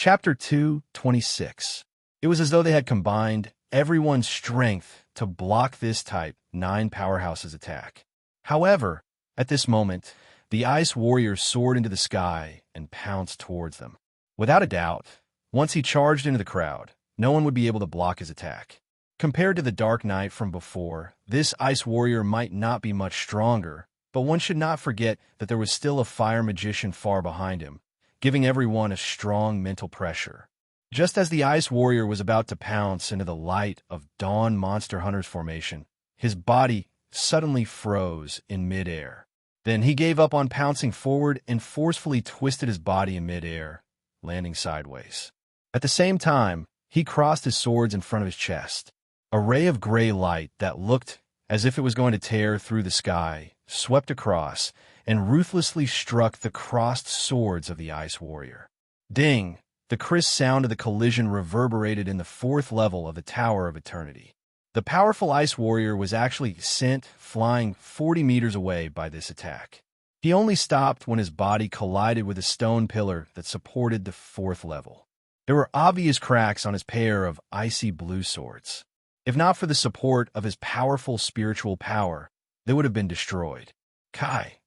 Chapter 2:26. It was as though they had combined everyone's strength to block this Type 9 powerhouse's attack. However, at this moment, the Ice Warrior soared into the sky and pounced towards them. Without a doubt, once he charged into the crowd, no one would be able to block his attack. Compared to the Dark Knight from before, this Ice Warrior might not be much stronger, but one should not forget that there was still a fire magician far behind him, giving everyone a strong mental pressure. Just as the Ice Warrior was about to pounce into the light of Dawn Monster Hunter's formation, his body suddenly froze in midair. Then he gave up on pouncing forward and forcefully twisted his body in midair, landing sideways. At the same time, he crossed his swords in front of his chest. A ray of gray light that looked as if it was going to tear through the sky swept across and ruthlessly struck the crossed swords of the Ice Warrior. Ding! The crisp sound of the collision reverberated in the fourth level of the Tower of Eternity. The powerful Ice Warrior was actually sent flying 40 meters away by this attack. He only stopped when his body collided with a stone pillar that supported the fourth level. There were obvious cracks on his pair of icy blue swords. If not for the support of his powerful spiritual power, they would have been destroyed. Kai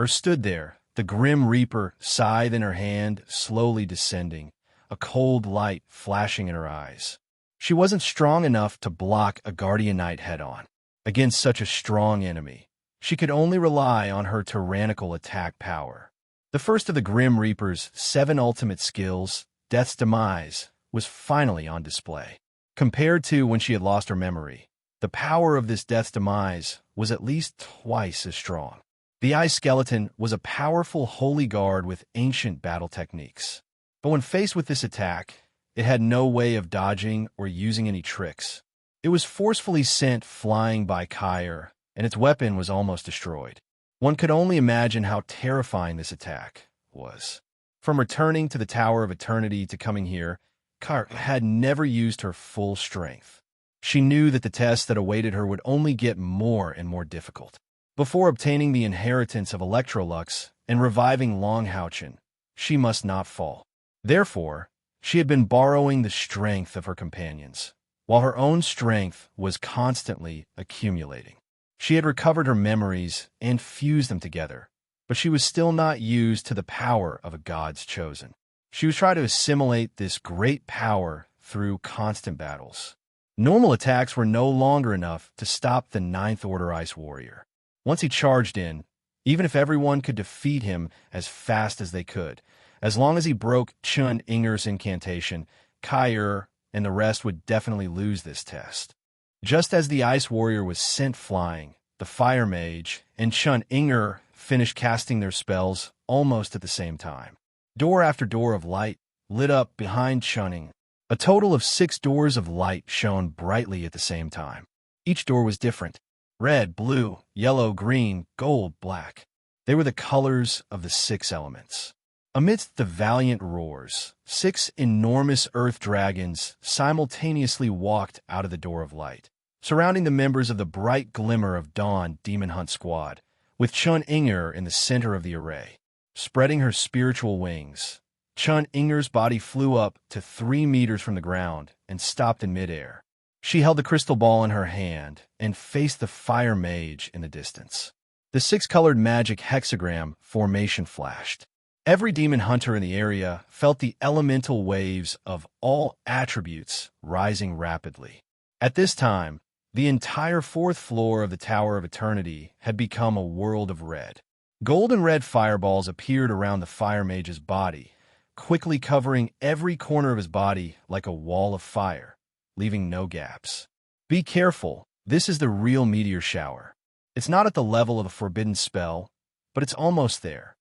stood there, the Grim Reaper scythe in her hand, slowly descending, a cold light flashing in her eyes. She wasn't strong enough to block a Guardian Knight head-on. Against such a strong enemy, she could only rely on her tyrannical attack power. The first of the Grim Reaper's 7 ultimate skills, Death's Demise, was finally on display. Compared to when she had lost her memory, the power of this Death's Demise was at least twice as strong. The Ice Skeleton was a powerful holy guard with ancient battle techniques. But when faced with this attack, it had no way of dodging or using any tricks. It was forcefully sent flying by Kair, and its weapon was almost destroyed. One could only imagine how terrifying this attack was. From returning to the Tower of Eternity to coming here, Kair had never used her full strength. She knew that the test that awaited her would only get more and more difficult. Before obtaining the inheritance of Electrolux and reviving Longhauchen, she must not fall. Therefore, she had been borrowing the strength of her companions, while her own strength was constantly accumulating. She had recovered her memories and fused them together, but she was still not used to the power of a god's chosen. She was trying to assimilate this great power through constant battles. Normal attacks were no longer enough to stop the Ninth Order Ice Warrior. Once he charged in, even if everyone could defeat him as fast as they could, as long as he broke Chun Inger's incantation, Kair and the rest would definitely lose this test. Just as the Ice Warrior was sent flying, the Fire Mage and Chun Inger finished casting their spells almost at the same time. Door after door of light lit up behind Chunning. A total of 6 doors of light shone brightly at the same time. Each door was different: red, blue, yellow, green, gold, black. They were the colors of the 6 elements. Amidst the valiant roars, 6 enormous earth dragons simultaneously walked out of the door of light, surrounding the members of the Bright Glimmer of Dawn Demon Hunt Squad, with Chun Inger in the center of the array. Spreading her spiritual wings, Chun Inger's body flew up to 3 meters from the ground and stopped in midair. She held the crystal ball in her hand and faced the Fire Mage in the distance. The 6-colored magic hexagram formation flashed. Every demon hunter in the area felt the elemental waves of all attributes rising rapidly. At this time, the entire 4th floor of the Tower of Eternity had become a world of red. Golden red fireballs appeared around the Fire Mage's body, quickly covering every corner of his body like a wall of fire, leaving no gaps. Be careful, this is the real meteor shower. It's not at the level of a forbidden spell, but it's almost there.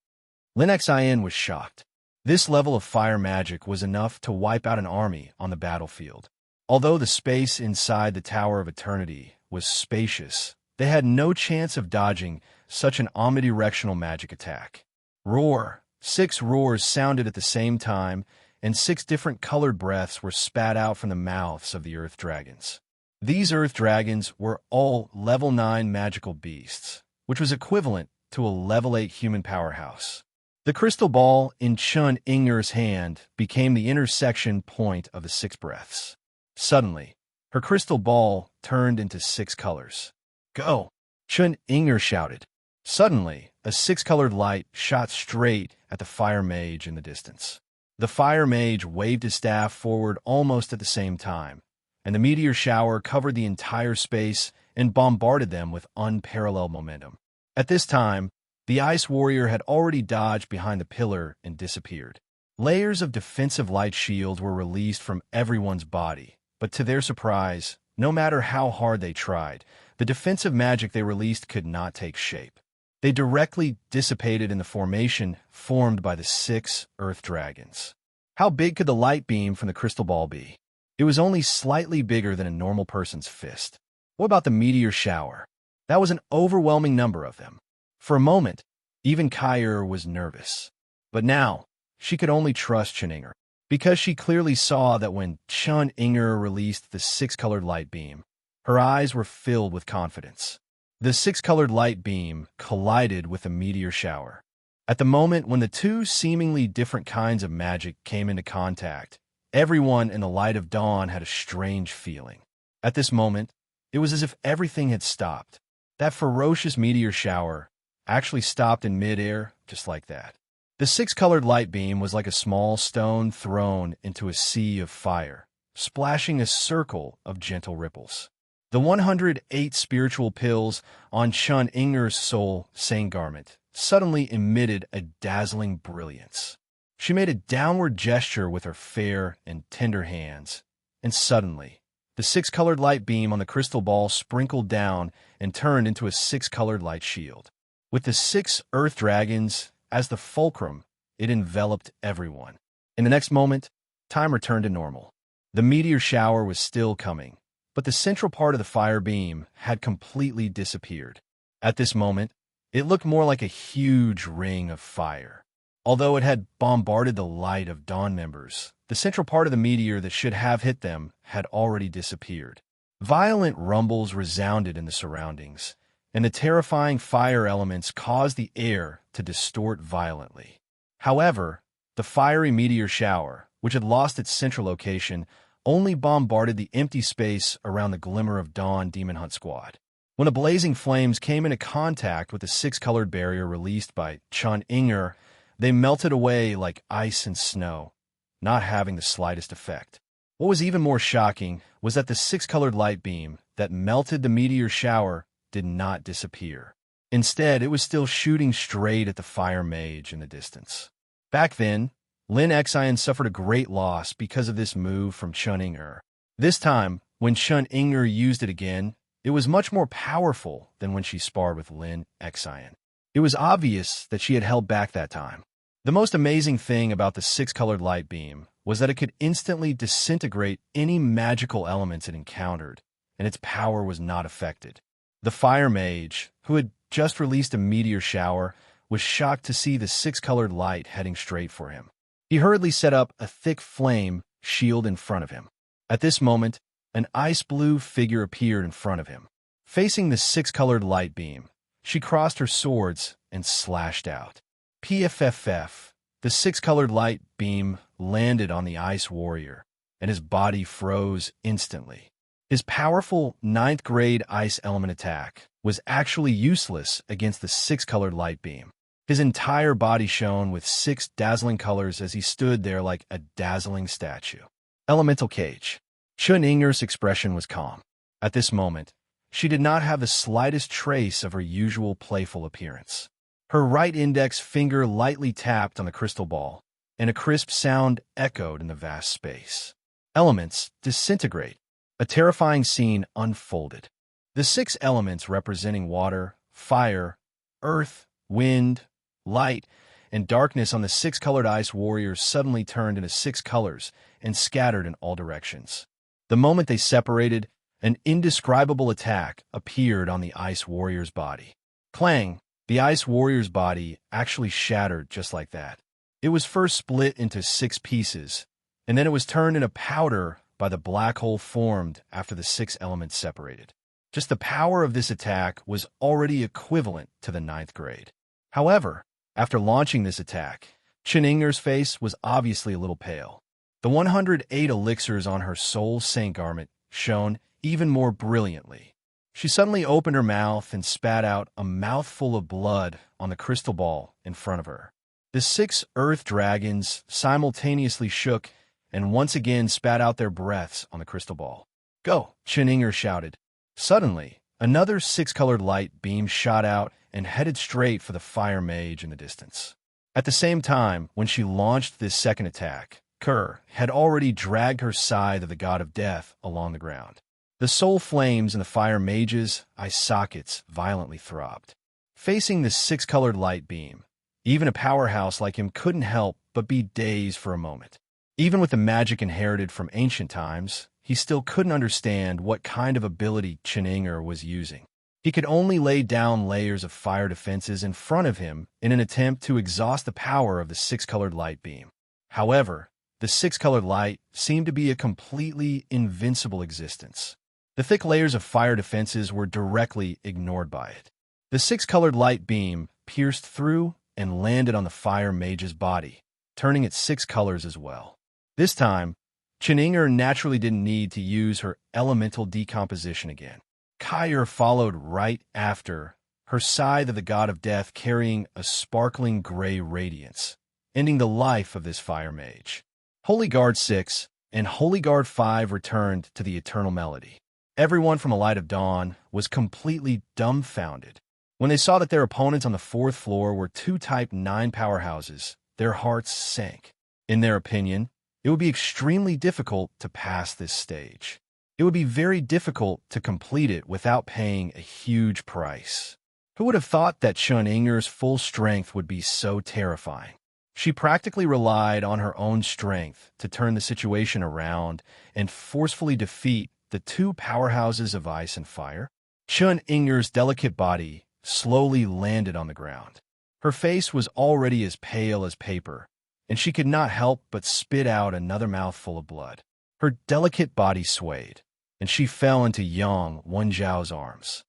Lin Xin was shocked. This level of fire magic was enough to wipe out an army on the battlefield. Although the space inside the Tower of Eternity was spacious, they had no chance of dodging such an omnidirectional magic attack. Roar! 6 roars sounded at the same time, and 6 different colored breaths were spat out from the mouths of the Earth Dragons. These Earth Dragons were all level 9 magical beasts, which was equivalent to a level 8 human powerhouse. The crystal ball in Chun Inger's hand became the intersection point of the 6 breaths. Suddenly, her crystal ball turned into 6 colors. Go! Chun Inger shouted. Suddenly, a 6-colored light shot straight at the fire mage in the distance. The fire mage waved his staff forward almost at the same time, and the meteor shower covered the entire space and bombarded them with unparalleled momentum. At this time, the ice warrior had already dodged behind the pillar and disappeared. Layers of defensive light shield were released from everyone's body, but to their surprise, no matter how hard they tried, the defensive magic they released could not take shape. They directly dissipated in the formation formed by the 6 earth dragons. How big could the light beam from the crystal ball be? It was only slightly bigger than a normal person's fist. What about the meteor shower? That was an overwhelming number of them. For a moment, even Kyer was nervous. But now, she could only trust Chun Inger, because she clearly saw that when Chun Inger released the 6-colored light beam, her eyes were filled with confidence. The 6-colored light beam collided with the meteor shower. At the moment when the two seemingly different kinds of magic came into contact, everyone in the light of dawn had a strange feeling. At this moment, it was as if everything had stopped. That ferocious meteor shower actually stopped in midair, just like that. The 6-colored light beam was like a small stone thrown into a sea of fire, splashing a circle of gentle ripples. The 108 spiritual pills on Chun Inger's soul saying garment suddenly emitted a dazzling brilliance. She made a downward gesture with her fair and tender hands, and suddenly, the 6-colored light beam on the crystal ball sprinkled down and turned into a 6-colored light shield. With the 6 earth dragons as the fulcrum, it enveloped everyone. In the next moment, time returned to normal. The meteor shower was still coming, but the central part of the fire beam had completely disappeared. At this moment, it looked more like a huge ring of fire. Although it had bombarded the light of Dawn members, the central part of the meteor that should have hit them had already disappeared. Violent rumbles resounded in the surroundings, and the terrifying fire elements caused the air to distort violently. However, the fiery meteor shower, which had lost its central location, only bombarded the empty space around the Glimmer of Dawn Demon Hunt squad. When the blazing flames came into contact with the 6-colored barrier released by Chun Inger, they melted away like ice and snow, not having the slightest effect. What was even more shocking was that the 6-colored light beam that melted the meteor shower did not disappear. Instead, it was still shooting straight at the fire mage in the distance. Back then, Lin Xian suffered a great loss because of this move from Chun Inger. This time, when Chun Inger used it again, it was much more powerful than when she sparred with Lin Xian. It was obvious that she had held back that time. The most amazing thing about the 6-colored light beam was that it could instantly disintegrate any magical elements it encountered, and its power was not affected. The fire mage, who had just released a meteor shower, was shocked to see the 6-colored light heading straight for him. He hurriedly set up a thick flame shield in front of him. At this moment, an ice-blue figure appeared in front of him. Facing the 6-colored light beam, she crossed her swords and slashed out. PFFF, the 6-colored light beam landed on the ice warrior, and his body froze instantly. His powerful 9th grade ice element attack was actually useless against the 6-colored light beam. His entire body shone with 6 dazzling colors as he stood there like a dazzling statue. Elemental Cage. Chun Inger's expression was calm. At this moment, she did not have the slightest trace of her usual playful appearance. Her right index finger lightly tapped on the crystal ball, and a crisp sound echoed in the vast space. Elements disintegrate. A terrifying scene unfolded. The 6 elements representing water, fire, earth, wind, light, and darkness on the 6-colored ice warriors suddenly turned into 6 colors and scattered in all directions. The moment they separated, an indescribable attack appeared on the ice warrior's body. Clang! The ice warrior's body actually shattered just like that. It was first split into 6 pieces, and then it was turned into powder by the black hole formed after the 6 elements separated. Just the power of this attack was already equivalent to the 9th grade. However, After launching this attack, Chen face was obviously a little pale. The 108 elixirs on her soul saint garment shone even more brilliantly. She suddenly opened her mouth and spat out a mouthful of blood on the crystal ball in front of her. The 6 earth dragons simultaneously shook and once again spat out their breaths on the crystal ball. "Go!" Chen shouted. Suddenly, another 6-colored light beam shot out and headed straight for the fire mage in the distance. At the same time, when she launched this second attack, Kerr had already dragged her scythe of the god of death along the ground. The soul flames in the fire mage's eye sockets violently throbbed. Facing this 6-colored light beam, even a powerhouse like him couldn't help but be dazed for a moment. Even with the magic inherited from ancient times, he still couldn't understand what kind of ability Chen was using. He could only lay down layers of fire defenses in front of him in an attempt to exhaust the power of the 6-colored light beam. However, the 6-colored light seemed to be a completely invincible existence. The thick layers of fire defenses were directly ignored by it. The 6-colored light beam pierced through and landed on the fire mage's body, turning its 6 colors as well. This time, Chen naturally didn't need to use her elemental decomposition again. Kyer followed right after, her scythe of the god of death carrying a sparkling gray radiance, ending the life of this fire mage. Holy Guard 6 and Holy Guard 5 returned to the eternal melody. Everyone from A Light of Dawn was completely dumbfounded. When they saw that their opponents on the 4th floor were 2 Type 9 powerhouses, their hearts sank. In their opinion, it would be extremely difficult to pass this stage. It would be very difficult to complete it without paying a huge price. Who would have thought that Chen full strength would be so terrifying? She practically relied on her own strength to turn the situation around and forcefully defeat the 2 powerhouses of ice and fire. Chen delicate body slowly landed on the ground. Her face was already as pale as paper, and she could not help but spit out another mouthful of blood. Her delicate body swayed, and she fell into Yang Wenjiao's arms.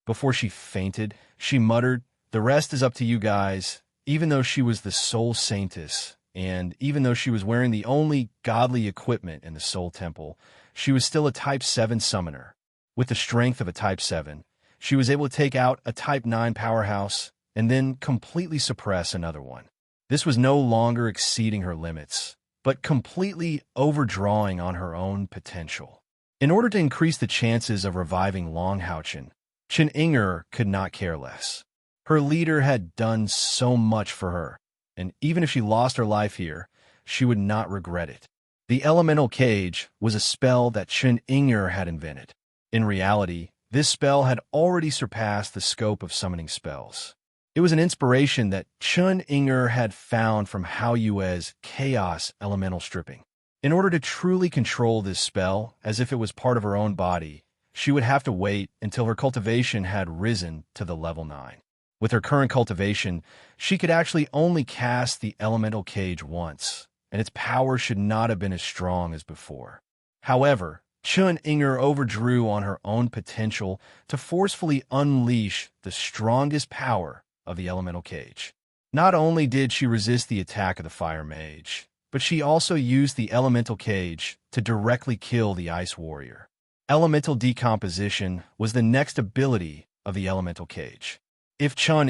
Before she fainted, she muttered, "The rest is up to you guys." Even though she was the Soul Saintess, and even though she was wearing the only godly equipment in the Soul Temple, she was still a Type 7 summoner. With the strength of a Type 7, she was able to take out a Type 9 powerhouse and then completely suppress another one. This was no longer exceeding her limits, but completely overdrawing on her own potential. In order to increase the chances of reviving Long Haochen, Chen could not care less. Her leader had done so much for her, and even if she lost her life here, she would not regret it. The Elemental Cage was a spell that Chen had invented. In reality, this spell had already surpassed the scope of summoning spells. It was an inspiration that Chen had found from Hao Yue's Chaos Elemental Stripping. In order to truly control this spell, as if it was part of her own body, she would have to wait until her cultivation had risen to the level 9. With her current cultivation, she could actually only cast the Elemental Cage once, and its power should not have been as strong as before. However, Chen overdrew on her own potential to forcefully unleash the strongest power of the Elemental Cage. Not only did she resist the attack of the Fire Mage, but she also used the Elemental Cage to directly kill the Ice Warrior. Elemental Decomposition was the next ability of the Elemental Cage. If Chen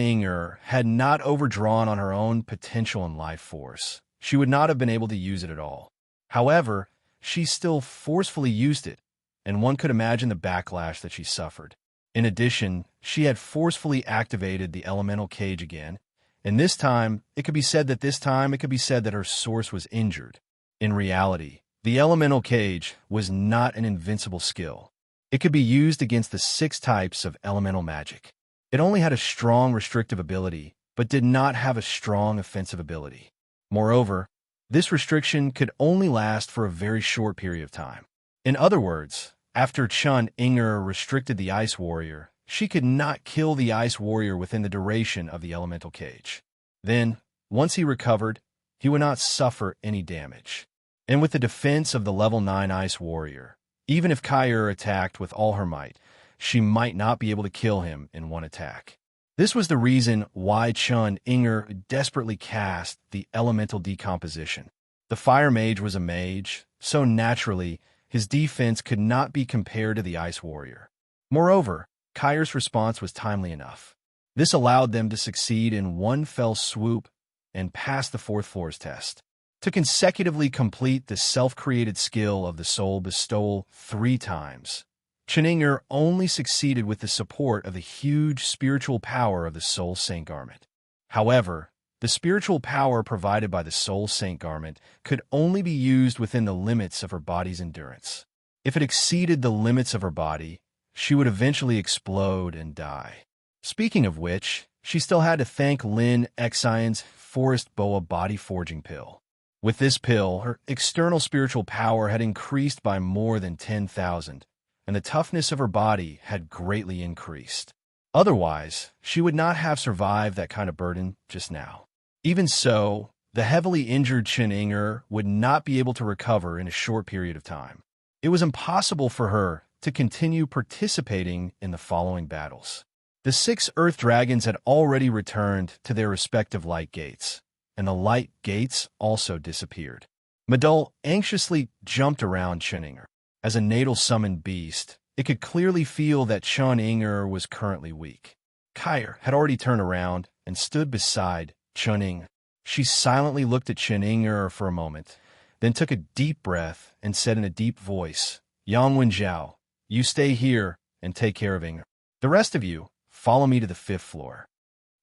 had not overdrawn on her own potential and life force, she would not have been able to use it at all. However, she still forcefully used it, and one could imagine the backlash that she suffered. In addition, she had forcefully activated the Elemental Cage again, and this time it could be said that her source was injured. In reality, the Elemental Cage was not an invincible skill. It could be used against the 6 types of elemental magic. It only had a strong restrictive ability, but did not have a strong offensive ability. Moreover, this restriction could only last for a very short period of time. In other words, after Chen restricted the Ice Warrior, she could not kill the Ice Warrior within the duration of the Elemental Cage. Then, once he recovered, he would not suffer any damage. And with the defense of the level 9 Ice Warrior, even if Kyer attacked with all her might, she might not be able to kill him in one attack. This was the reason why Chun Inger desperately cast the elemental decomposition. The fire mage was a mage, so naturally, his defense could not be compared to the ice warrior. Moreover, Kyr's response was timely enough. This allowed them to succeed in one fell swoop and pass the fourth floor's test. To consecutively complete the self-created skill of the soul bestowal 3 times, Cheninger only succeeded with the support of the huge spiritual power of the Soul Saint Garment. However, the spiritual power provided by the Soul Saint Garment could only be used within the limits of her body's endurance. If it exceeded the limits of her body, she would eventually explode and die. Speaking of which, she still had to thank Lin Xian's Forest Boa body forging pill. With this pill, her external spiritual power had increased by more than 10,000, and the toughness of her body had greatly increased. Otherwise, she would not have survived that kind of burden just now. Even so, the heavily injured Chen Inger would not be able to recover in a short period of time. It was impossible for her to continue participating in the following battles. The 6 Earth Dragons had already returned to their respective light gates, and the light gates also disappeared. Madol anxiously jumped around Chen Inger. As a natal summoned beast, it could clearly feel that Chen Inger was currently weak. Kyr had already turned around and stood beside Chen Inger. She silently looked at Chen Inger for a moment, then took a deep breath and said in a deep voice, "Yang Wenjiao, you stay here and take care of Inger. The rest of you, follow me to the 5th floor."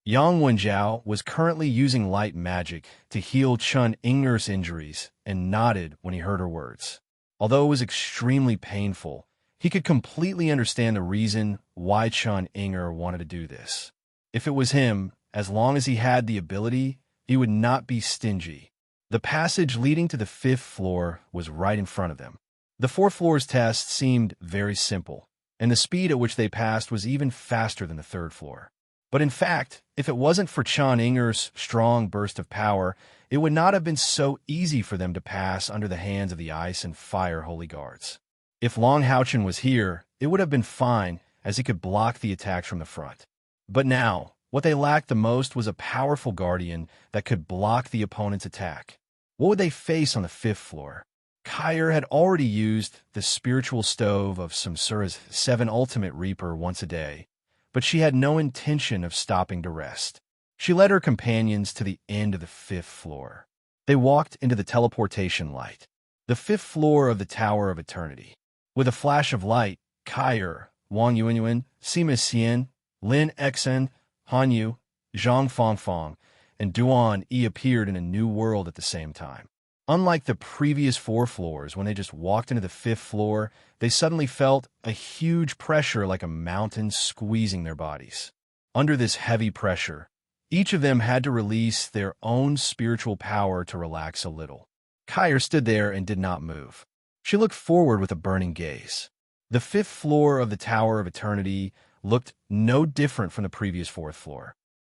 Yang Wenjiao was currently using light magic to heal Chen Inger's injuries and nodded when he heard her words. Although it was extremely painful, he could completely understand the reason why Chen Inger wanted to do this. If it was him, as long as he had the ability, he would not be stingy. The passage leading to the 5th floor was right in front of them. The 4th floor's test seemed very simple, and the speed at which they passed was even faster than the 3rd floor. But in fact, if it wasn't for Chen Inger's strong burst of power, it would not have been so easy for them to pass under the hands of the ice and fire holy guards. If Long Haochen was here, it would have been fine, as he could block the attacks from the front. But now, what they lacked the most was a powerful guardian that could block the opponent's attack. What would they face on the 5th floor? Kyr had already used the spiritual stove of Samsura's 7 Ultimate Reaper once a day, but she had no intention of stopping to rest. She led her companions to the end of the 5th floor. They walked into the teleportation light, the 5th floor of the Tower of Eternity. With a flash of light, Kyr, Wang Yuanyuan, Sima Xian, Lin Xian, Han Yu, Zhang Fangfang, and Duan Yi appeared in a new world at the same time. Unlike the previous 4 floors, when they just walked into the 5th floor, they suddenly felt a huge pressure like a mountain squeezing their bodies. Under this heavy pressure, each of them had to release their own spiritual power to relax a little. Kyr stood there and did not move. She looked forward with a burning gaze. The 5th floor of the Tower of Eternity looked no different from the previous 4th floor.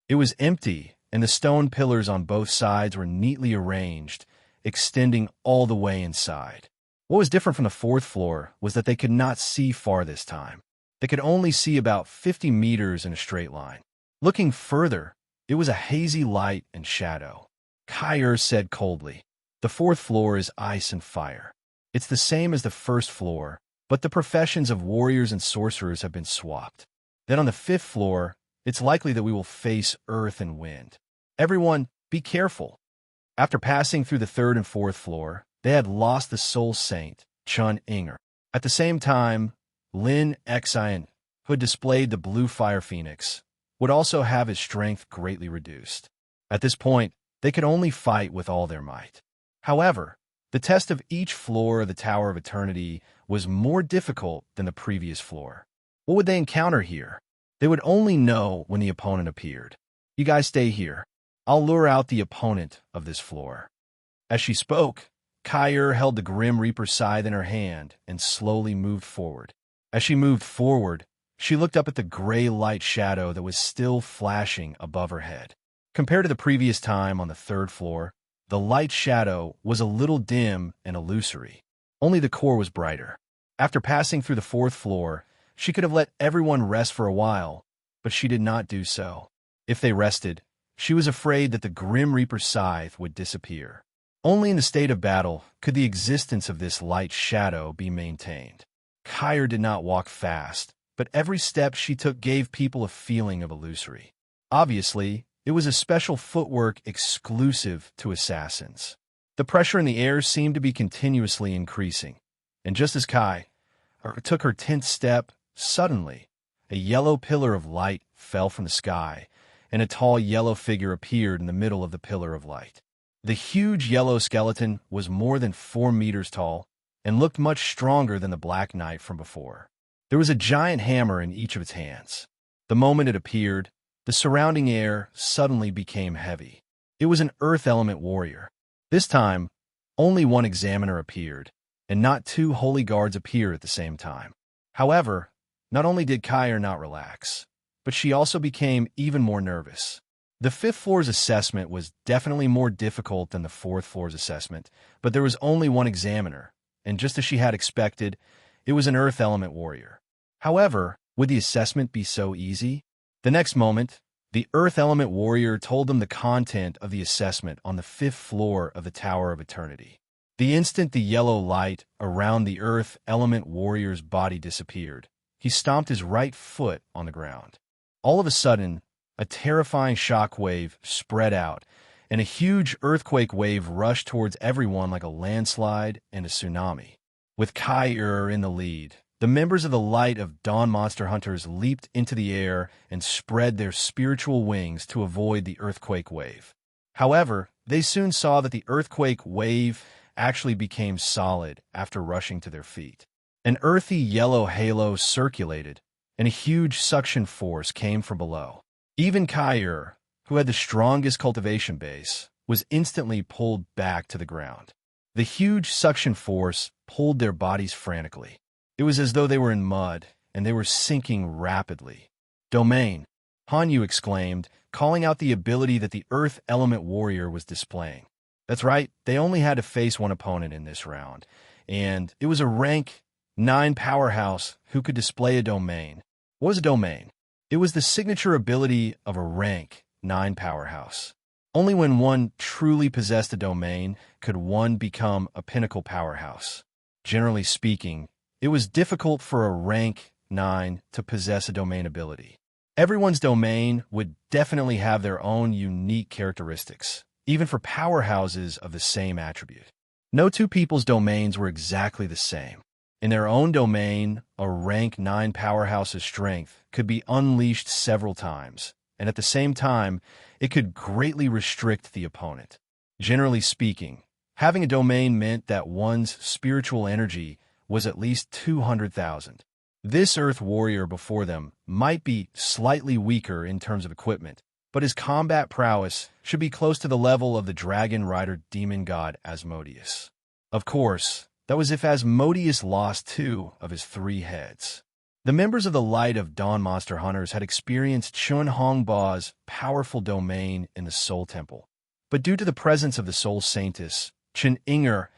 It was empty, and the stone pillars on both sides were neatly arranged, extending all the way inside. What was different from the 4th floor was that they could not see far this time. They could only see about 50 meters in a straight line. Looking further, it was a hazy light and shadow. Kyr said coldly, "The 4th floor is ice and fire. It's the same as the 1st floor, but the professions of warriors and sorcerers have been swapped. Then on the 5th floor, it's likely that we will face earth and wind. Everyone, be careful." After passing through the 3rd and 4th floor, they had lost the Soul Saint, Chen Inger. At the same time, Lin Xian, who had displayed the blue fire phoenix, would also have his strength greatly reduced. At this point, they could only fight with all their might. However, the test of each floor of the Tower of Eternity was more difficult than the previous floor. What would they encounter here? They would only know when the opponent appeared. "You guys stay here. I'll lure out the opponent of this floor." As she spoke, Kyr held the Grim Reaper scythe in her hand and slowly moved forward. As she moved forward, she looked up at the gray light shadow that was still flashing above her head. Compared to the previous time on the 3rd floor, the light shadow was a little dim and illusory. Only the core was brighter. After passing through the 4th floor, she could have let everyone rest for a while, but she did not do so. If they rested, she was afraid that the Grim Reaper's scythe would disappear. Only in the state of battle could the existence of this light shadow be maintained. Kyr did not walk fast, but every step she took gave people a feeling of illusory. Obviously, it was a special footwork exclusive to assassins. The pressure in the air seemed to be continuously increasing, and just as Kyr took her 10th step, suddenly, a yellow pillar of light fell from the sky, and a tall yellow figure appeared in the middle of the pillar of light. The huge yellow skeleton was more than 4 meters tall and looked much stronger than the Black Knight from before. There was a giant hammer in each of its hands. The moment it appeared, the surrounding air suddenly became heavy. It was an earth element warrior. This time, only one examiner appeared, and not 2 holy guards appeared at the same time. However, not only did Kyr not relax, but she also became even more nervous. The 5th floor's assessment was definitely more difficult than the 4th floor's assessment, but there was only one examiner, and just as she had expected, it was an earth element warrior. However, would the assessment be so easy? The next moment, the earth element warrior told them the content of the assessment on the 5th floor of the Tower of Eternity. The instant the yellow light around the earth element warrior's body disappeared, he stomped his right foot on the ground. All of a sudden, a terrifying shock wave spread out, and a huge earthquake wave rushed towards everyone like a landslide and a tsunami. With Kyr in the lead, the members of the Light of Dawn Monster Hunters leaped into the air and spread their spiritual wings to avoid the earthquake wave. However, they soon saw that the earthquake wave actually became solid after rushing to their feet. An earthy yellow halo circulated, and a huge suction force came from below. Even Kyr, who had the strongest cultivation base, was instantly pulled back to the ground. The huge suction force pulled their bodies frantically. It was as though they were in mud, and they were sinking rapidly. "Domain," Hanyu exclaimed, calling out the ability that the Earth Element Warrior was displaying. That's right, they only had to face one opponent in this round, and it was a rank 9 powerhouse who could display a domain. What was a domain? It was the signature ability of a rank 9 powerhouse. Only when one truly possessed a domain could one become a pinnacle powerhouse. Generally speaking, it was difficult for a rank 9 to possess a domain ability. Everyone's domain would definitely have their own unique characteristics, even for powerhouses of the same attribute. No 2 people's domains were exactly the same. In their own domain, a rank 9 powerhouse's strength could be unleashed several times, and at the same time, it could greatly restrict the opponent. Generally speaking, having a domain meant that one's spiritual energy was at least 200,000. This Earth Warrior before them might be slightly weaker in terms of equipment, but his combat prowess should be close to the level of the dragon rider demon god Asmodeus. Of course, that was if Asmodeus lost 2 of his 3 heads. The members of the Light of Dawn Monster Hunters had experienced Chun Hongba's powerful domain in the Soul Temple, but due to the presence of the Soul Saintess, Chun Inger,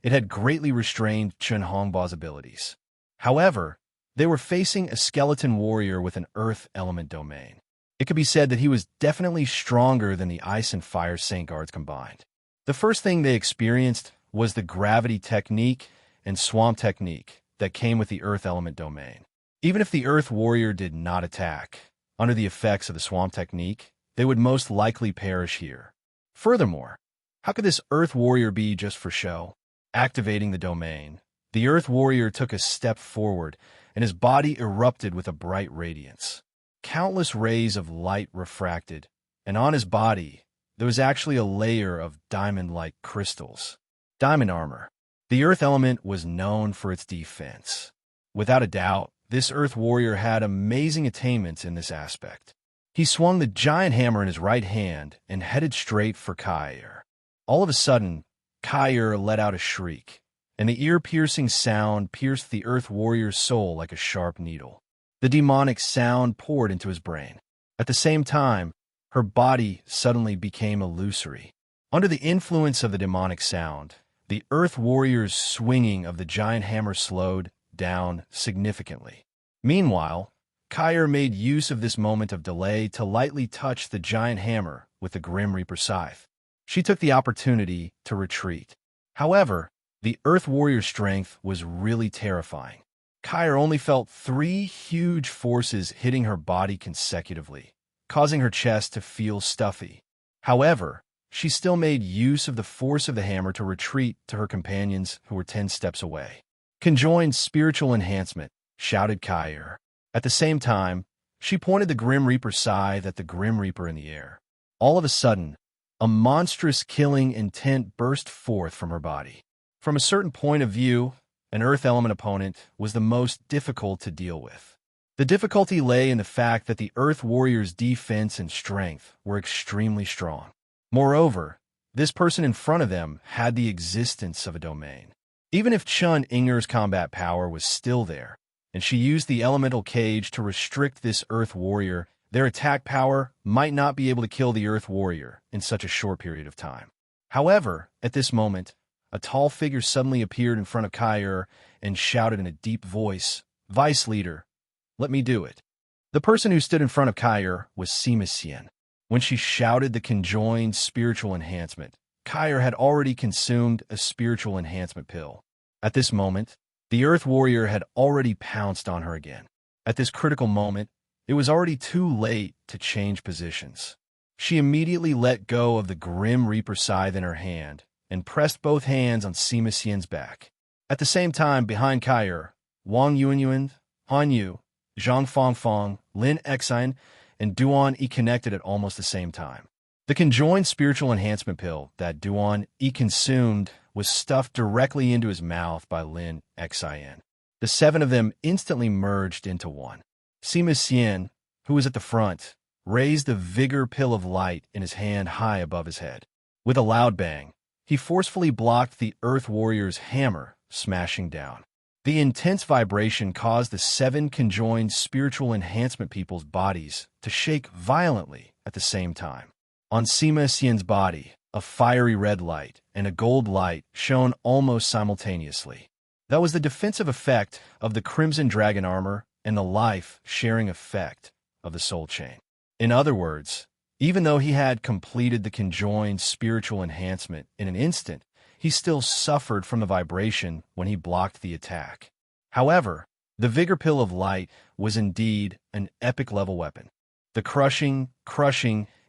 it had greatly restrained Chun Hongba's abilities. However, they were facing a skeleton warrior with an earth element domain. It could be said that he was definitely stronger than the Ice and Fire Saint Guards combined. The first thing they experienced was the gravity technique and swamp technique that came with the earth element domain. Even if the earth warrior did not attack, under the effects of the swamp technique, they would most likely perish here. Furthermore, how could this earth warrior be just for show? Activating the domain, the earth warrior took a step forward, and his body erupted with a bright radiance. Countless rays of light refracted, and on his body, there was actually a layer of diamond-like crystals. Diamond armor. The earth element was known for its defense. Without a doubt, this earth warrior had amazing attainments in this aspect. He swung the giant hammer in his right hand and headed straight for Kyr. All of a sudden, Kyr let out a shriek, and the ear-piercing sound pierced the earth warrior's soul like a sharp needle. The demonic sound poured into his brain. At the same time, her body suddenly became illusory. Under the influence of the demonic sound, the earth warrior's swinging of the giant hammer slowed down significantly. Meanwhile, Kyr made use of this moment of delay to lightly touch the giant hammer with the Grim Reaper scythe. She took the opportunity to retreat. However, the Earth Warrior's strength was really terrifying. Kyr only felt 3 huge forces hitting her body consecutively, causing her chest to feel stuffy. However, she still made use of the force of the hammer to retreat to her companions who were 10 steps away. "Conjoined spiritual enhancement," shouted Kyr. At the same time, she pointed the Grim Reaper scythe at the Grim Reaper in the air. All of a sudden, a monstrous killing intent burst forth from her body. From a certain point of view, an Earth element opponent was the most difficult to deal with. The difficulty lay in the fact that the Earth Warrior's defense and strength were extremely strong. Moreover, this person in front of them had the existence of a domain. Even if Chun Inger's combat power was still there, and she used the elemental cage to restrict this Earth Warrior, their attack power might not be able to kill the Earth Warrior in such a short period of time. However, at this moment, a tall figure suddenly appeared in front of Kyr and shouted in a deep voice, "Vice Leader, let me do it." The person who stood in front of Kyr was Sima. When she shouted the conjoined spiritual enhancement, Kyr had already consumed a spiritual enhancement pill. At this moment, the Earth Warrior had already pounced on her again. At this critical moment, it was already too late to change positions. She immediately let go of the Grim Reaper scythe in her hand and pressed both hands on Sima Xian's back. At the same time, behind Kyr, Wang Yuanyuan, Han Yu, Zhang Fangfang, Lin Xian, and Duan Yi connected at almost the same time. The conjoined spiritual enhancement pill that Duan Yi consumed was stuffed directly into his mouth by Lin Xian. The 7 of them instantly merged into one. Sima Xian, who was at the front, raised the vigor pill of light in his hand high above his head. With a loud bang, he forcefully blocked the Earth Warrior's hammer, smashing down. The intense vibration caused the 7 conjoined spiritual enhancement people's bodies to shake violently at the same time. On Sima Xian's body, a fiery red light and a gold light shone almost simultaneously. That was the defensive effect of the Crimson Dragon armor and the life-sharing effect of the Soul Chain. In other words, even though he had completed the conjoined spiritual enhancement in an instant, he still suffered from the vibration when he blocked the attack. However, the Vigor Pill of Light was indeed an epic-level weapon. The crushing,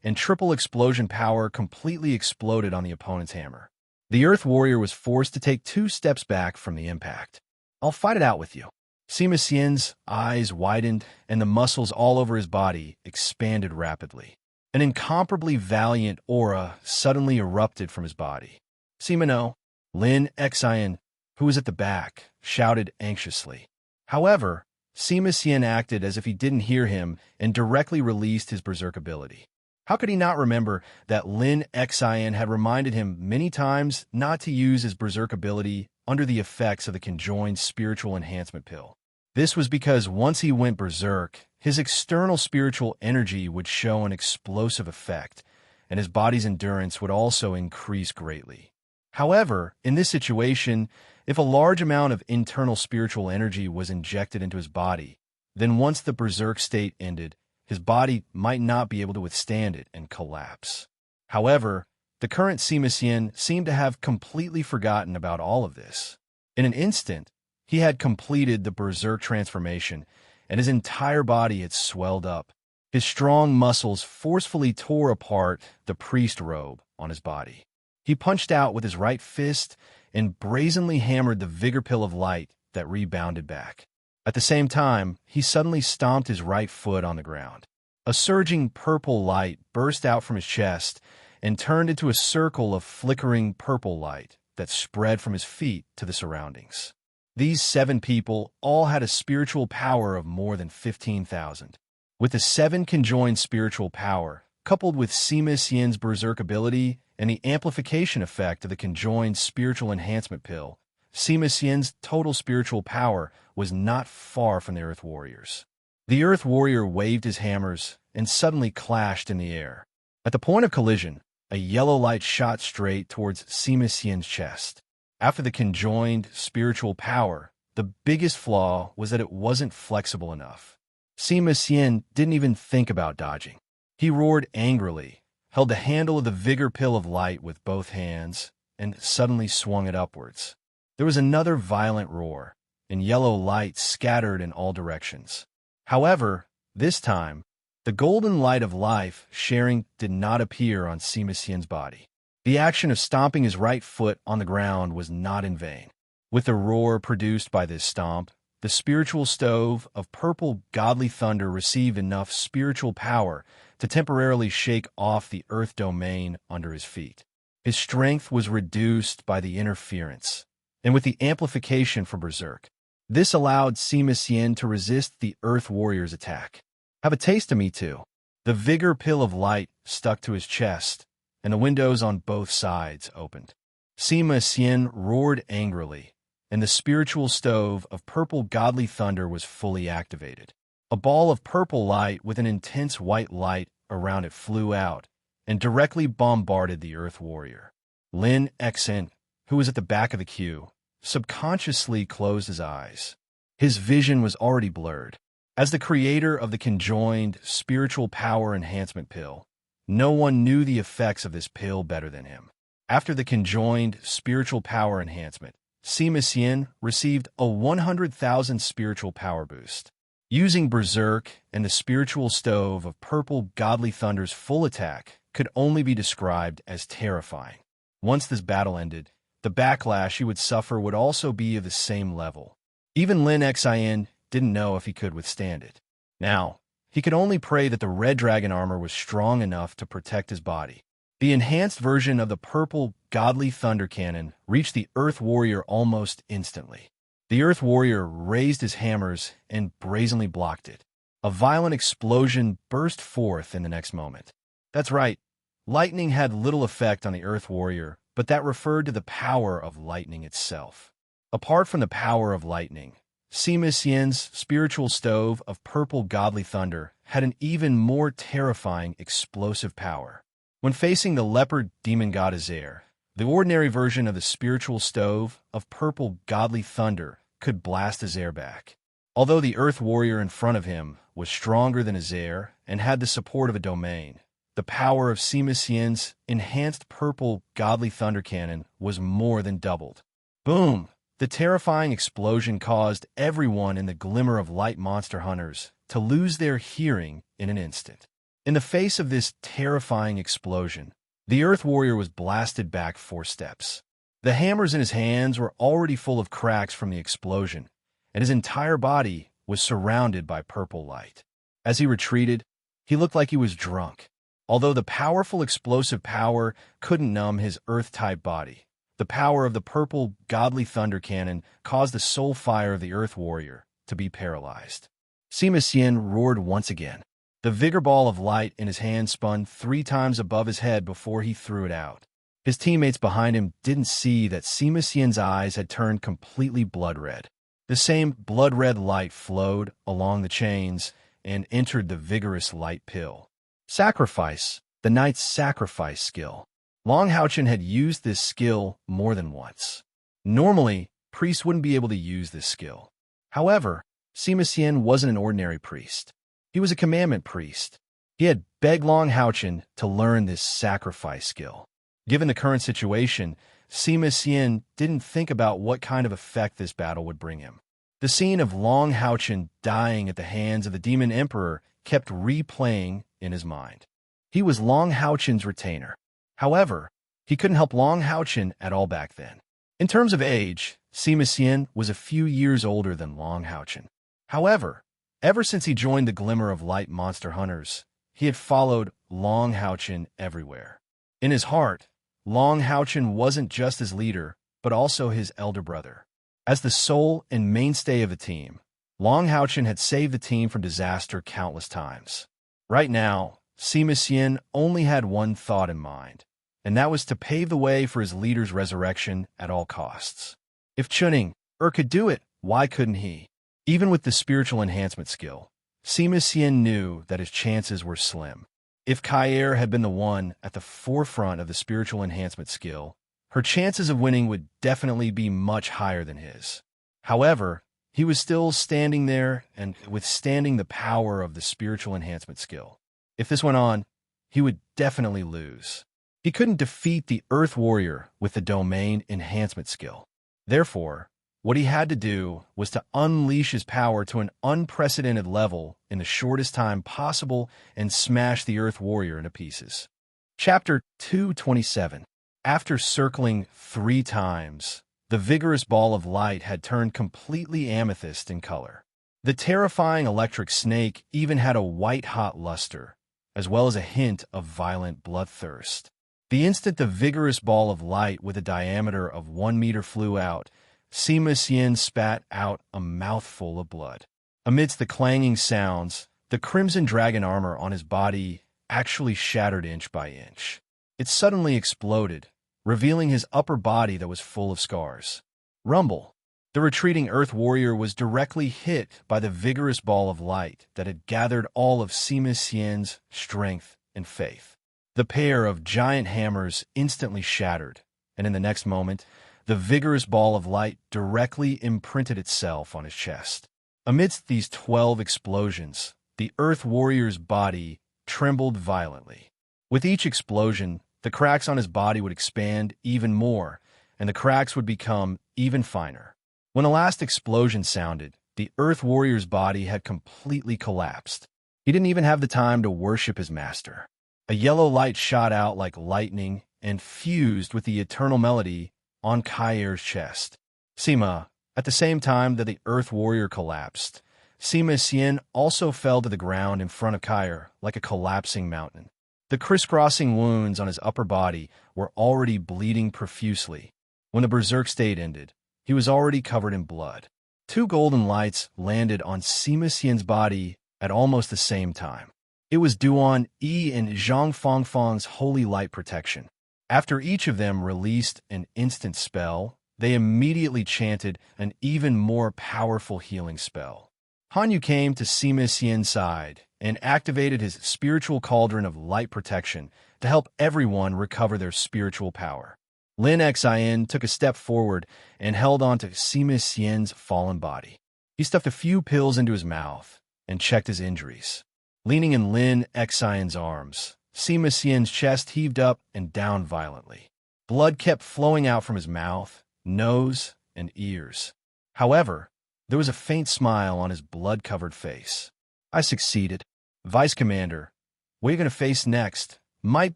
and triple explosion power completely exploded on the opponent's hammer. The Earth Warrior was forced to take 2 steps back from the impact. "I'll fight it out with you." Sima Xian's eyes widened, and the muscles all over his body expanded rapidly. An incomparably valiant aura suddenly erupted from his body. "Sima no," Lin Xian, who was at the back, shouted anxiously. However, Sima Xian acted as if he didn't hear him and directly released his berserk ability. How could he not remember that Lin Xian had reminded him many times not to use his berserk ability under the effects of the conjoined spiritual enhancement pill? This was because once he went berserk, his external spiritual energy would show an explosive effect, and his body's endurance would also increase greatly. However, in this situation, if a large amount of internal spiritual energy was injected into his body, then once the berserk state ended, his body might not be able to withstand it and collapse. However, the current Sima Xian seemed to have completely forgotten about all of this. In an instant, he had completed the berserk transformation, and his entire body had swelled up. His strong muscles forcefully tore apart the priest robe on his body. He punched out with his right fist and brazenly hammered the Vigor Pill of Light that rebounded back. At the same time, he suddenly stomped his right foot on the ground. A surging purple light burst out from his chest and turned into a circle of flickering purple light that spread from his feet to the surroundings. These 7 people all had a spiritual power of more than 15,000. With the 7 conjoined spiritual power, coupled with Sima Xian's berserk ability and the amplification effect of the conjoined spiritual enhancement pill, Sima Xian's total spiritual power was not far from the Earth Warrior's. The Earth Warrior waved his hammers and suddenly clashed in the air. At the point of collision, a yellow light shot straight towards Sima Xian's chest. After the conjoined spiritual power, the biggest flaw was that it wasn't flexible enough. Sima Xian didn't even think about dodging. He roared angrily, held the handle of the vigor pill of light with both hands, and suddenly swung it upwards. There was another violent roar, and yellow light scattered in all directions. However, this time, the golden light of life sharing did not appear on Sima Xian's body. The action of stomping his right foot on the ground was not in vain. With the roar produced by this stomp, the spiritual stove of purple godly thunder received enough spiritual power to temporarily shake off the earth domain under his feet. His strength was reduced by the interference, and with the amplification from Berserk, this allowed Sima Xian to resist the Earth Warrior's attack. Have a taste of me too. The vigor pill of light stuck to his chest, and the windows on both sides opened. Sima Xian roared angrily, and the spiritual stove of purple godly thunder was fully activated. A ball of purple light with an intense white light around it flew out and directly bombarded the Earth Warrior. Lin Xen, who was at the back of the queue, subconsciously closed his eyes. His vision was already blurred. As the creator of the conjoined spiritual power enhancement pill, no one knew the effects of this pill better than him. After the conjoined spiritual power enhancement, Sima Xian received a 100,000 spiritual power boost. Using Berserk and the spiritual stove of purple godly thunder's full attack could only be described as terrifying. Once this battle ended, the backlash he would suffer would also be of the same level. Even Lin Xian didn't know if he could withstand it. Now, he could only pray that the red dragon armor was strong enough to protect his body. The enhanced version of the purple godly thunder cannon reached the Earth Warrior almost instantly. The Earth Warrior raised his hammers and brazenly blocked it. A violent explosion burst forth in the next moment. That's right, lightning had little effect on the Earth Warrior, but that referred to the power of lightning itself. Apart from the power of lightning, Sima Xian's spiritual stove of purple godly thunder had an even more terrifying explosive power. When facing the leopard demon god Azair, the ordinary version of the spiritual stove of purple godly thunder could blast Azair back. Although the Earth Warrior in front of him was stronger than Azair and had the support of a domain, the power of Sima Xian's enhanced purple godly thunder cannon was more than doubled. Boom! The terrifying explosion caused everyone in the Glimmer of Light monster hunters to lose their hearing in an instant. In the face of this terrifying explosion, the Earth Warrior was blasted back 4 steps. The hammers in his hands were already full of cracks from the explosion, and his entire body was surrounded by purple light. As he retreated, he looked like he was drunk. Although the powerful explosive power couldn't numb his Earth-type body, the power of the purple godly thunder cannon caused the soul fire of the Earth Warrior to be paralyzed. Sima Xian roared once again. The vigor ball of light in his hand spun 3 times above his head before he threw it out. His teammates behind him didn't see that Sima Xian's eyes had turned completely blood-red. The same blood-red light flowed along the chains and entered the vigorous light pill. Sacrifice, the knight's sacrifice skill. Long Haochen had used this skill more than once. Normally, priests wouldn't be able to use this skill. However, Sima Xian wasn't an ordinary priest. He was a commandment priest. He had begged Long Haochen to learn this sacrifice skill. Given the current situation, Sima Xian didn't think about what kind of effect this battle would bring him. The scene of Long Haochen dying at the hands of the Demon Emperor kept replaying in his mind. He was Long Haochen's retainer. However, he couldn't help Long Haochen at all back then. In terms of age, Sima Xian was a few years older than Long Haochen. However, ever since he joined the Glimmer of Light monster hunters, he had followed Long Haochen everywhere. In his heart, Long Haochen wasn't just his leader, but also his elder brother. As the soul and mainstay of the team, Long Haochen had saved the team from disaster countless times. Right now, Sima Xian only had one thought in mind, and that was to pave the way for his leader's resurrection at all costs. If Chuning could do it, why couldn't he? Even with the spiritual enhancement skill, Sima Xian knew that his chances were slim. If Kair had been the one at the forefront of the spiritual enhancement skill, her chances of winning would definitely be much higher than his. However, he was still standing there and withstanding the power of the spiritual enhancement skill. If this went on, he would definitely lose. He couldn't defeat the Earth Warrior with the domain enhancement skill. Therefore, what he had to do was to unleash his power to an unprecedented level in the shortest time possible and smash the Earth Warrior into pieces. Chapter 227. After circling 3 times, the vigorous ball of light had turned completely amethyst in color. The terrifying electric snake even had a white-hot luster, as well as a hint of violent bloodthirst. The instant the vigorous ball of light with a diameter of 1 meter flew out, Sima Xian spat out a mouthful of blood. Amidst the clanging sounds, the crimson dragon armor on his body actually shattered inch by inch. It suddenly exploded, revealing his upper body that was full of scars. Rumble. The retreating Earth Warrior was directly hit by the vigorous ball of light that had gathered all of Sima Xian's strength and faith. The pair of giant hammers instantly shattered, and in the next moment, the vigorous ball of light directly imprinted itself on his chest. Amidst these 12 explosions, the Earth Warrior's body trembled violently. With each explosion, the cracks on his body would expand even more, and the cracks would become even finer. When the last explosion sounded, the Earth Warrior's body had completely collapsed. He didn't even have the time to worship his master. A yellow light shot out like lightning and fused with the eternal melody on Kair's chest. Sima, at the same time that the Earth Warrior collapsed, Sima Xian also fell to the ground in front of Kair like a collapsing mountain. The crisscrossing wounds on his upper body were already bleeding profusely. When the berserk state ended, he was already covered in blood. 2 golden lights landed on Sima Xian's body at almost the same time. It was Duan Yi and Zhang Fangfang's holy light protection. After each of them released an instant spell, they immediately chanted an even more powerful healing spell. Han Yu came to Sima Xian's side and activated his spiritual cauldron of light protection to help everyone recover their spiritual power. Lin Xian took a step forward and held onto Sima Xian's fallen body. He stuffed a few pills into his mouth and checked his injuries. Leaning in Lin Xian's arms, Sima Xian's chest heaved up and down violently. Blood kept flowing out from his mouth, nose, and ears. However, there was a faint smile on his blood-covered face. I succeeded. Vice Commander, what you're going to face next might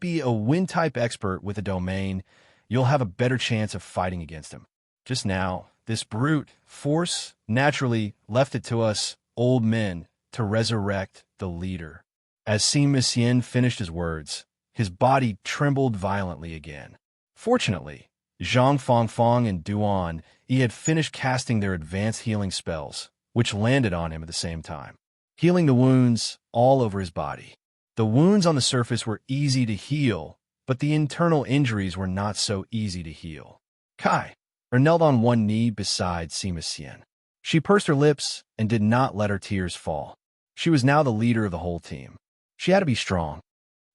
be a wind-type expert with a domain. You'll have a better chance of fighting against him. Just now, this brute force naturally left it to us old men to resurrect the leader. As Sima Xian finished his words, his body trembled violently again. Fortunately, Zhang Fangfang and Duan Yi had finished casting their advanced healing spells, which landed on him at the same time, healing the wounds all over his body. The wounds on the surface were easy to heal, but the internal injuries were not so easy to heal. Kai knelt on one knee beside Sima Xian. She pursed her lips and did not let her tears fall. She was now the leader of the whole team. She had to be strong.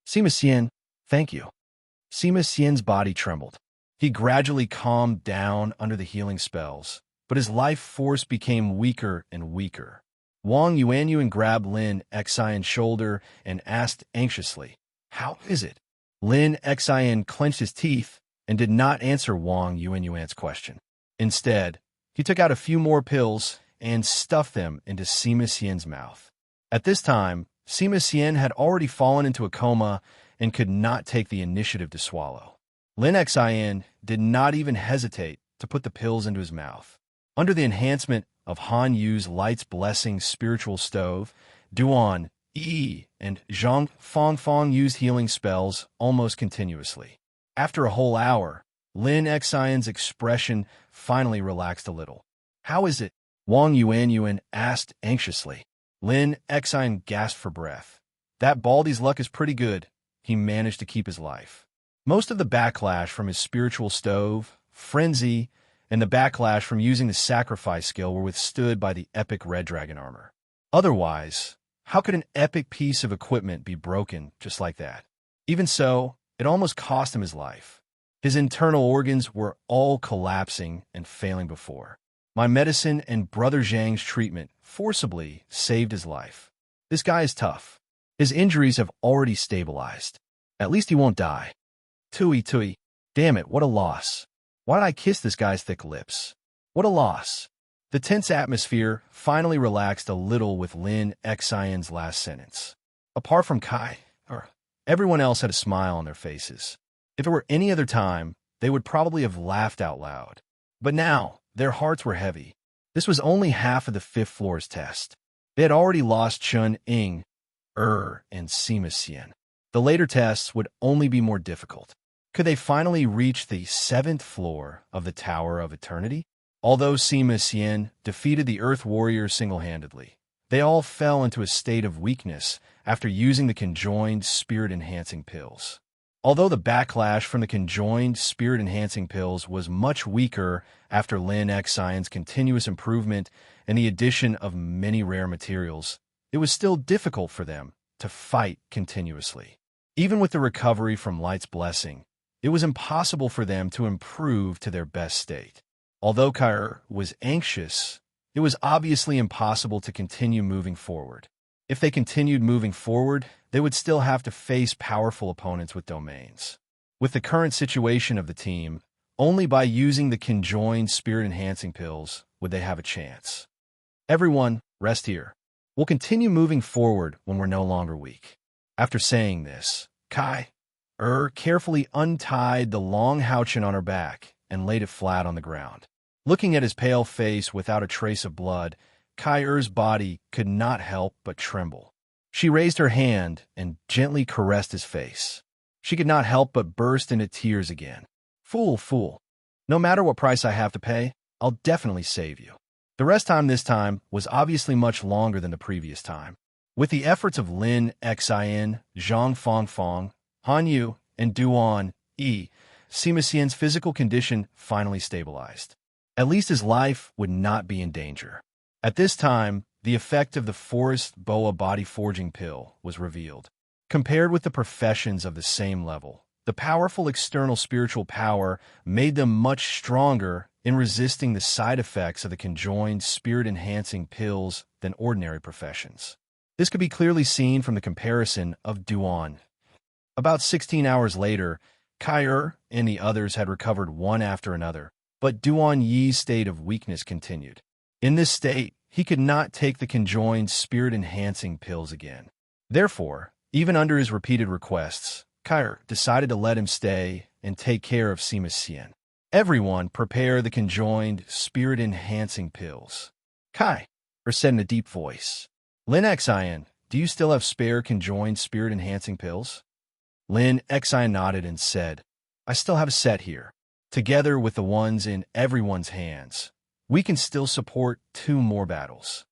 Sima Xian, thank you. Sima Xian's body trembled. He gradually calmed down under the healing spells, but his life force became weaker and weaker. Wang Yuanyuan grabbed Lin Xian's shoulder and asked anxiously, "How is it?" Lin Xian clenched his teeth and did not answer Wang Yuanyuan's question. Instead, he took out a few more pills and stuffed them into Sima Xian's mouth. At this time, Sima Xian had already fallen into a coma and could not take the initiative to swallow. Lin Xian did not even hesitate to put the pills into his mouth. Under the enhancement of Han Yu's Light's Blessing spiritual stove, Duan Yi and Zhang Fangfang used healing spells almost continuously. After a whole hour, Lin Xian's expression finally relaxed a little. "How is it?" Wang Yuanyuan asked anxiously. Lin Xian gasped for breath. "That Baldy's luck is pretty good. He managed to keep his life." Most of the backlash from his spiritual stove, frenzy, and the backlash from using the sacrifice skill were withstood by the epic red dragon armor. Otherwise, how could an epic piece of equipment be broken just like that? Even so, it almost cost him his life. His internal organs were all collapsing and failing before. My medicine and Brother Zhang's treatment forcibly saved his life. This guy is tough. His injuries have already stabilized. At least he won't die. Tui tui. Damn it, what a loss. Why did I kiss this guy's thick lips? What a loss. The tense atmosphere finally relaxed a little with Lin Xian's last sentence. Apart from Kai, everyone else had a smile on their faces. If it were any other time, they would probably have laughed out loud. But now, their hearts were heavy. This was only half of the fifth floor's test. They had already lost Chun Ying, and Sima Xian. The later tests would only be more difficult. Could they finally reach the seventh floor of the Tower of Eternity? Although Sima Xian defeated the Earth Warriors single-handedly, they all fell into a state of weakness after using the conjoined spirit-enhancing pills. Although the backlash from the conjoined spirit-enhancing pills was much weaker after Lin Xian's continuous improvement and the addition of many rare materials, it was still difficult for them to fight continuously. Even with the recovery from Light's blessing, it was impossible for them to improve to their best state. Although Kai was anxious, it was obviously impossible to continue moving forward. If they continued moving forward, they would still have to face powerful opponents with domains. With the current situation of the team, only by using the conjoined spirit-enhancing pills would they have a chance. Everyone, rest here. We'll continue moving forward when we're no longer weak. After saying this, Kai carefully untied the long houchen on her back and laid it flat on the ground. Looking at his pale face without a trace of blood, Kai-Er's body could not help but tremble. She raised her hand and gently caressed his face. She could not help but burst into tears again. Fool, fool. No matter what price I have to pay, I'll definitely save you. The rest time this time was obviously much longer than the previous time. With the efforts of Lin Xian, Zhang Fangfang, Han Yu, and Duan Yi, Sima Xian's physical condition finally stabilized. At least his life would not be in danger. At this time, the effect of the Forest Boa body forging pill was revealed. Compared with the professions of the same level, the powerful external spiritual power made them much stronger in resisting the side effects of the conjoined spirit-enhancing pills than ordinary professions. This could be clearly seen from the comparison of Duan. About 16 hours later, Kai and the others had recovered one after another, but Duan Yi's state of weakness continued. In this state, he could not take the conjoined spirit-enhancing pills again. Therefore, even under his repeated requests, Kai decided to let him stay and take care of Sima Xian. Everyone prepare the conjoined spirit-enhancing pills. Kai said in a deep voice. Lin Xian, do you still have spare conjoined spirit-enhancing pills? Lin Xian nodded and said, I still have a set here. Together with the ones in everyone's hands, we can still support 2 more battles.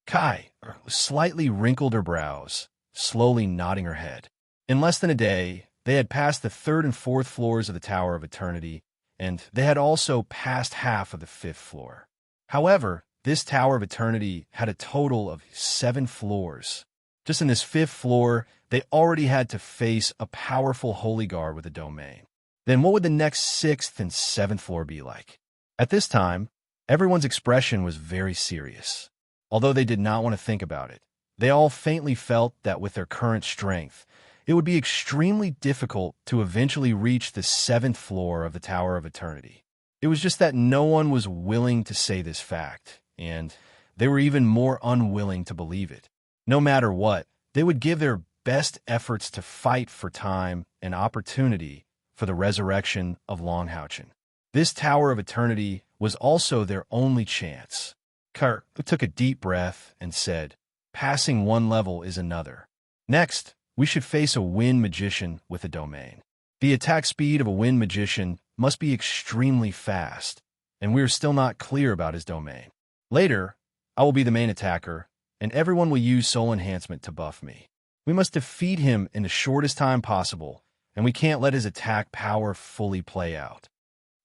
Kai slightly wrinkled her brows, slowly nodding her head. In less than a day, they had passed the 3rd and 4th floors of the Tower of Eternity, and they had also passed half of the 5th floor. However, this Tower of Eternity had a total of 7 floors. Just in this 5th floor, they already had to face a powerful Holy Guard with a domain. Then what would the next 6th and 7th floor be like? At this time, everyone's expression was very serious. Although they did not want to think about it, they all faintly felt that with their current strength, it would be extremely difficult to eventually reach the 7th floor of the Tower of Eternity. It was just that no one was willing to say this fact, and they were even more unwilling to believe it. No matter what, they would give their best efforts to fight for time and opportunity for the resurrection of Longhouchen. This Tower of Eternity was also their only chance. Kurt took a deep breath and said, passing one level is another. Next, we should face a wind magician with a domain. The attack speed of a wind magician must be extremely fast, and we are still not clear about his domain. Later, I will be the main attacker, and everyone will use soul enhancement to buff me. We must defeat him in the shortest time possible, and we can't let his attack power fully play out.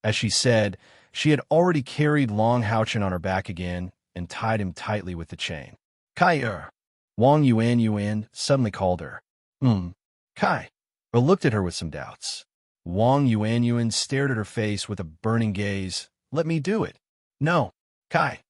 As she said, she had already carried Longhouchen on her back again and tied him tightly with the chain. Kai Wang Yuan suddenly called her. Kai. But looked at her with some doubts. Wang Yuan stared at her face with a burning gaze. Let me do it. No. Kai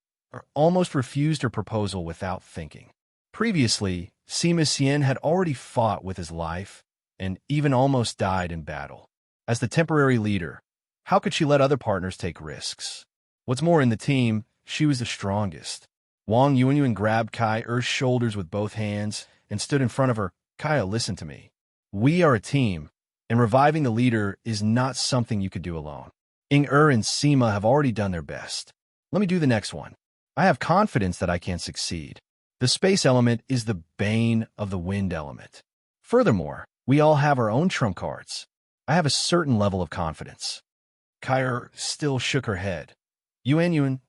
almost refused her proposal without thinking. Previously, Sima Xian had already fought with his life and even almost died in battle. As the temporary leader, how could she let other partners take risks? What's more, in the team, she was the strongest. Wang Yuanyuan grabbed Kai Er's shoulders with both hands and stood in front of her. Kaya, listen to me. We are a team, and reviving the leader is not something you could do alone. Ing and Sima have already done their best. Let me do the next one. I have confidence that I can succeed. The space element is the bane of the wind element. Furthermore, we all have our own trump cards. I have a certain level of confidence. Kaya still shook her head. Yuanyuan,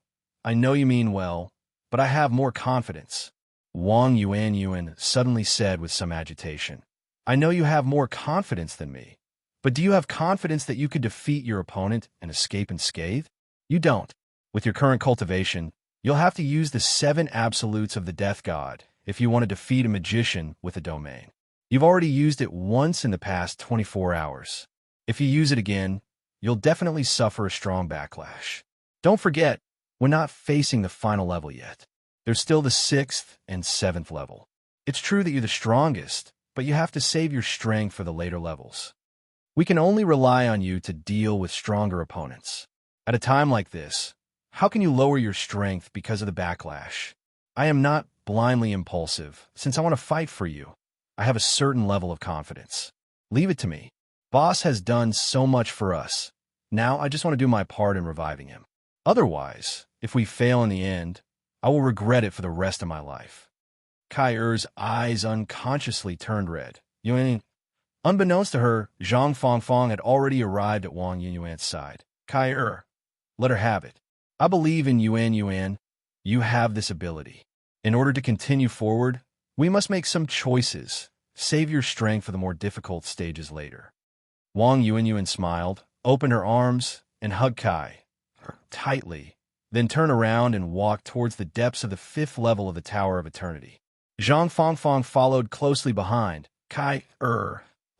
I know you mean well, but I have more confidence. Wang Yuanyuan suddenly said with some agitation. I know you have more confidence than me, but do you have confidence that you could defeat your opponent and escape unscathed? You don't. With your current cultivation, you'll have to use the 7 absolutes of the Death God if you want to defeat a magician with a domain. You've already used it once in the past 24 hours. If you use it again, you'll definitely suffer a strong backlash. Don't forget, we're not facing the final level yet. There's still the 6th and 7th level. It's true that you're the strongest, but you have to save your strength for the later levels. We can only rely on you to deal with stronger opponents. At a time like this, how can you lower your strength because of the backlash? I am not blindly impulsive, since I want to fight for you. I have a certain level of confidence. Leave it to me. Boss has done so much for us. Now I just want to do my part in reviving him. Otherwise, if we fail in the end, I will regret it for the rest of my life. Kai Er's eyes unconsciously turned red. Yuan, unbeknownst to her, Zhang Fangfang had already arrived at Wang Yuanyuan's side. Kai Er, let her have it. I believe in Yuan. You have this ability. In order to continue forward, we must make some choices. Save your strength for the more difficult stages later. Wang Yuanyuan smiled, opened her arms, and hugged Kai tightly, then turned around and walked towards the depths of the 5th level of the Tower of Eternity. Zhang Fangfang followed closely behind. Kai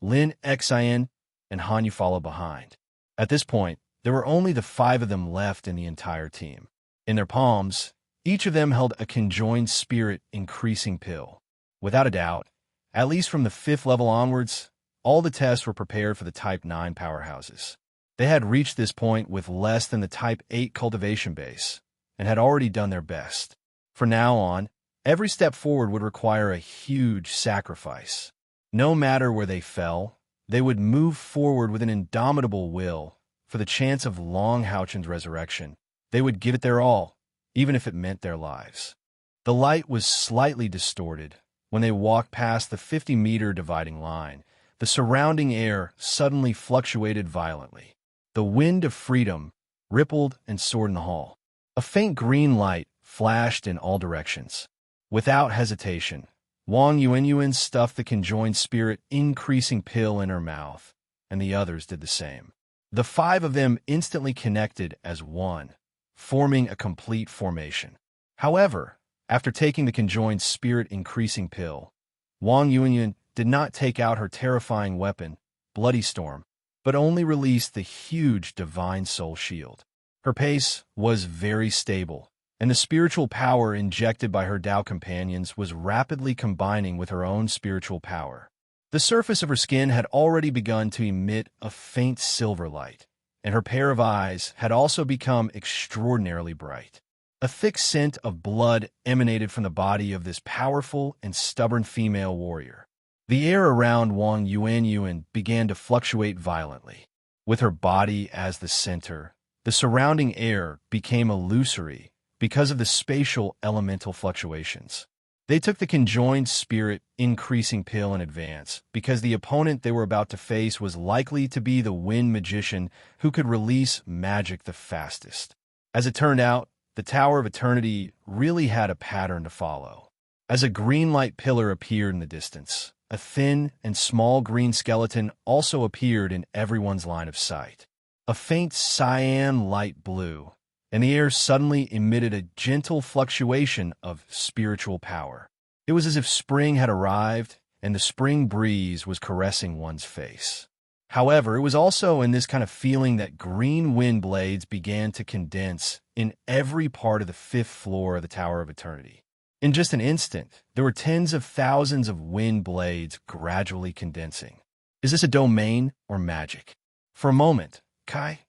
Lin Xian, and Hanyu followed behind. At this point, there were only the 5 of them left in the entire team. In their palms, each of them held a conjoined spirit increasing pill. Without a doubt, at least from the 5th level onwards, all the tests were prepared for the Type 9 powerhouses. They had reached this point with less than the Type 8 cultivation base, and had already done their best. From now on, every step forward would require a huge sacrifice. No matter where they fell, they would move forward with an indomitable will. For the chance of Long Haochen's resurrection, they would give it their all, even if it meant their lives. The light was slightly distorted. When they walked past the 50-meter dividing line, the surrounding air suddenly fluctuated violently. The wind of freedom rippled and soared in the hall. A faint green light flashed in all directions. Without hesitation, Wang Yuanyuan stuffed the conjoined spirit increasing pill in her mouth, and the others did the same. The 5 of them instantly connected as one, forming a complete formation. However, after taking the conjoined spirit increasing pill, Wang Yuanyuan did not take out her terrifying weapon, Bloody Storm, but only released the huge Divine Soul Shield. Her pace was very stable, and the spiritual power injected by her Tao companions was rapidly combining with her own spiritual power. The surface of her skin had already begun to emit a faint silver light, and her pair of eyes had also become extraordinarily bright. A thick scent of blood emanated from the body of this powerful and stubborn female warrior. The air around Wang Yuanyuan began to fluctuate violently. With her body as the center, the surrounding air became illusory because of the spatial elemental fluctuations. They took the conjoined spirit increasing pill in advance because the opponent they were about to face was likely to be the wind magician who could release magic the fastest. As it turned out, the Tower of Eternity really had a pattern to follow. As a green light pillar appeared in the distance, a thin and small green skeleton also appeared in everyone's line of sight. A faint cyan light blew, and the air suddenly emitted a gentle fluctuation of spiritual power. It was as if spring had arrived, and the spring breeze was caressing one's face. However, it was also in this kind of feeling that green wind blades began to condense in every part of the fifth floor of the Tower of Eternity. In just an instant, there were tens of thousands of wind blades gradually condensing. Is this a domain or magic? For a moment, Kai,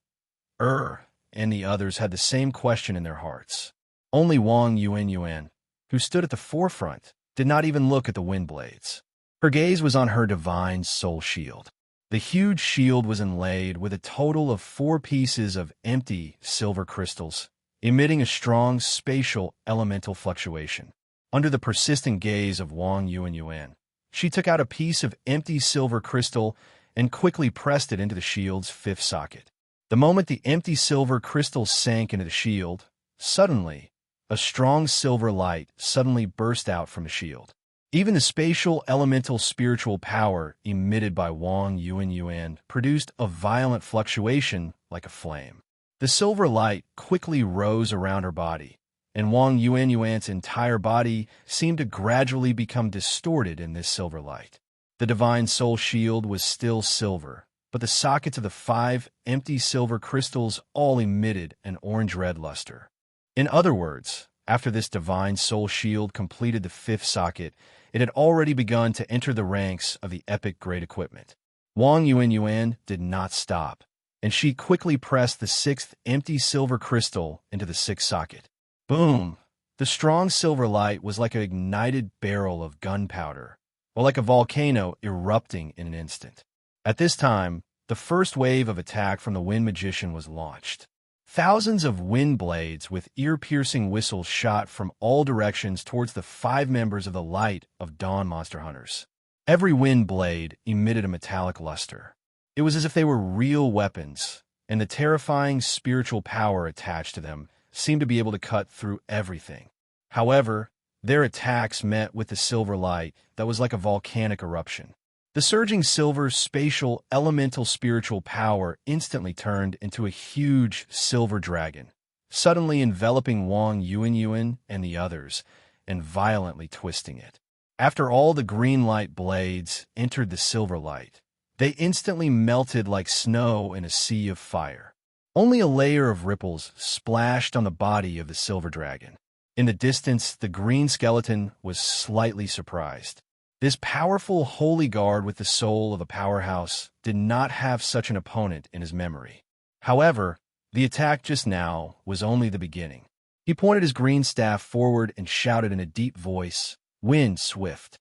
and the others had the same question in their hearts. Only Wang Yuan, who stood at the forefront, did not even look at the wind blades. Her gaze was on her divine soul shield. The huge shield was inlaid with a total of 4 pieces of empty silver crystals, emitting a strong spatial elemental fluctuation. Under the persistent gaze of Wang Yuan, she took out a piece of empty silver crystal and quickly pressed it into the shield's 5th socket. The moment the empty silver crystal sank into the shield, suddenly, a strong silver light suddenly burst out from the shield. Even the spatial elemental spiritual power emitted by Wang Yuan produced a violent fluctuation like a flame. The silver light quickly rose around her body, and Wang Yuan's entire body seemed to gradually become distorted in this silver light. The divine soul shield was still silver, but the sockets of the 5 empty silver crystals all emitted an orange-red luster. In other words, after this divine soul shield completed the 5th socket, it had already begun to enter the ranks of the epic great equipment. Wang Yuan did not stop, and she quickly pressed the 6th empty silver crystal into the 6th socket. Boom! The strong silver light was like an ignited barrel of gunpowder, or like a volcano erupting in an instant. At this time, the first wave of attack from the Wind Magician was launched. Thousands of wind blades with ear-piercing whistles shot from all directions towards the 5 members of the Light of Dawn monster hunters. Every wind blade emitted a metallic luster. It was as if they were real weapons, and the terrifying spiritual power attached to them seemed to be able to cut through everything. However, their attacks met with the silver light that was like a volcanic eruption. The surging silver spatial elemental spiritual power instantly turned into a huge silver dragon, suddenly enveloping Wang Yuan and the others and violently twisting it. After all the green light blades entered the silver light, they instantly melted like snow in a sea of fire. Only a layer of ripples splashed on the body of the silver dragon. In the distance, the green skeleton was slightly surprised. This powerful holy guard with the soul of a powerhouse did not have such an opponent in his memory. However, the attack just now was only the beginning. He pointed his green staff forward and shouted in a deep voice, "Wind swift."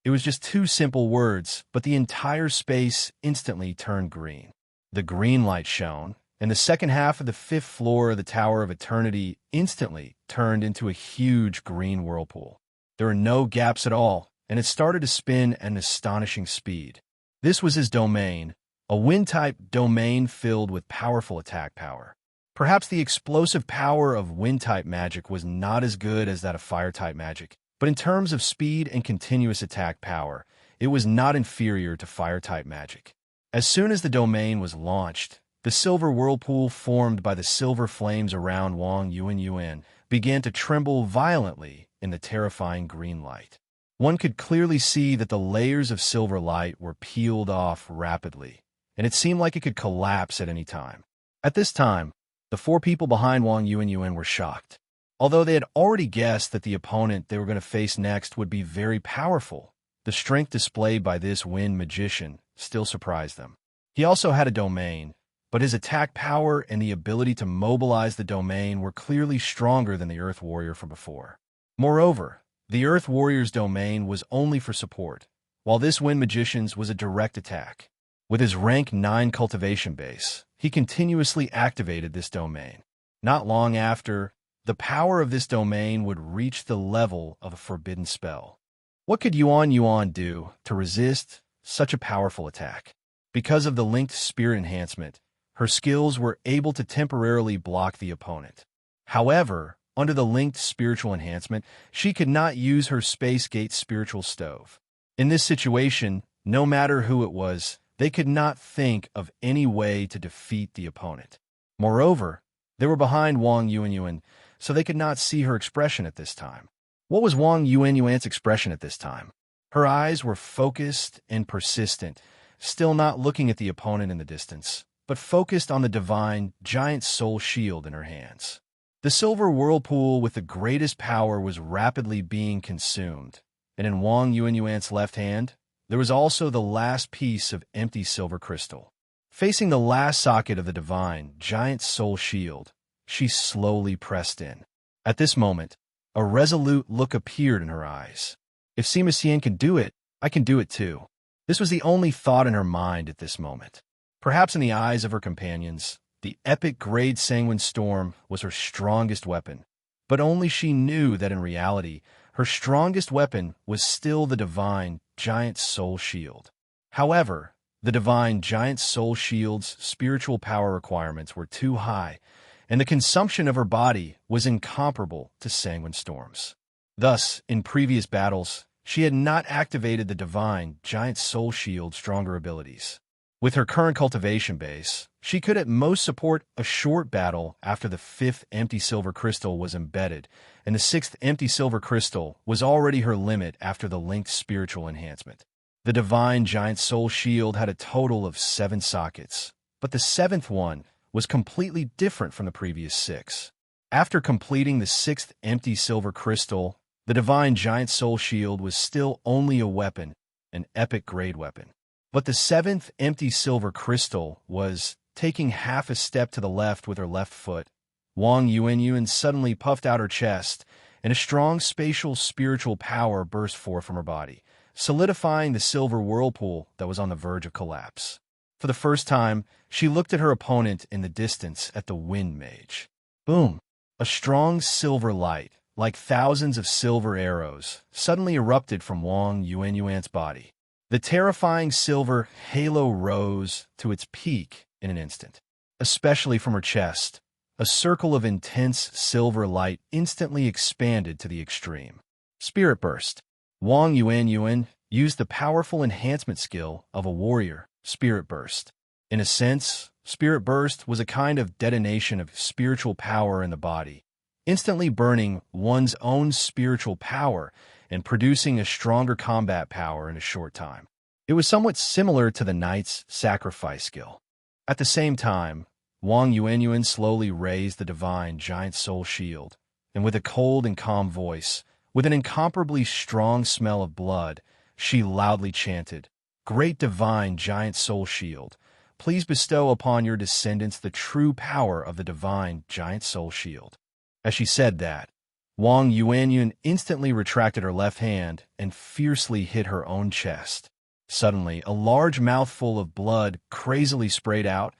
It was just 2 simple words, but the entire space instantly turned green. The green light shone, and the second half of the 5th floor of the Tower of Eternity instantly turned into a huge green whirlpool. There were no gaps at all, and it started to spin at an astonishing speed. This was his domain, a wind-type domain filled with powerful attack power. Perhaps the explosive power of wind-type magic was not as good as that of fire-type magic, but in terms of speed and continuous attack power, it was not inferior to fire-type magic. As soon as the domain was launched, the silver whirlpool formed by the silver flames around Wang Yuan began to tremble violently in the terrifying green light. One could clearly see that the layers of silver light were peeled off rapidly, and it seemed like it could collapse at any time. At this time, the 4 people behind Wang Yuan were shocked. Although they had already guessed that the opponent they were going to face next would be very powerful, the strength displayed by this wind magician still surprised them. He also had a domain, but his attack power and the ability to mobilize the domain were clearly stronger than the Earth Warrior from before. Moreover, the Earth Warrior's domain was only for support, while this Wind Magician's was a direct attack. With his rank 9 cultivation base, he continuously activated this domain. Not long after, the power of this domain would reach the level of a forbidden spell. What could Yuan do to resist such a powerful attack? Because of the linked spirit enhancement, her skills were able to temporarily block the opponent. However, under the linked spiritual enhancement, she could not use her Space Gate spiritual stove. In this situation, no matter who it was, they could not think of any way to defeat the opponent. Moreover, they were behind Wang Yuan, so they could not see her expression at this time. What was Wang Yuan's expression at this time? Her eyes were focused and persistent, still not looking at the opponent in the distance, but focused on the divine, giant soul shield in her hands. The silver whirlpool with the greatest power was rapidly being consumed, and in Wang Yuanyuan's left hand, there was also the last piece of empty silver crystal. Facing the last socket of the divine, giant soul shield, she slowly pressed in. At this moment, a resolute look appeared in her eyes. If Sima Xian can do it, I can do it too. This was the only thought in her mind at this moment. Perhaps in the eyes of her companions, the epic grade sanguine storm was her strongest weapon, but only she knew that in reality, her strongest weapon was still the divine giant soul shield. However, the divine giant soul shield's spiritual power requirements were too high, and the consumption of her body was incomparable to sanguine storms. Thus, in previous battles, she had not activated the divine giant soul shield's stronger abilities. With her current cultivation base, she could at most support a short battle after the 5th empty silver crystal was embedded, and the 6th empty silver crystal was already her limit after the linked spiritual enhancement. The divine giant soul shield had a total of 7 sockets, but the 7th one was completely different from the previous 6. After completing the 6th empty silver crystal, the divine giant soul shield was still only a weapon, an epic grade weapon. But the 7th empty silver crystal was taking half a step to the left with her left foot. Wang Yuanyuan suddenly puffed out her chest, and a strong spatial spiritual power burst forth from her body, solidifying the silver whirlpool that was on the verge of collapse. For the first time, she looked at her opponent in the distance at the wind mage. Boom! A strong silver light, like thousands of silver arrows, suddenly erupted from Wang Yuanyuan's body. The terrifying silver halo rose to its peak in an instant. Especially from her chest, a circle of intense silver light instantly expanded to the extreme. Spirit Burst. Wang Yuanyuan used the powerful enhancement skill of a warrior, Spirit Burst. In a sense, Spirit Burst was a kind of detonation of spiritual power in the body, instantly burning one's own spiritual power and producing a stronger combat power in a short time. It was somewhat similar to the knight's sacrifice skill. At the same time, Wang Yuanyuan slowly raised the divine giant soul shield, and with a cold and calm voice, with an incomparably strong smell of blood, she loudly chanted, "Great divine giant soul shield, please bestow upon your descendants the true power of the divine giant soul shield." As she said that, Wang Yuanyuan instantly retracted her left hand and fiercely hit her own chest. Suddenly, a large mouthful of blood crazily sprayed out,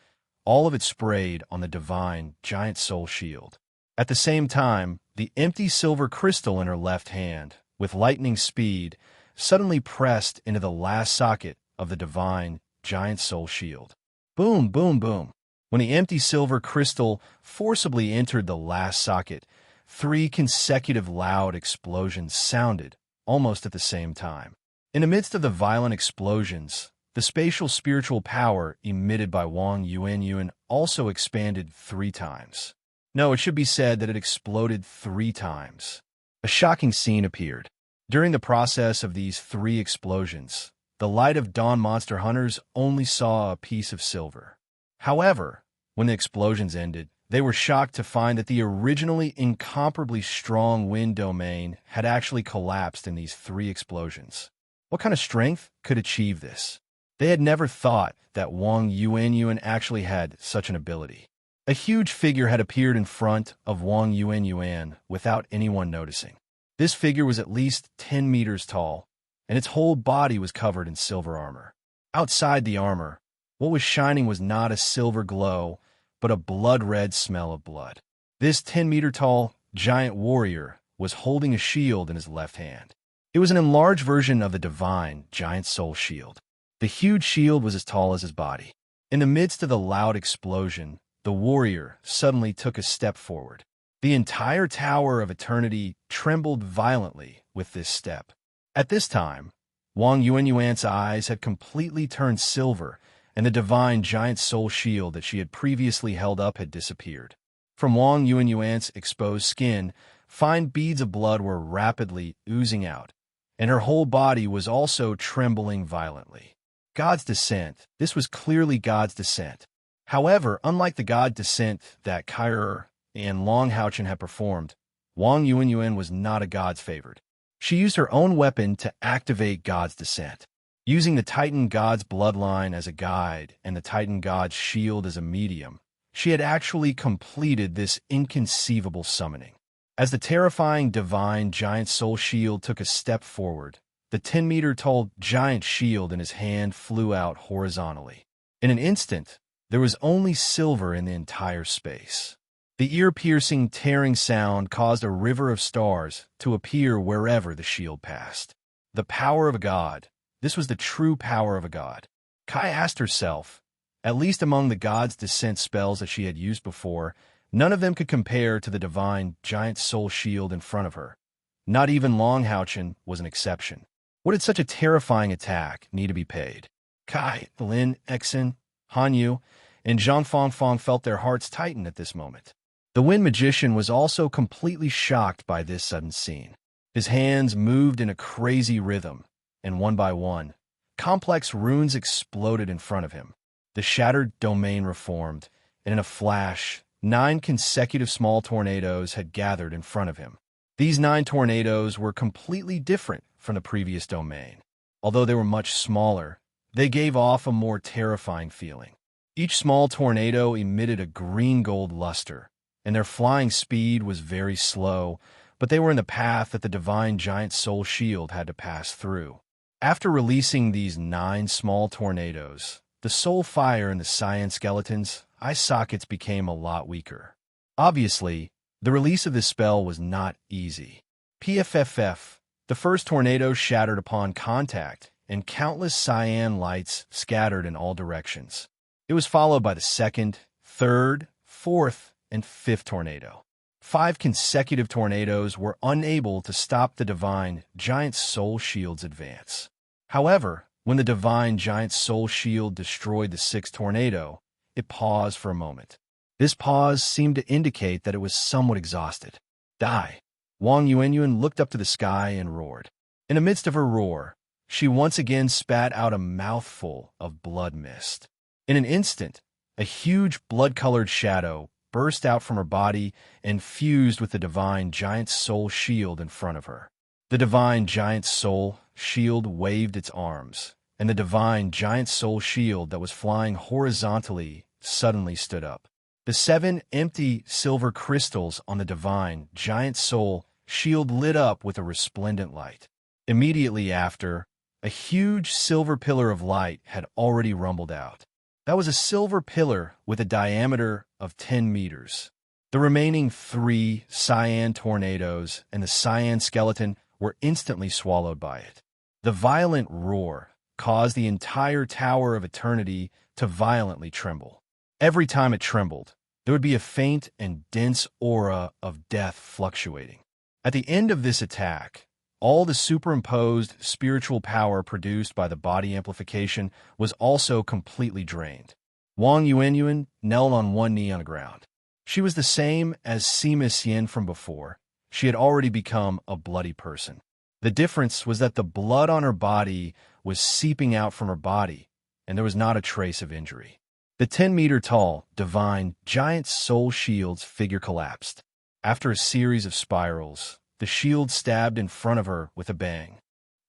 all of it sprayed on the divine giant soul shield. At the same time, the empty silver crystal in her left hand, with lightning speed, suddenly pressed into the last socket of the divine giant soul shield. Boom, boom, boom. When the empty silver crystal forcibly entered the last socket, 3 consecutive loud explosions sounded, almost at the same time. In the midst of the violent explosions, the spatial spiritual power emitted by Wang Yuanyuan also expanded 3 times. No, it should be said that it exploded 3 times. A shocking scene appeared. During the process of these 3 explosions, the Light of Dawn monster hunters only saw a piece of silver. However, when the explosions ended, they were shocked to find that the originally incomparably strong wind domain had actually collapsed in these 3 explosions. What kind of strength could achieve this? They had never thought that Wang Yuanyuan actually had such an ability. A huge figure had appeared in front of Wang Yuanyuan without anyone noticing. This figure was at least 10 meters tall, and its whole body was covered in silver armor. Outside the armor, what was shining was not a silver glow, but a blood-red smell of blood. This 10-meter-tall giant warrior was holding a shield in his left hand. It was an enlarged version of the divine giant soul shield. The huge shield was as tall as his body. In the midst of the loud explosion, the warrior suddenly took a step forward. The entire Tower of Eternity trembled violently with this step. At this time, Wang Yuanyuan's eyes had completely turned silver, and the divine giant soul shield that she had previously held up had disappeared. From Wang Yuanyuan's exposed skin, fine beads of blood were rapidly oozing out, and her whole body was also trembling violently. God's descent. This was clearly God's descent. However, unlike the God descent that Kyr and Long Houchen had performed, Wang Yuanyuan was not a God's favorite. She used her own weapon to activate God's descent. Using the Titan God's bloodline as a guide and the Titan God's shield as a medium, she had actually completed this inconceivable summoning. As the terrifying divine giant soul shield took a step forward, the 10-meter-tall giant shield in his hand flew out horizontally. In an instant, there was only silver in the entire space. The ear-piercing, tearing sound caused a river of stars to appear wherever the shield passed. The power of a god. This was the true power of a god. Kai asked herself, at least among the god's descent spells that she had used before, none of them could compare to the divine giant soul shield in front of her. Not even Long Houchen was an exception. What did such a terrifying attack need to be paid? Kai, Lin, Exen, Han Yu, and Zhang Fangfang felt their hearts tighten at this moment. The Wind Magician was also completely shocked by this sudden scene. His hands moved in a crazy rhythm, and one by one, complex runes exploded in front of him. The shattered domain reformed, and in a flash, 9 consecutive small tornadoes had gathered in front of him. These 9 tornadoes were completely different from the previous domain. Although they were much smaller, they gave off a more terrifying feeling. Each small tornado emitted a green-gold luster, and their flying speed was very slow, but they were in the path that the divine giant soul shield had to pass through. After releasing these 9 small tornadoes, the soul fire in the cyan skeleton's eye sockets became a lot weaker. Obviously, the release of this spell was not easy. PFFF, the first tornado shattered upon contact, and countless cyan lights scattered in all directions. It was followed by the second, third, fourth, and fifth tornado. 5 consecutive tornadoes were unable to stop the divine giant soul shield's advance. However, when the divine giant soul shield destroyed the 6th tornado, it paused for a moment. This pause seemed to indicate that it was somewhat exhausted. Die! Wang Yuanyuan looked up to the sky and roared. In the midst of her roar, she once again spat out a mouthful of blood mist. In an instant, a huge blood-colored shadow burst out from her body and fused with the divine giant soul shield in front of her. The divine giant soul shield waved its arms, and the divine giant soul shield that was flying horizontally suddenly stood up. The 7 empty silver crystals on the divine giant soul shield lit up with a resplendent light. Immediately after, a huge silver pillar of light had already rumbled out. That was a silver pillar with a diameter of 10 meters. The remaining 3 cyan tornadoes and the cyan skeleton were instantly swallowed by it. The violent roar caused the entire Tower of Eternity to violently tremble. Every time it trembled, there would be a faint and dense aura of death fluctuating. At the end of this attack, all the superimposed spiritual power produced by the body amplification was also completely drained. Wang Yuanyuan knelt on one knee on the ground. She was the same as Sima Xian from before. She had already become a bloody person. The difference was that the blood on her body was seeping out from her body, and there was not a trace of injury. The 10-meter-tall, divine, giant soul shield's figure collapsed. After a series of spirals, the shield stabbed in front of her with a bang.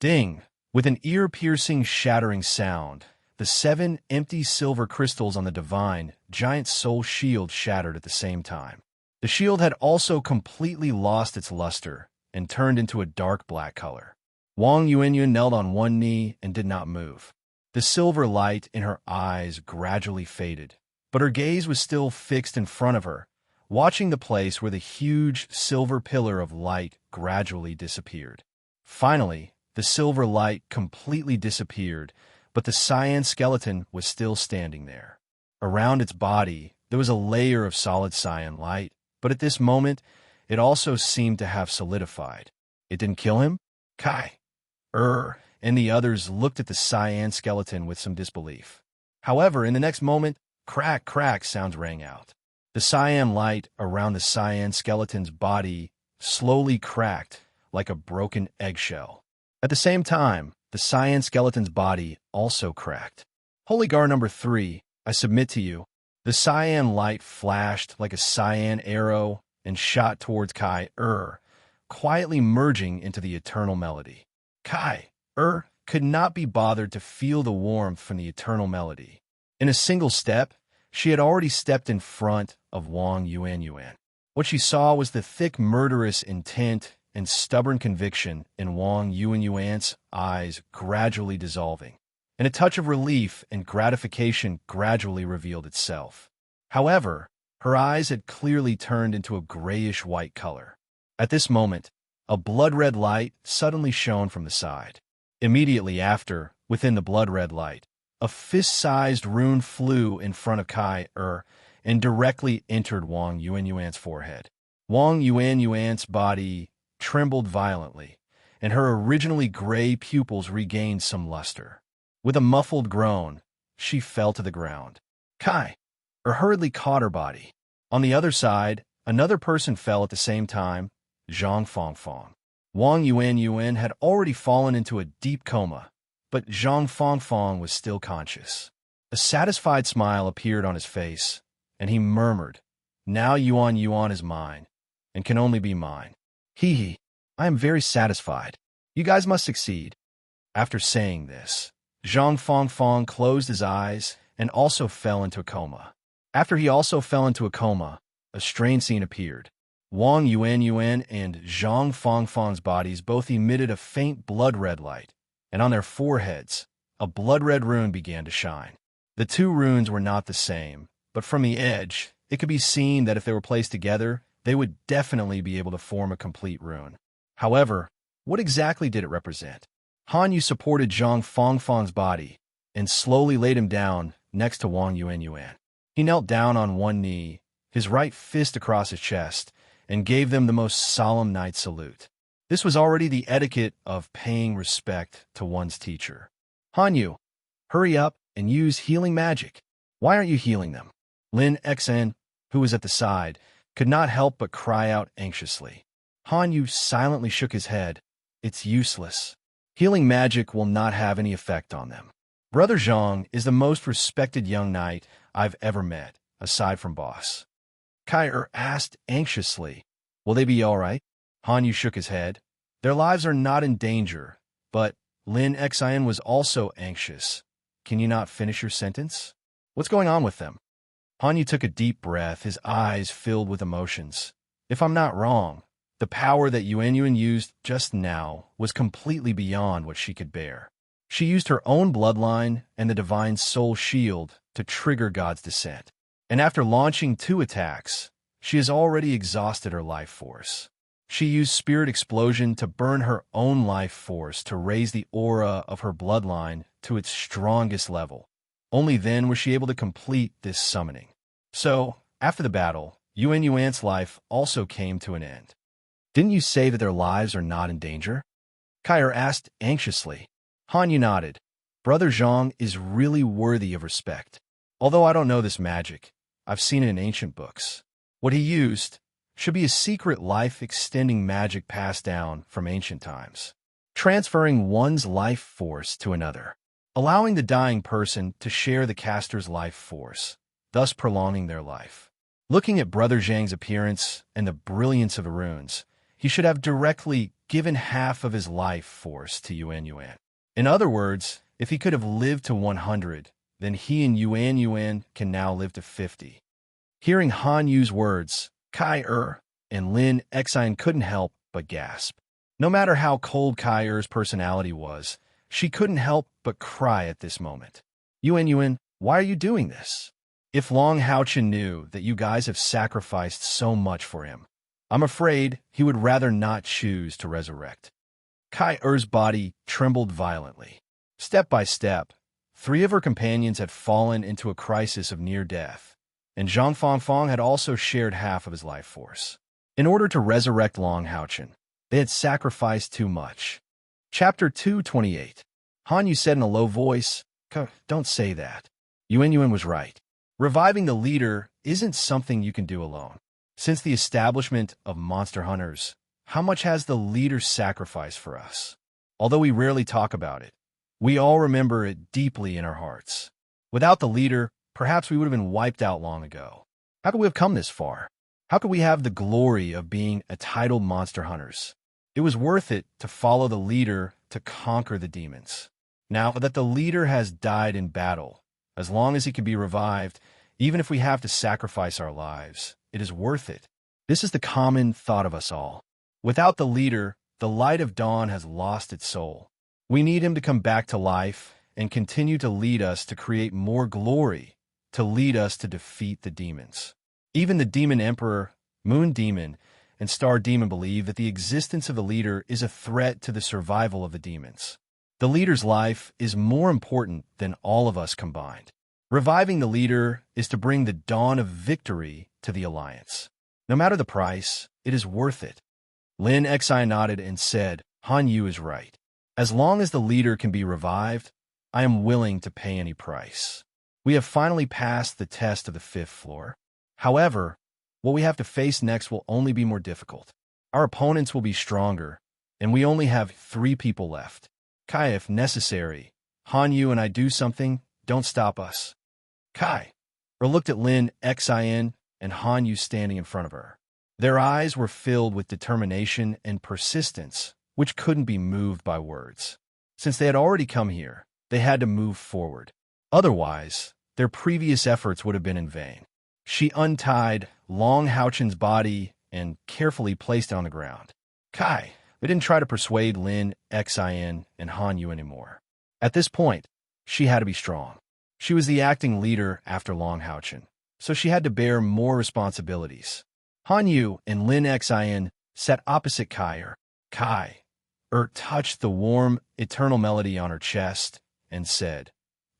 Ding! With an ear-piercing, shattering sound, the 7 empty silver crystals on the divine, giant soul shield shattered at the same time. The shield had also completely lost its luster and turned into a dark black color. Wang Yuanyuan knelt on one knee and did not move. The silver light in her eyes gradually faded, but her gaze was still fixed in front of her, watching the place where the huge silver pillar of light gradually disappeared. Finally, the silver light completely disappeared, but the cyan skeleton was still standing there. Around its body, there was a layer of solid cyan light, but at this moment, it also seemed to have solidified. It didn't kill him? Kai, and the others looked at the cyan skeleton with some disbelief. However, in the next moment, crack, crack sounds rang out. The cyan light around the cyan skeleton's body slowly cracked like a broken eggshell. At the same time, the cyan skeleton's body also cracked. Holy Gar number 3, I submit to you. The cyan light flashed like a cyan arrow and shot towards Kai, quietly merging into the eternal melody. Kai, could not be bothered to feel the warmth from the eternal melody. In a single step, she had already stepped in front of Wang Yuan. What she saw was the thick murderous intent and stubborn conviction in Wang Yuan's eyes gradually dissolving, and a touch of relief and gratification gradually revealed itself. However, her eyes had clearly turned into a grayish-white color. At this moment, a blood-red light suddenly shone from the side. Immediately after, within the blood-red light, a fist-sized rune flew in front of Kai and directly entered Wang Yuan's forehead. Wang Yuan's body trembled violently, and her originally gray pupils regained some luster. With a muffled groan, she fell to the ground. Kai hurriedly caught her body. On the other side, another person fell at the same time, Zhang Fangfang. Wang Yuan had already fallen into a deep coma, but Zhang Fangfang was still conscious. A satisfied smile appeared on his face, and he murmured, "Now Yuan is mine, and can only be mine. Hee, I am very satisfied. You guys must succeed." After saying this, Zhang Fangfang closed his eyes and also fell into a coma. After he also fell into a coma, a strange scene appeared. Wang Yuan and Zhang Fangfang's bodies both emitted a faint blood-red light, and on their foreheads, a blood-red rune began to shine. The two runes were not the same, but from the edge, it could be seen that if they were placed together, they would definitely be able to form a complete rune. However, what exactly did it represent? Han Yu supported Zhang Fangfang's body and slowly laid him down next to Wang Yuan. He knelt down on one knee, his right fist across his chest, and gave them the most solemn knight salute. This was already the etiquette of paying respect to one's teacher. Han Yu, hurry up and use healing magic. Why aren't you healing them? Lin Xen, who was at the side, could not help but cry out anxiously. Han Yu silently shook his head. It's useless. Healing magic will not have any effect on them. Brother Zhang is the most respected young knight I've ever met, aside from boss. Kai asked anxiously, will they be all right? Han Yu shook his head. Their lives are not in danger, but Lin Xen was also anxious. Can you not finish your sentence? What's going on with them? Han Yu took a deep breath, his eyes filled with emotions. If I'm not wrong, the power that Yuan used just now was completely beyond what she could bear. She used her own bloodline and the divine soul shield to trigger God's descent. And after launching 2 attacks, she has already exhausted her life force. She used Spirit Explosion to burn her own life force to raise the aura of her bloodline to its strongest level. Only then was she able to complete this summoning. So, after the battle, Yuan's life also came to an end. Didn't you say that their lives are not in danger? Kai asked anxiously. Han Yu nodded. Brother Zhang is really worthy of respect. Although I don't know this magic, I've seen it in ancient books. What he used should be a secret life-extending magic passed down from ancient times, transferring one's life force to another, allowing the dying person to share the caster's life force, thus prolonging their life. Looking at Brother Zhang's appearance and the brilliance of the runes, he should have directly given half of his life force to Yuan. In other words, if he could have lived to 100, then he and Yuan can now live to 50. Hearing Han Yu's words, Kai and Lin Xen couldn't help but gasp. No matter how cold Kai personality was, she couldn't help but cry at this moment. Yuan, why are you doing this? If Long Haochen knew that you guys have sacrificed so much for him, I'm afraid he would rather not choose to resurrect. Kai-Er's body trembled violently. Step by step, 3 of her companions had fallen into a crisis of near death, and Zhang Fangfang had also shared half of his life force. In order to resurrect Long Haochen, they had sacrificed too much. Chapter 228. Han Yu said in a low voice, Don't say that. Yuan was right. Reviving the leader isn't something you can do alone. Since the establishment of Monster Hunters, how much has the leader sacrificed for us? Although we rarely talk about it, We all remember it deeply in our hearts. Without the leader, perhaps we would have been wiped out long ago. How could we have come this far? How could we have the glory of being entitled monster hunters? It was worth it to follow the leader to conquer the demons. Now that the leader has died in battle, as long as he can be revived, even if we have to sacrifice our lives, it is worth it. This is the common thought of us all. Without the leader, the light of dawn has lost its soul. We need him to come back to life and continue to lead us to create more glory, to lead us to defeat the demons. Even the demon emperor, moon demon, and star demon believe that the existence of the leader is a threat to the survival of the demons. The leader's life is more important than all of us combined. Reviving the leader is to bring the dawn of victory to the Alliance. No matter the price, it is worth it. Lin Xi nodded and said, Han Yu is right. As long as the leader can be revived, I am willing to pay any price. We have finally passed the test of the 5th floor. However, what we have to face next will only be more difficult. Our opponents will be stronger, and we only have 3 people left. Kai, if necessary, Han Yu and I do something, don't stop us. Kai looked at Lin Xin and Han Yu standing in front of her. Their eyes were filled with determination and persistence, which couldn't be moved by words. Since they had already come here, they had to move forward. Otherwise, their previous efforts would have been in vain. She untied Long Haochen's body and carefully placed it on the ground. Kai, they didn't try to persuade Lin Xin and Han Yu anymore. At this point, she had to be strong. She was the acting leader after Long Haochen, so she had to bear more responsibilities. Han Yu and Lin Xin sat opposite Kai. Kai touched the warm, eternal melody on her chest and said,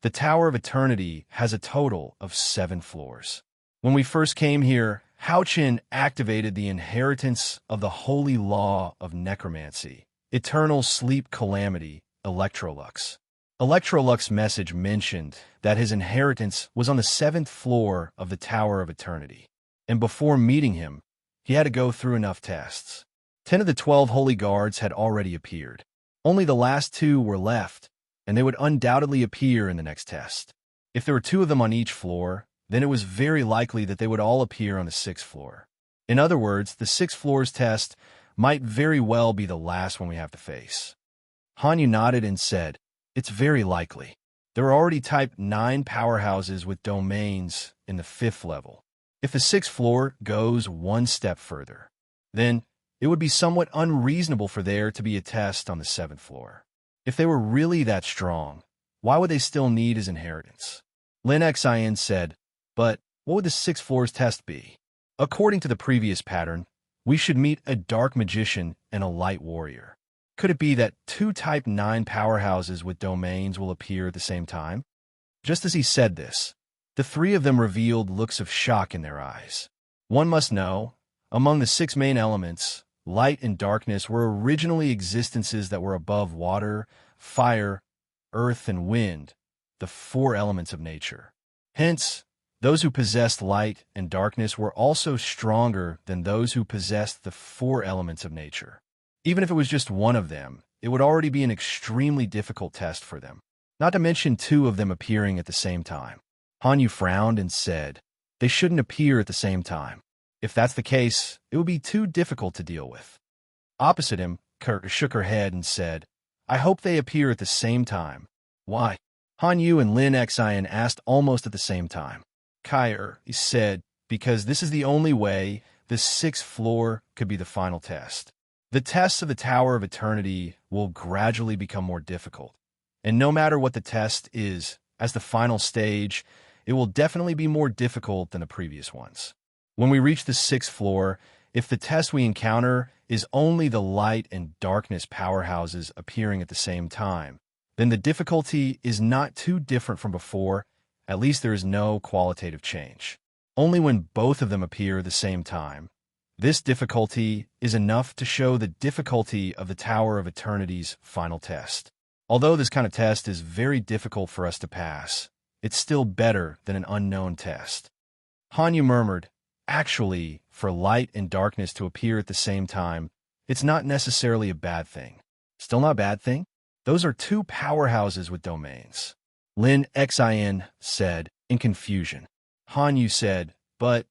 "The Tower of Eternity has a total of 7 floors. When we first came here, Haochen activated the inheritance of the holy law of necromancy, eternal sleep calamity, Electrolux. Electrolux's message mentioned that his inheritance was on the 7th floor of the Tower of Eternity, and before meeting him, he had to go through enough tests. 10 of the 12 holy guards had already appeared. Only the last 2 were left, and they would undoubtedly appear in the next test. If there were 2 of them on each floor, then it was very likely that they would all appear on the 6th floor. In other words, the 6th floor's test might very well be the last one we have to face." Han Yu nodded and said, "It's very likely. There are already Type 9 powerhouses with domains in the 5th level. If the 6th floor goes one step further, then it would be somewhat unreasonable for there to be a test on the 7th floor. If they were really that strong, why would they still need his inheritance?" Lin Xin said, "But what would the 6th floor's test be? According to the previous pattern, we should meet a dark magician and a light warrior. Could it be that 2 Type 9 powerhouses with domains will appear at the same time?" Just as he said this, the 3 of them revealed looks of shock in their eyes. One must know, among the 6 main elements, light and darkness were originally existences that were above water, fire, earth, and wind, the 4 elements of nature. Hence, those who possessed light and darkness were also stronger than those who possessed the 4 elements of nature. Even if it was just one of them, it would already be an extremely difficult test for them, not to mention 2 of them appearing at the same time. Han Yu frowned and said, "They shouldn't appear at the same time. If that's the case, it would be too difficult to deal with." Opposite him, Kurt shook her head and said, "I hope they appear at the same time." "Why?" Han Yu and Lin Xin asked almost at the same time. Kai he said, "Because this is the only way the 6th floor could be the final test. The tests of the Tower of Eternity will gradually become more difficult, and no matter what the test is, as the final stage, it will definitely be more difficult than the previous ones. When we reach the 6th floor, if the test we encounter is only the light and darkness powerhouses appearing at the same time, then the difficulty is not too different from before. At least there is no qualitative change. Only when both of them appear at the same time, this difficulty is enough to show the difficulty of the Tower of Eternity's final test. Although this kind of test is very difficult for us to pass, it's still better than an unknown test." Han Yu murmured, "Actually, for light and darkness to appear at the same time, it's not necessarily a bad thing." "Still not a bad thing?" Those are two powerhouses with domains. Lin Xin said, in confusion. Han Yu said, but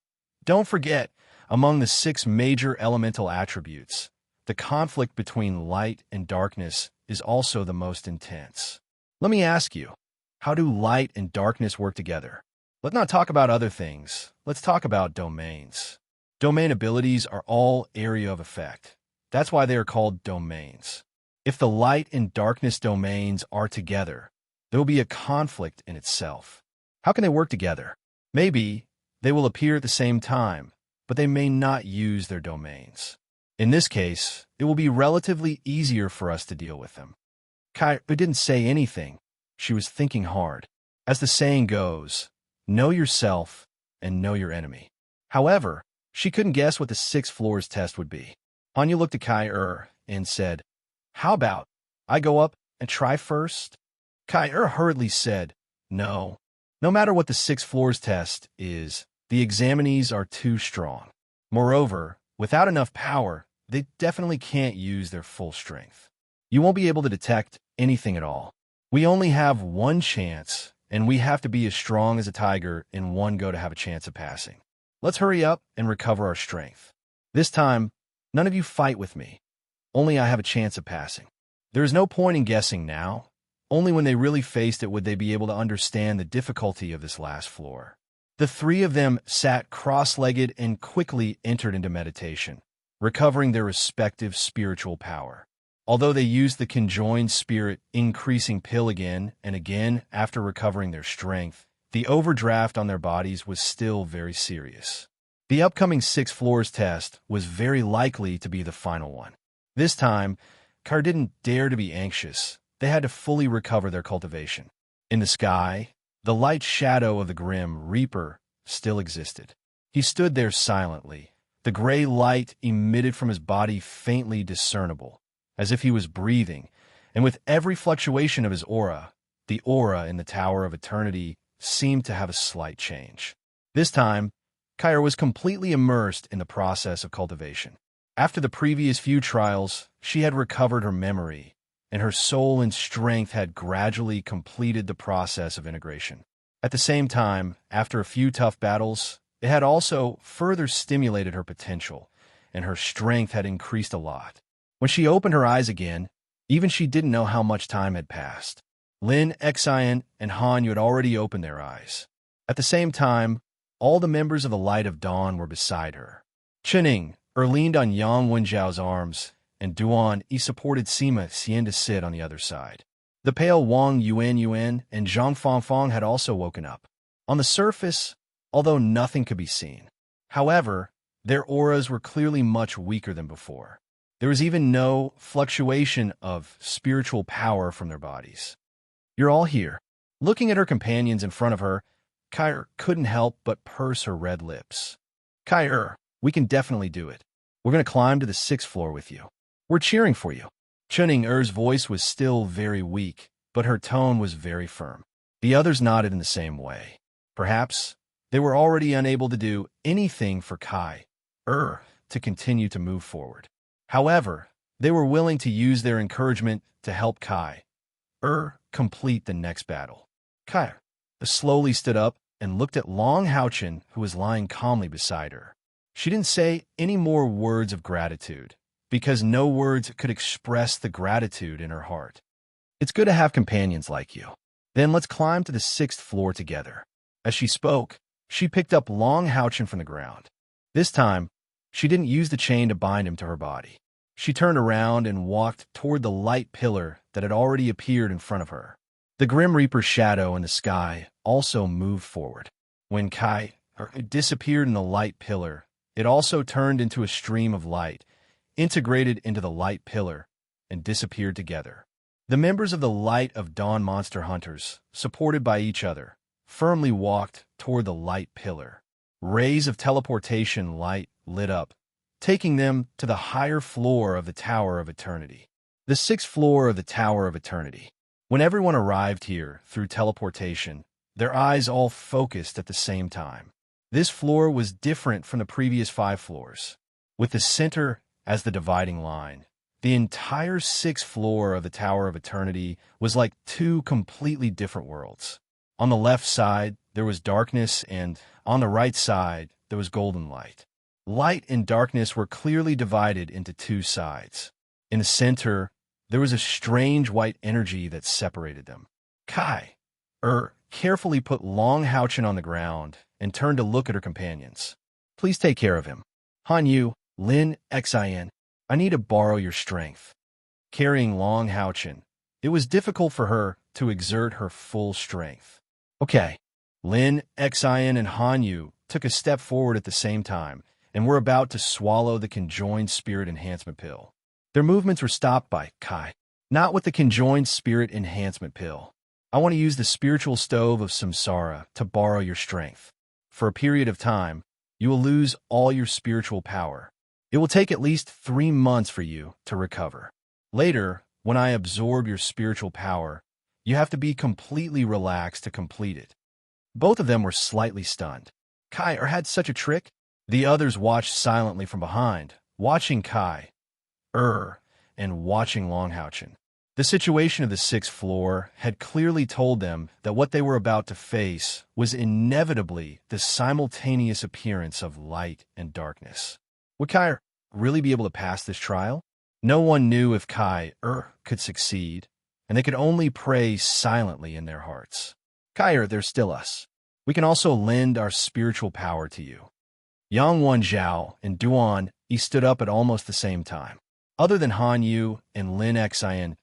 don't forget, among the 6 major elemental attributes, the conflict between light and darkness is also the most intense. Let me ask you, how do light and darkness work together? Let's not talk about other things. Let's talk about domains. Domain abilities are all area of effect. That's why they are called domains. If the light and darkness domains are together, there will be a conflict in itself. How can they work together? Maybe they will appear at the same time, but they may not use their domains. In this case, it will be relatively easier for us to deal with them. Kai didn't say anything. She was thinking hard. As the saying goes, know yourself and know your enemy. However, she couldn't guess what the 6 floors test would be. Anya looked at Kai and said, how about I go up and try first? Kai hurriedly said, no. No matter what the 6 floors test is, the examinees are too strong. Moreover, without enough power, they definitely can't use their full strength. You won't be able to detect anything at all. We only have one chance, and we have to be as strong as a tiger in one go to have a chance of passing. Let's hurry up and recover our strength. This time, none of you fight with me. Only I have a chance of passing. There is no point in guessing now. Only when they really faced it would they be able to understand the difficulty of this last floor. The 3 of them sat cross-legged and quickly entered into meditation, recovering their respective spiritual power. Although they used the conjoined spirit increasing pill again and again after recovering their strength, the overdraft on their bodies was still very serious. The upcoming 6 floors test was very likely to be the final one. This time, Car didn't dare to be anxious. They had to fully recover their cultivation. In the sky, the light shadow of the Grim Reaper still existed. He stood there silently, the gray light emitted from his body faintly discernible, as if he was breathing, and with every fluctuation of his aura, the aura in the Tower of Eternity seemed to have a slight change. This time, Kyra was completely immersed in the process of cultivation. After the previous few trials, she had recovered her memory, and her soul and strength had gradually completed the process of integration. At the same time, after a few tough battles, it had also further stimulated her potential, and her strength had increased a lot. When she opened her eyes again, even she didn't know how much time had passed. Lin, Xian, and Han Yu had already opened their eyes. At the same time, all the members of the Light of Dawn were beside her. Chening leaned on Yang Wenjiao's arms, and Duan supported Sima Xian to sit on the other side. The pale Wang Yuan and Zhang Fangfang had also woken up. On the surface, although nothing could be seen. However, their auras were clearly much weaker than before. There was even no fluctuation of spiritual power from their bodies. You're all here. Looking at her companions in front of her, Kyr couldn't help but purse her red lips. Kyr, we can definitely do it. We're going to climb to the 6th floor with you. We're cheering for you. Chuning-er's voice was still very weak, but her tone was very firm. The others nodded in the same way. Perhaps they were already unable to do anything for Kai to continue to move forward. However, they were willing to use their encouragement to help Kai complete the next battle. Kai slowly stood up and looked at Long Haochen, who was lying calmly beside her. She didn't say any more words of gratitude, because no words could express the gratitude in her heart. It's good to have companions like you. Then let's climb to the 6th floor together. As she spoke, she picked up Long Haochen from the ground. This time, she didn't use the chain to bind him to her body. She turned around and walked toward the light pillar that had already appeared in front of her. The Grim Reaper's shadow in the sky also moved forward. When Kai disappeared in the light pillar, it also turned into a stream of light, integrated into the light pillar, and disappeared together. The members of the Light of Dawn monster hunters, supported by each other, firmly walked toward the light pillar. Rays of teleportation light lit up, taking them to the higher floor of the Tower of Eternity. The 6th floor of the Tower of Eternity. When everyone arrived here through teleportation, their eyes all focused at the same time. This floor was different from the previous 5 floors. With the center as the dividing line, The entire sixth floor of the Tower of Eternity was like two completely different worlds. On the left side, there was darkness, and on the right side, there was golden light. Light and darkness were clearly divided into two sides. In the center, there was a strange white energy that separated them. Kai carefully put Long Houchin on the ground and turned to look at her companions. Please take care of him. Han Yu, Lin Xin, I need to borrow your strength. Carrying Long Houchin, it was difficult for her to exert her full strength. Okay. Lin Xin and Han Yu took a step forward at the same time and were about to swallow the conjoined spirit enhancement pill. Their movements were stopped by Kai. Not with the conjoined spirit enhancement pill. I want to use the spiritual stove of samsara to borrow your strength. For a period of time, you will lose all your spiritual power. It will take at least 3 months for you to recover. Later, when I absorb your spiritual power, you have to be completely relaxed to complete it. Both of them were slightly stunned. Kai had such a trick? The others watched silently from behind, watching Kai, and watching Long Houchin. The situation of the sixth floor had clearly told them that what they were about to face was inevitably the simultaneous appearance of light and darkness. Would Kai really be able to pass this trial? No one knew if Kai could succeed, and they could only pray silently in their hearts. Kai, there's still us. We can also lend our spiritual power to you. Yang Wenjiao and Duan stood up at almost the same time. Other than Han Yu and Lin Xin,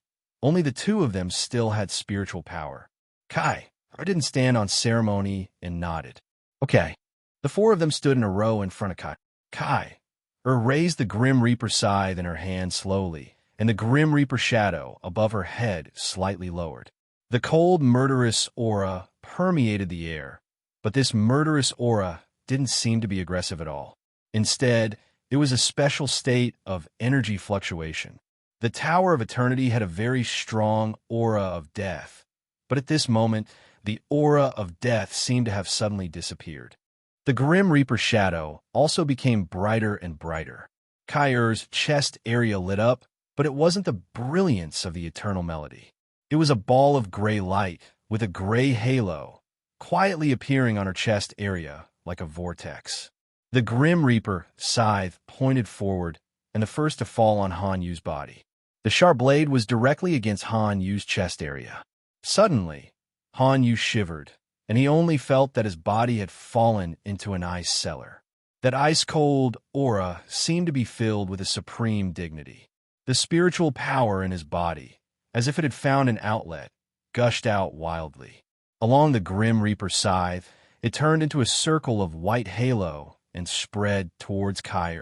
only the two of them still had spiritual power. Kai didn't stand on ceremony and nodded. Okay. The four of them stood in a row in front of Kai. Kai raised the Grim Reaper scythe in her hand slowly, and the Grim Reaper shadow above her head slightly lowered. The cold, murderous aura permeated the air, but this murderous aura didn't seem to be aggressive at all. Instead, it was a special state of energy fluctuation. The Tower of Eternity had a very strong aura of death, but at this moment, the aura of death seemed to have suddenly disappeared. The Grim Reaper shadow also became brighter and brighter. Kai's chest area lit up, but it wasn't the brilliance of the eternal melody. It was a ball of gray light with a gray halo, quietly appearing on her chest area like a vortex. The Grim Reaper scythe pointed forward, and the first to fall on Han Yu's body. The sharp blade was directly against Han Yu's chest area. Suddenly, Han Yu shivered, and he only felt that his body had fallen into an ice cellar. That ice-cold aura seemed to be filled with a supreme dignity. The spiritual power in his body, as if it had found an outlet, gushed out wildly. Along the Grim Reaper scythe, it turned into a circle of white halo and spread towards Kai.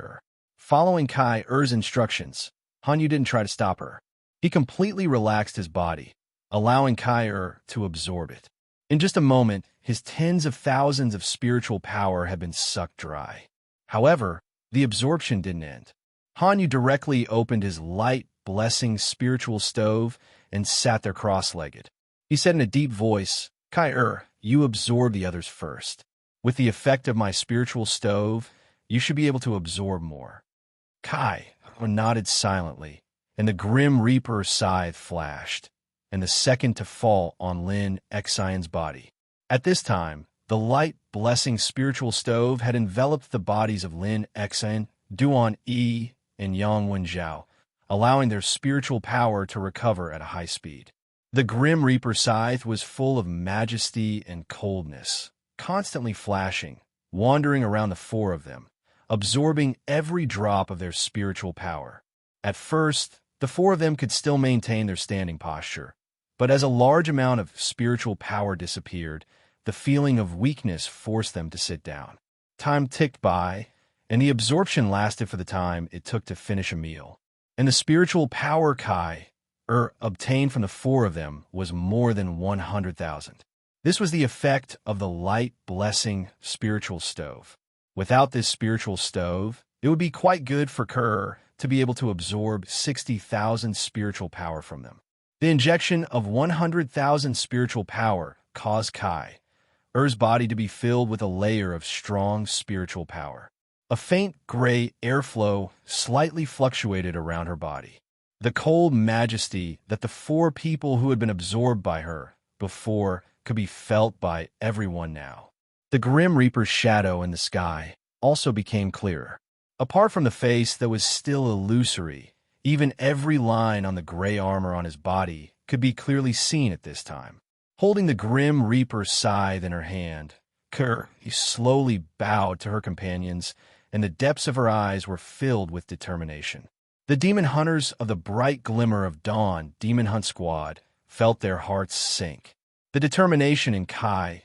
Following Kai's instructions, Han Yu didn't try to stop her. He completely relaxed his body, allowing Kai to absorb it. In just a moment, his tens of thousands of spiritual power had been sucked dry. However, the absorption didn't end. Han Yu directly opened his light, blessing spiritual stove and sat there cross-legged. He said in a deep voice, Kai, you absorb the others first. With the effect of my spiritual stove, you should be able to absorb more. Kai nodded silently, and the Grim Reaper scythe flashed, and the second to fall on Lin Xion's body. At this time, the light, blessing spiritual stove had enveloped the bodies of Lin Xion, Duan and Yang Wenjiao, allowing their spiritual power to recover at a high speed. The Grim Reaper scythe was full of majesty and coldness, constantly flashing, wandering around the four of them, absorbing every drop of their spiritual power. At first, the four of them could still maintain their standing posture, but as a large amount of spiritual power disappeared, the feeling of weakness forced them to sit down. Time ticked by, and the absorption lasted for the time it took to finish a meal. And the spiritual power Kai obtained from the four of them was more than 100,000. This was the effect of the light, blessing spiritual stove. Without this spiritual stove, it would be quite good for Kerr to be able to absorb 60,000 spiritual power from them. The injection of 100,000 spiritual power caused Kai's body to be filled with a layer of strong spiritual power. A faint gray airflow slightly fluctuated around her body. the cold majesty that the four people who had been absorbed by her before could be felt by everyone now. The Grim Reaper's shadow in the sky also became clearer. Apart from the face that was still illusory, even every line on the gray armor on his body could be clearly seen at this time. Holding the Grim Reaper's scythe in her hand, Kerr slowly bowed to her companions, and the depths of her eyes were filled with determination. The demon hunters of the bright glimmer of dawn Demon Hunt Squad felt their hearts sink. The determination in Kai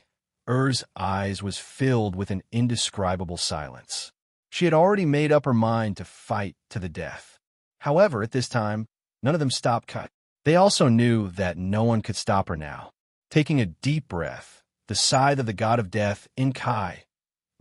Er's eyes was filled with an indescribable silence. She had already made up her mind to fight to the death. However, at this time, none of them stopped Kai. They also knew that no one could stop her now. Taking a deep breath, the scythe of the god of death in Kai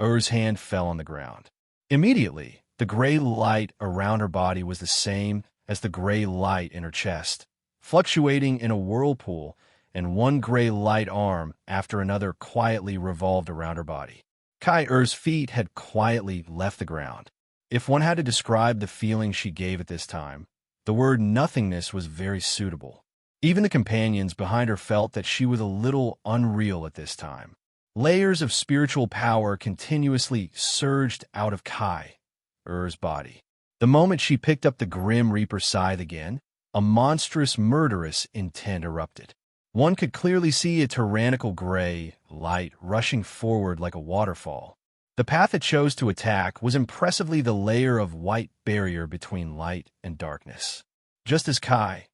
Er's hand fell on the ground. Immediately, the gray light around her body was the same as the gray light in her chest, fluctuating in a whirlpool, and one gray light arm after another quietly revolved around her body. Kai Er's feet had quietly left the ground. If one had to describe the feeling she gave at this time, the word nothingness was very suitable. Even the companions behind her felt that she was a little unreal at this time. Layers of spiritual power continuously surged out of Kai Er's body. The moment she picked up the Grim Reaper scythe again, a monstrous, murderous intent erupted. One could clearly see a tyrannical gray light rushing forward like a waterfall. The path it chose to attack was impressively the layer of white barrier between light and darkness. Just as Kai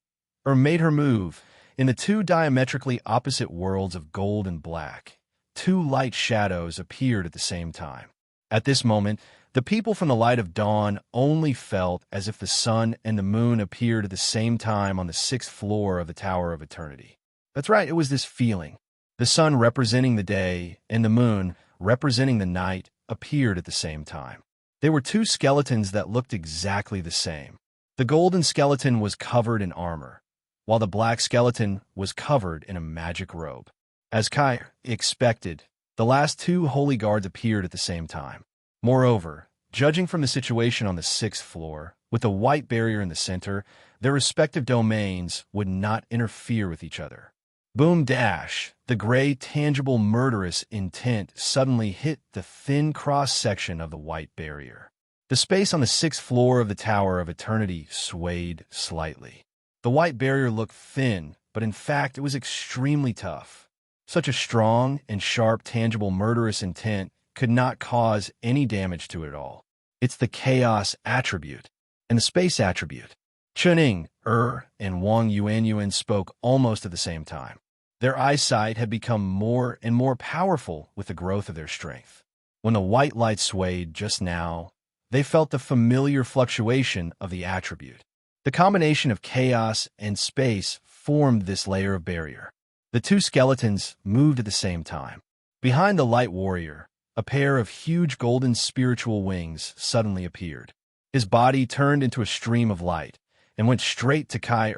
made her move, in the two diametrically opposite worlds of gold and black, two light shadows appeared at the same time. At this moment, the people from the light of dawn only felt as if the sun and the moon appeared at the same time on the 6th floor of the Tower of Eternity. That's right, it was this feeling. The sun representing the day and the moon representing the night appeared at the same time. They were two skeletons that looked exactly the same. The golden skeleton was covered in armor, while the black skeleton was covered in a magic robe. As Kai expected, the last two holy guards appeared at the same time. Moreover, judging from the situation on the 6th floor, with the white barrier in the center, their respective domains would not interfere with each other. Boom dash, the gray, tangible, murderous intent suddenly hit the thin cross-section of the white barrier. The space on the 6th floor of the Tower of Eternity swayed slightly. The white barrier looked thin, but in fact it was extremely tough. Such a strong and sharp, tangible, murderous intent could not cause any damage to it at all. It's the chaos attribute and the space attribute. Chuning, and Wang Yuanyuan spoke almost at the same time. Their eyesight had become more and more powerful with the growth of their strength. When the white light swayed just now, they felt the familiar fluctuation of the attribute. The combination of chaos and space formed this layer of barrier. The two skeletons moved at the same time. Behind the light warrior, a pair of huge golden spiritual wings suddenly appeared. His body turned into a stream of light and went straight to Kai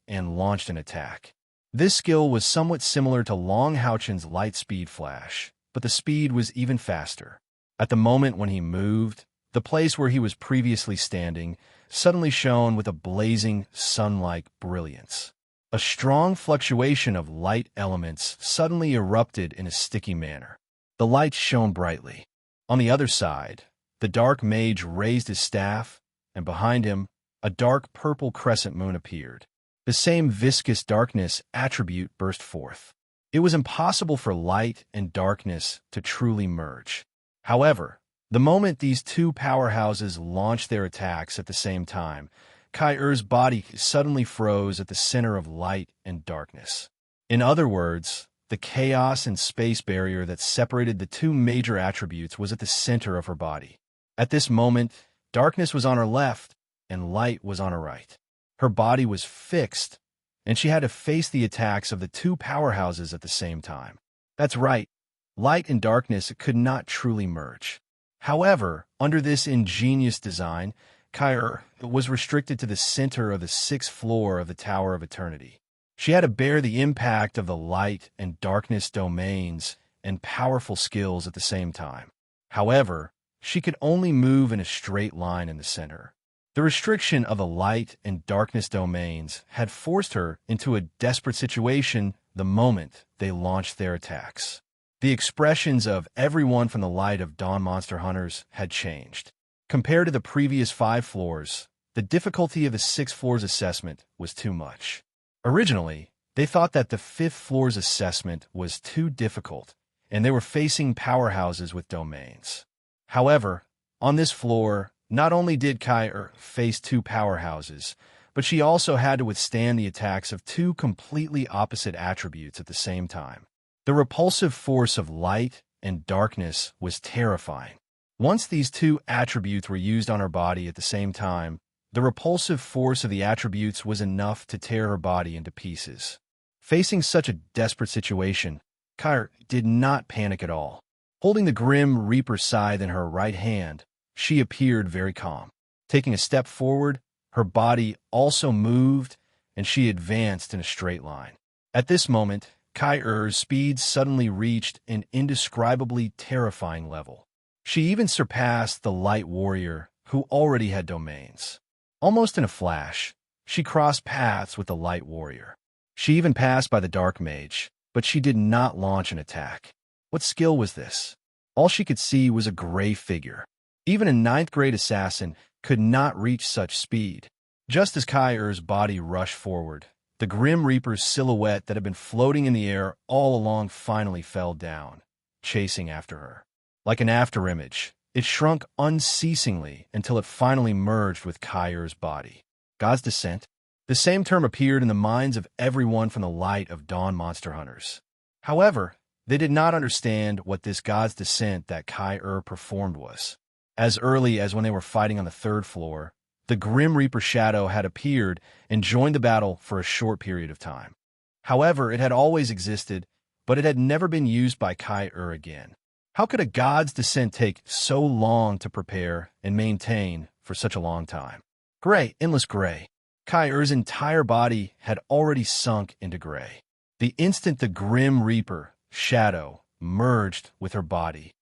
and launched an attack. This skill was somewhat similar to Long Haochen's light speed flash, but the speed was even faster. At the moment when he moved, the place where he was previously standing suddenly shone with a blazing, sun-like brilliance. A strong fluctuation of light elements suddenly erupted in a sticky manner. The light shone brightly. On the other side, the dark mage raised his staff, and behind him, a dark purple crescent moon appeared. The same viscous darkness attribute burst forth. It was impossible for light and darkness to truly merge. However, the moment these two powerhouses launched their attacks at the same time, Kai Er's body suddenly froze at the center of light and darkness. In other words, the chaos and space barrier that separated the two major attributes was at the center of her body. At this moment, darkness was on her left and light was on her right. Her body was fixed, and she had to face the attacks of the two powerhouses at the same time. That's right, light and darkness could not truly merge. However, under this ingenious design, Kai was restricted to the center of the 6th floor of the Tower of Eternity. She had to bear the impact of the light and darkness domains and powerful skills at the same time. However, she could only move in a straight line in the center. The restriction of the light and darkness domains had forced her into a desperate situation the moment they launched their attacks. The expressions of everyone from the light of dawn monster hunters had changed. Compared to the previous 5 floors, the difficulty of the 6th floor's assessment was too much. Originally, they thought that the 5th floor's assessment was too difficult, and they were facing powerhouses with domains. However, on this floor, not only did Kai face 2 powerhouses, but she also had to withstand the attacks of 2 completely opposite attributes at the same time. The repulsive force of light and darkness was terrifying. Once these 2 attributes were used on her body at the same time, the repulsive force of the attributes was enough to tear her body into pieces. Facing such a desperate situation, Kai did not panic at all. Holding the Grim Reaper scythe in her right hand, she appeared very calm. Taking a step forward, her body also moved, and she advanced in a straight line. At this moment, Kai-Er's speed suddenly reached an indescribably terrifying level. She even surpassed the Light Warrior, who already had domains. Almost in a flash, she crossed paths with the Light Warrior. She even passed by the Dark Mage, but she did not launch an attack. What skill was this? All she could see was a gray figure. Even a 9th-grade assassin could not reach such speed. Just as Kai-Er's body rushed forward, the Grim Reaper's silhouette that had been floating in the air all along finally fell down, chasing after her. Like an afterimage, it shrunk unceasingly until it finally merged with Kai-Er's body. God's Descent? The same term appeared in the minds of everyone from the light of dawn monster hunters. However, they did not understand what this God's Descent that Kai-Er performed was. As early as when they were fighting on the 3rd floor, the Grim Reaper shadow had appeared and joined the battle for a short period of time. However, it had always existed, but it had never been used by Kai-Er again. How could a God's Descent take so long to prepare and maintain for such a long time? Gray, endless gray. Kai-Er's entire body had already sunk into gray. The instant the Grim Reaper shadow merged with her body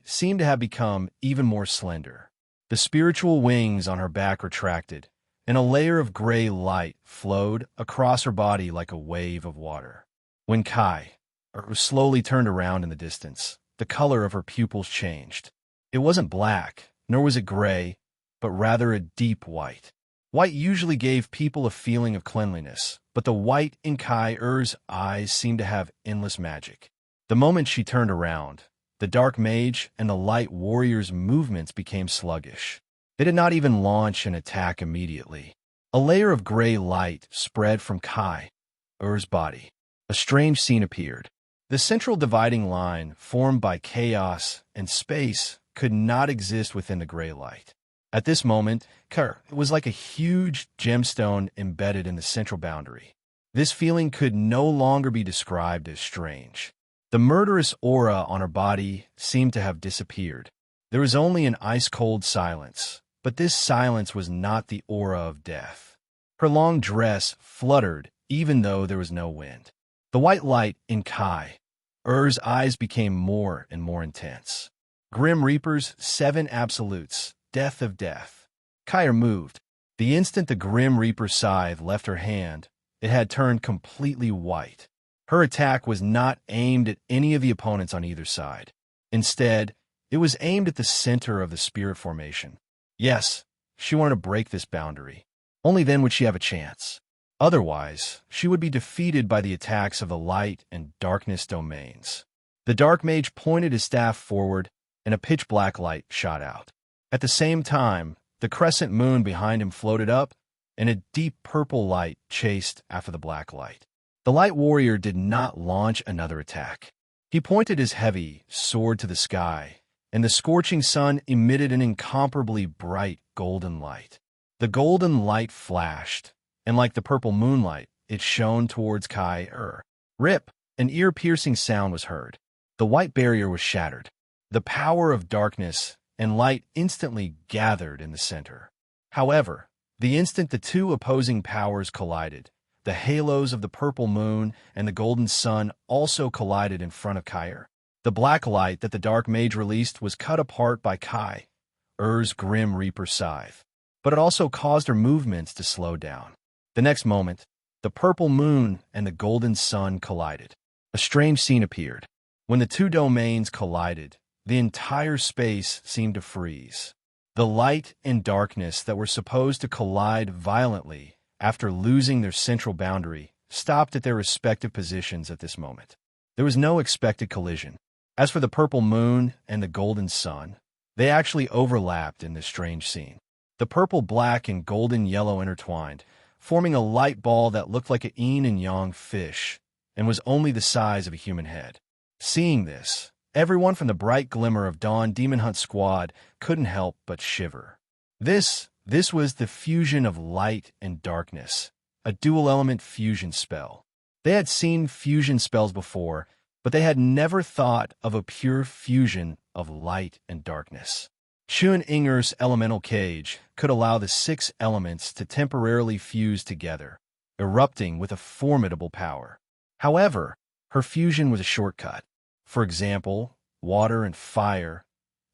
seemed to have become even more slender. The spiritual wings on her back retracted, and a layer of gray light flowed across her body like a wave of water. When Kai-Er slowly turned around in the distance, the color of her pupils changed. It wasn't black, nor was it gray, but rather a deep white. White usually gave people a feeling of cleanliness, but the white in Kai-Er's eyes seemed to have endless magic. The moment she turned around, the Dark Mage and the Light Warrior's movements became sluggish. They did not even launch an attack immediately. A layer of gray light spread from Kai-Er's body. A strange scene appeared. The central dividing line, formed by chaos and space, could not exist within the gray light. At this moment, Kai-Er was like a huge gemstone embedded in the central boundary. This feeling could no longer be described as strange. The murderous aura on her body seemed to have disappeared. There was only an ice-cold silence, but this silence was not the aura of death. Her long dress fluttered even though there was no wind. The white light in Kai-Er's eyes became more and more intense. Grim Reaper's 7 absolutes, death of death. Kai-Er moved. The instant the Grim Reaper's scythe left her hand, it had turned completely white. Her attack was not aimed at any of the opponents on either side. Instead, it was aimed at the center of the spirit formation. Yes, she wanted to break this boundary. Only then would she have a chance. Otherwise, she would be defeated by the attacks of the light and darkness domains. The Dark Mage pointed his staff forward, and a pitch-black light shot out. At the same time, the crescent moon behind him floated up, and a deep purple light chased after the black light. The Light Warrior did not launch another attack. He pointed his heavy sword to the sky, and the scorching sun emitted an incomparably bright golden light. The golden light flashed, and like the purple moonlight, it shone towards Kai-Er. Rip! An ear-piercing sound was heard. The white barrier was shattered. The power of darkness and light instantly gathered in the center. However, the instant the 2 opposing powers collided, the halos of the purple moon and the golden sun also collided in front of Kai-Er. The black light that the Dark Mage released was cut apart by Kai-Er's Grim Reaper scythe. but it also caused her movements to slow down. The next moment, the purple moon and the golden sun collided. A strange scene appeared. When the two domains collided, the entire space seemed to freeze. The light and darkness that were supposed to collide violently after losing their central boundary stopped at their respective positions at this moment. There was no expected collision. As for the purple moon and the golden sun, they actually overlapped in this strange scene. The purple, black, and golden yellow intertwined, forming a light ball that looked like an yin and yang fish and was only the size of a human head. Seeing this, everyone from the bright glimmer of dawn demon hunt squad couldn't help but shiver. This was the fusion of light and darkness, a dual-element fusion spell. They had seen fusion spells before, but they had never thought of a pure fusion of light and darkness. Chun Inger's elemental cage could allow the 6 elements to temporarily fuse together, erupting with a formidable power. However, her fusion was a shortcut. For example, water and fire,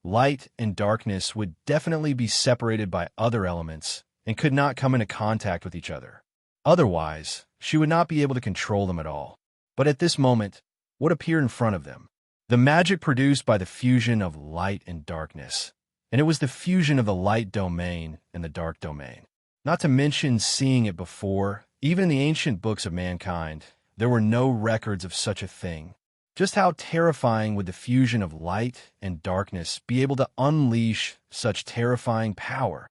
light and darkness would definitely be separated by other elements and could not come into contact with each other. Otherwise, she would not be able to control them at all. But at this moment, what appeared in front of them? The magic produced by the fusion of light and darkness. And it was the fusion of the light domain and the dark domain. Not to mention seeing it before, even in the ancient books of mankind, there were no records of such a thing. Just how terrifying would the fusion of light and darkness be able to unleash such terrifying power?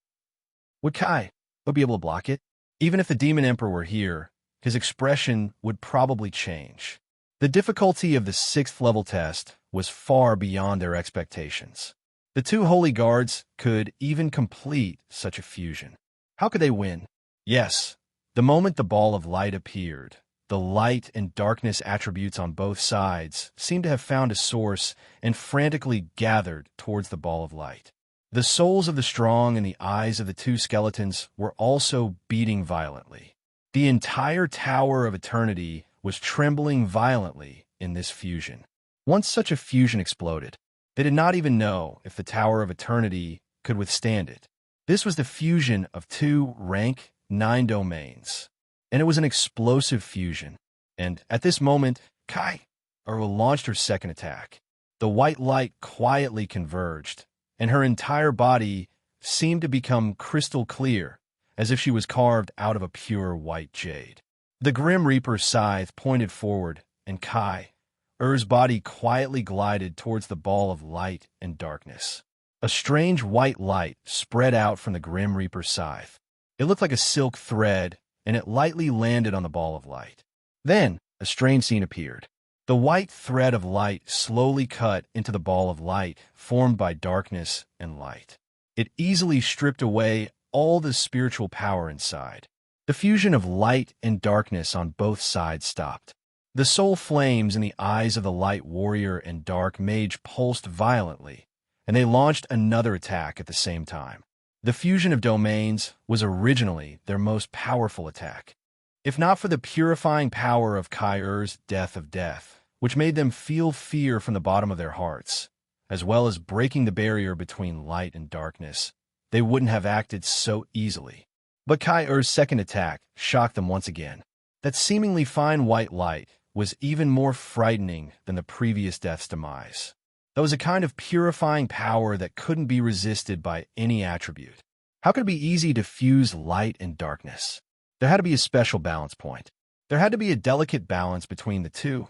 Would Kai be able to block it? Even if the Demon Emperor were here, his expression would probably change. The difficulty of the 6th level test was far beyond their expectations. The 2 holy guards could even complete such a fusion. How could they win? Yes, the moment the ball of light appeared, the light and darkness attributes on both sides seemed to have found a source and frantically gathered towards the ball of light. The souls of the strong and the eyes of the 2 skeletons were also beating violently. The entire Tower of Eternity was trembling violently in this fusion. Once such a fusion exploded, they did not even know if the Tower of Eternity could withstand it. This was the fusion of 2 rank 9 domains, and it was an explosive fusion. And at this moment, Kai launched her 2nd attack. The white light quietly converged, and her entire body seemed to become crystal clear, as if she was carved out of a pure white jade. The Grim Reaper's scythe pointed forward, and Kai's body quietly glided towards the ball of light and darkness. A strange white light spread out from the Grim Reaper's scythe. It looked like a silk thread, and it lightly landed on the ball of light. Then, a strange scene appeared. The white thread of light slowly cut into the ball of light formed by darkness and light. It easily stripped away all the spiritual power inside. The fusion of light and darkness on both sides stopped. The soul flames in the eyes of the light warrior and dark mage pulsed violently, and they launched another attack at the same time. The fusion of domains was originally their most powerful attack. If not for the purifying power of Kai's Death of Death, which made them feel fear from the bottom of their hearts, as well as breaking the barrier between light and darkness, they wouldn't have acted so easily. But Kai's 2nd attack shocked them once again. That seemingly fine white light was even more frightening than the previous death's demise. That was a kind of purifying power that couldn't be resisted by any attribute. How could it be easy to fuse light and darkness? There had to be a special balance point. There had to be a delicate balance between the two,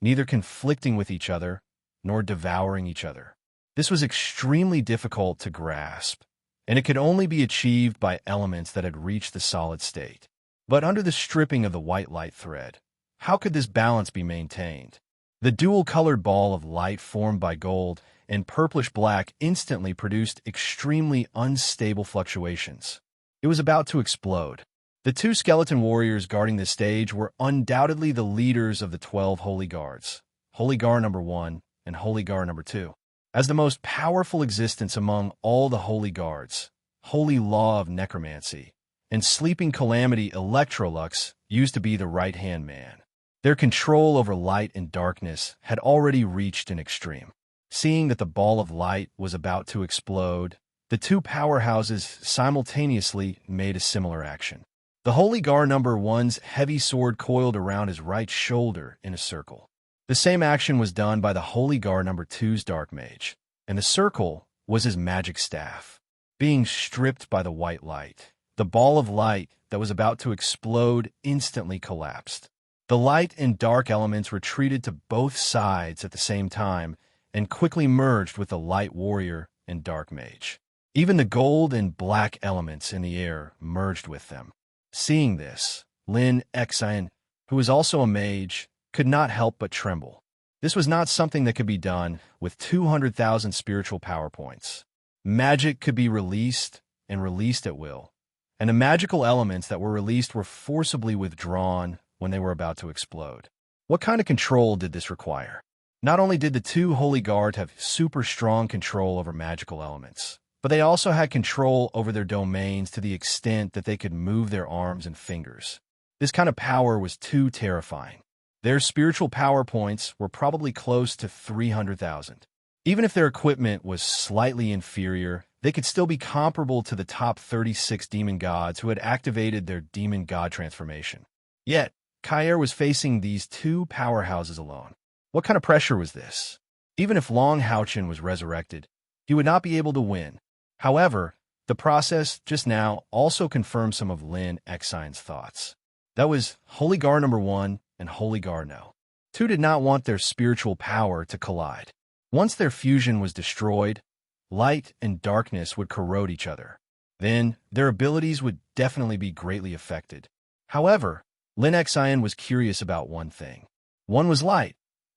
neither conflicting with each other nor devouring each other. This was extremely difficult to grasp, and it could only be achieved by elements that had reached the solid state. But under the stripping of the white light thread, how could this balance be maintained? The dual-colored ball of light formed by gold and purplish-black instantly produced extremely unstable fluctuations. It was about to explode. The 2 skeleton warriors guarding the stage were undoubtedly the leaders of the 12 Holy Guards, Holy Guard number 1 and Holy Guard number 2. As the most powerful existence among all the Holy Guards, Holy Law of Necromancy, and Sleeping Calamity Electrolux used to be the right-hand man. Their control over light and darkness had already reached an extreme. Seeing that the ball of light was about to explode, The two powerhouses simultaneously made a similar action. The Holy Guard number one's heavy sword coiled around his right shoulder in a circle. The same action was done by the Holy Guard number two's dark mage, and the circle was his magic staff. Being stripped by the white light, the ball of light that was about to explode instantly collapsed. The light and dark elements retreated to both sides at the same time and quickly merged with the light warrior and dark mage. Even the gold and black elements in the air merged with them. Seeing this, Lin Xian, who was also a mage, could not help but tremble. This was not something that could be done with 200,000 spiritual power points. Magic could be released and released at will, and the magical elements that were released were forcibly withdrawn when they were about to explode. What kind of control did this require? Not only did the two Holy Guards have super strong control over magical elements, but they also had control over their domains to the extent that they could move their arms and fingers. This kind of power was too terrifying. Their spiritual power points were probably close to 300,000. Even if their equipment was slightly inferior, they could still be comparable to the top 36 demon gods who had activated their demon god transformation. Yet, Kair was facing these two powerhouses alone. What kind of pressure was this? Even if Long Haochen was resurrected, he would not be able to win. However, the process just now also confirmed some of Lin Xian's thoughts. That was Holy Guard number one and Holy Guard no. Two did not want their spiritual power to collide. Once their fusion was destroyed, light and darkness would corrode each other. Then, their abilities would definitely be greatly affected. However, Lin Xian was curious about one thing. One was light,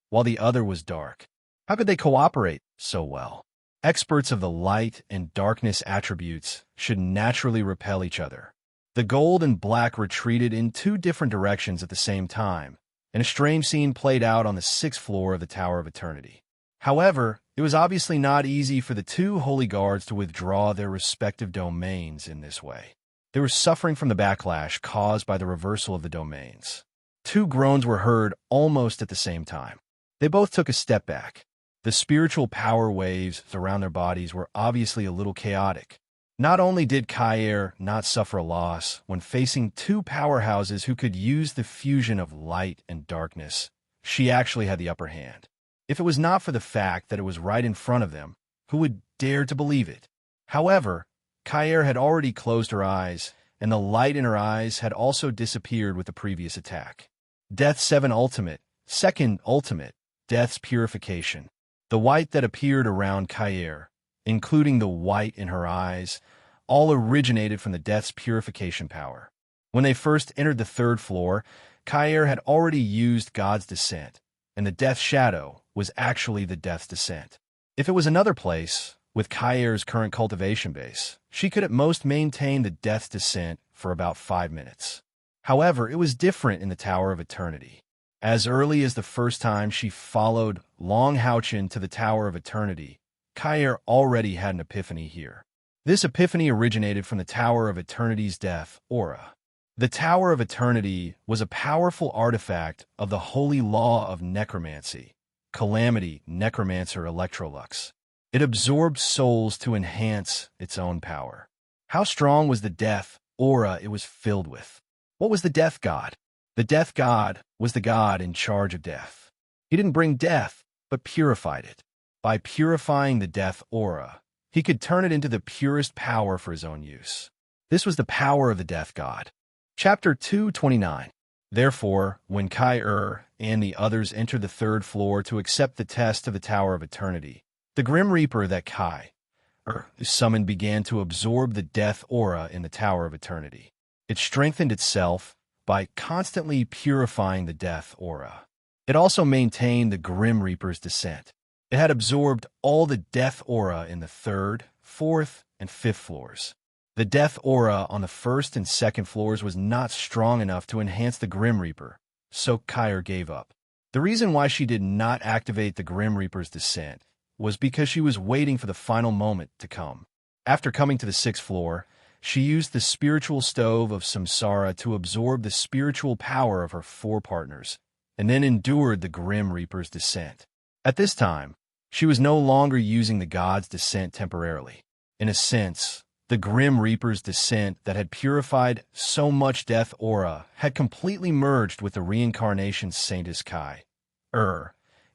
while the other was dark. How could they cooperate so well? Experts of the light and darkness attributes should naturally repel each other. The gold and black retreated in two different directions at the same time, and a strange scene played out on the 6th floor of the Tower of Eternity. However, it was obviously not easy for the two Holy Guards to withdraw their respective domains in this way. They were suffering from the backlash caused by the reversal of the domains. Two groans were heard almost at the same time. They both took a step back. The spiritual power waves around their bodies were obviously a little chaotic. Not only did Kair not suffer a loss when facing two powerhouses who could use the fusion of light and darkness, she actually had the upper hand. If it was not for the fact that it was right in front of them, who would dare to believe it? However, Kair had already closed her eyes, and the light in her eyes had also disappeared with the previous attack. Death 7 Ultimate, second Ultimate, Death's Purification. The white that appeared around Kair, including the white in her eyes, all originated from the Death's Purification power. When they first entered the 3rd floor, Kair had already used God's Descent, and the Death Shadow was actually the Death's Descent. If it was another place, with Kair's current cultivation base, she could at most maintain the Death's Descent for about 5 minutes. However, it was different in the Tower of Eternity. As early as the first time she followed Long Haochen to the Tower of Eternity, Kair already had an epiphany here. This epiphany originated from the Tower of Eternity's death aura. The Tower of Eternity was a powerful artifact of the holy law of necromancy, Calamity Necromancer Electrolux. It absorbed souls to enhance its own power. How strong was the death aura it was filled with? What was the death god? The death god was the god in charge of death. He didn't bring death, but purified it. By purifying the death aura, he could turn it into the purest power for his own use. This was the power of the death god. Chapter 229. Therefore, when Kair and the others entered the 3rd floor to accept the test of the Tower of Eternity, the Grim Reaper that Kair summoned began to absorb the death aura in the Tower of Eternity. It strengthened itself by constantly purifying the death aura. It also maintained the Grim Reaper's descent. It had absorbed all the death aura in the 3rd, 4th, and 5th floors. The death aura on the 1st and 2nd floors was not strong enough to enhance the Grim Reaper, so Kair gave up. The reason why she did not activate the Grim Reaper's descent was because she was waiting for the final moment to come. After coming to the 6th floor, she used the spiritual stove of Samsara to absorb the spiritual power of her 4 partners, and then endured the Grim Reaper's descent. At this time, she was no longer using the god's descent temporarily. In a sense, the Grim Reaper's descent that had purified so much death aura had completely merged with the reincarnation's Saintess Kai,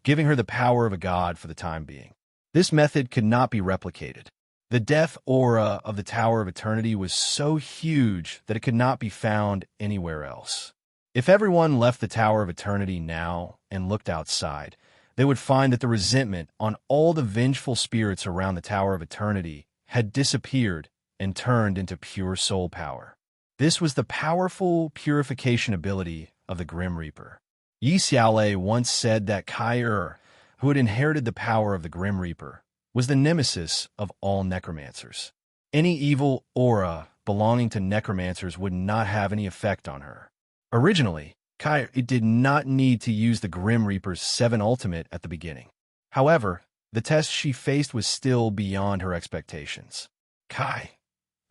giving her the power of a god for the time being. This method could not be replicated. The death aura of the Tower of Eternity was so huge that it could not be found anywhere else. If everyone left the Tower of Eternity now and looked outside, they would find that the resentment on all the vengeful spirits around the Tower of Eternity had disappeared and turned into pure soul power. This was the powerful purification ability of the Grim Reaper. Yi Xiaolei once said that Kai, who had inherited the power of the Grim Reaper, was the nemesis of all necromancers. Any evil aura belonging to necromancers would not have any effect on her. Originally, Kai did not need to use the Grim Reaper's 7 ultimate at the beginning. However, the test she faced was still beyond her expectations. Kai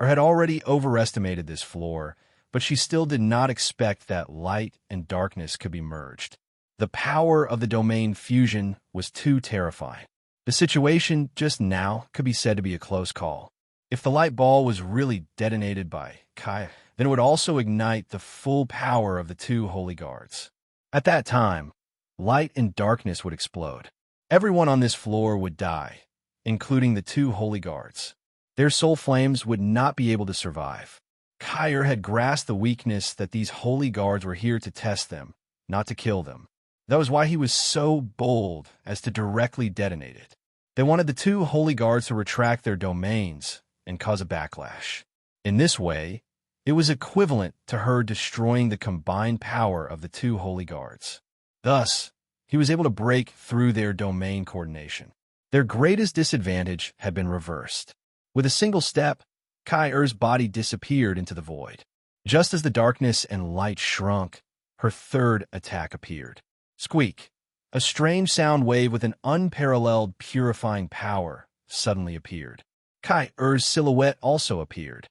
had already overestimated this floor, but she still did not expect that light and darkness could be merged. The power of the domain fusion was too terrifying. The situation just now could be said to be a close call. If the light ball was really detonated by Kai, then it would also ignite the full power of the 2 holy guards. At that time, light and darkness would explode. Everyone on this floor would die, including the 2 holy guards. Their soul flames would not be able to survive. Kai had grasped the weakness that these holy guards were here to test them, not to kill them. That was why he was so bold as to directly detonate it. They wanted the 2 holy guards to retract their domains and cause a backlash. In this way, it was equivalent to her destroying the combined power of the 2 holy guards. Thus, he was able to break through their domain coordination. Their greatest disadvantage had been reversed. With a single step, Kai-Er's body disappeared into the void. Just as the darkness and light shrunk, her third attack appeared. Squeak! A strange sound wave with an unparalleled purifying power suddenly appeared. Kai-Er's silhouette also appeared.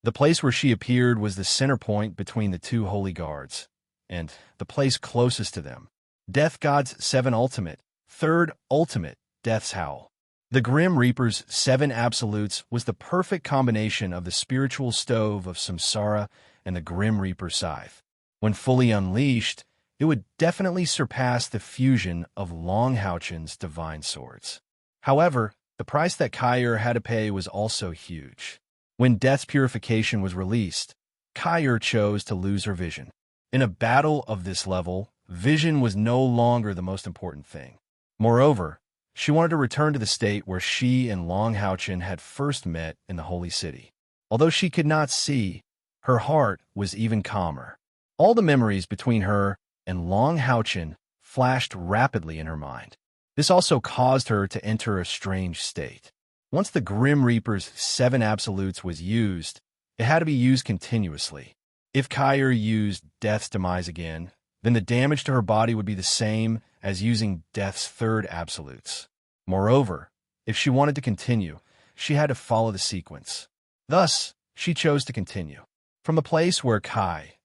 The place where she appeared was the center point between the 2 holy guards, and the place closest to them. Death God's 7 ultimate, third ultimate, Death's Howl. The Grim Reaper's 7 absolutes was the perfect combination of the spiritual stove of Samsara and the Grim Reaper scythe. When fully unleashed, it would definitely surpass the fusion of Long Houchen's divine swords. However, the price that Kai had to pay was also huge. When Death's purification was released, Kai chose to lose her vision. In a battle of this level, vision was no longer the most important thing. Moreover, she wanted to return to the state where she and Long Houchen had first met in the Holy City. Although she could not see, her heart was even calmer. All the memories between her and Long Houchen flashed rapidly in her mind. This also caused her to enter a strange state. Once the Grim Reaper's 7 absolutes was used, it had to be used continuously. If Kai used Death's demise again, then the damage to her body would be the same as using Death's 3rd absolutes. Moreover, if she wanted to continue, she had to follow the sequence. Thus, she chose to continue. From the place where Kai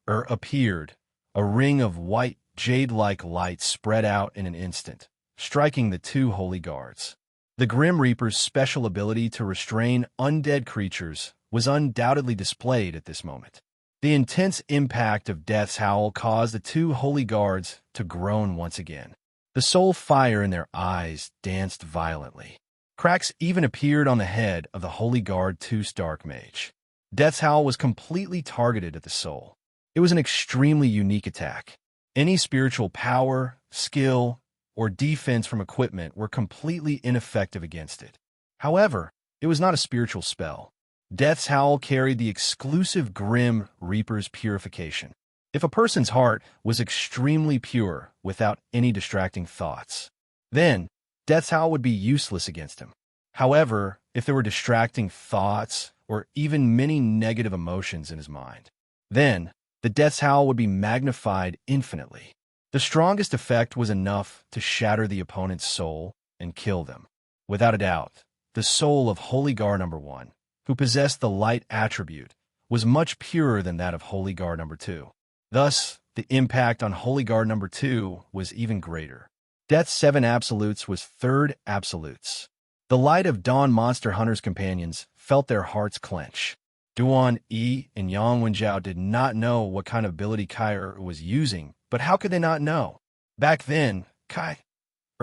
appeared, a ring of white, jade-like light spread out in an instant, striking the 2 holy guards. The Grim Reaper's special ability to restrain undead creatures was undoubtedly displayed at this moment. The intense impact of Death's Howl caused the 2 holy guards to groan once again. The soul fire in their eyes danced violently. Cracks even appeared on the head of the Holy Guard 2's Dark Mage. Death's Howl was completely targeted at the soul. It was an extremely unique attack. Any spiritual power, skill, or defense from equipment were completely ineffective against it. However, it was not a spiritual spell. Death's Howl carried the exclusive Grim Reaper's purification. If a person's heart was extremely pure without any distracting thoughts, then Death's Howl would be useless against him. However, if there were distracting thoughts or even many negative emotions in his mind, then the Death's Howl would be magnified infinitely. The strongest effect was enough to shatter the opponent's soul and kill them. Without a doubt, the soul of Holy Guard number 1, who possessed the light attribute, was much purer than that of Holy Guard number 2. Thus, the impact on Holy Guard number 2 was even greater. Death's 7 absolutes was 3rd absolutes. The light of Dawn Monster Hunter's companions felt their hearts clench. Duan Yi and Yang Wenjiao did not know what kind of ability Kai was using, but how could they not know? Back then, Kai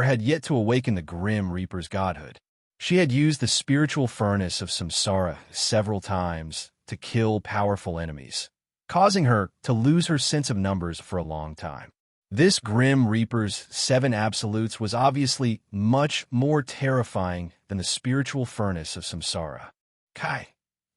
had yet to awaken the Grim Reaper's godhood. She had used the spiritual furnace of samsara several times to kill powerful enemies, causing her to lose her sense of numbers for a long time. This Grim Reaper's 7 absolutes was obviously much more terrifying than the spiritual furnace of samsara. Kai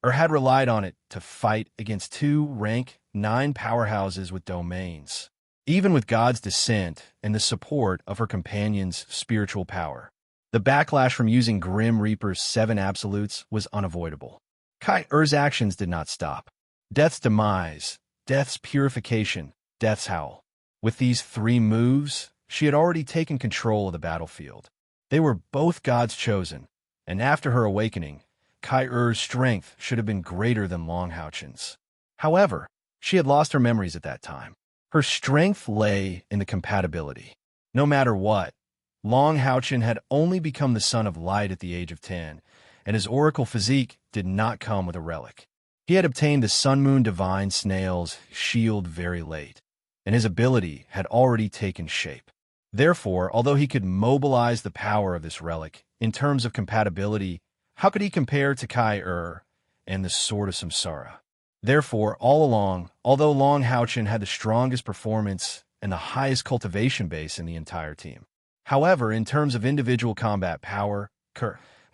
had relied on it to fight against 2 rank 9 powerhouses with domains, even with God's descent and the support of her companion's spiritual power. The backlash from using Grim Reaper's 7 absolutes was unavoidable. Kai Er's actions did not stop. Death's demise, death's purification, death's howl. With these 3 moves, she had already taken control of the battlefield. They were both God's chosen, and after her awakening, Kai Er's strength should have been greater than Long Haochen's. However, she had lost her memories at that time. Her strength lay in the compatibility. No matter what, Long Haochen had only become the son of light at the age of 10, and his oracle physique did not come with a relic. He had obtained the Sun Moon Divine Snail's shield very late, and his ability had already taken shape. Therefore, although he could mobilize the power of this relic, in terms of compatibility, how could he compare to Kai and the Sword of Samsara? Therefore, all along, although Long Haochen had the strongest performance and the highest cultivation base in the entire team, however, in terms of individual combat power,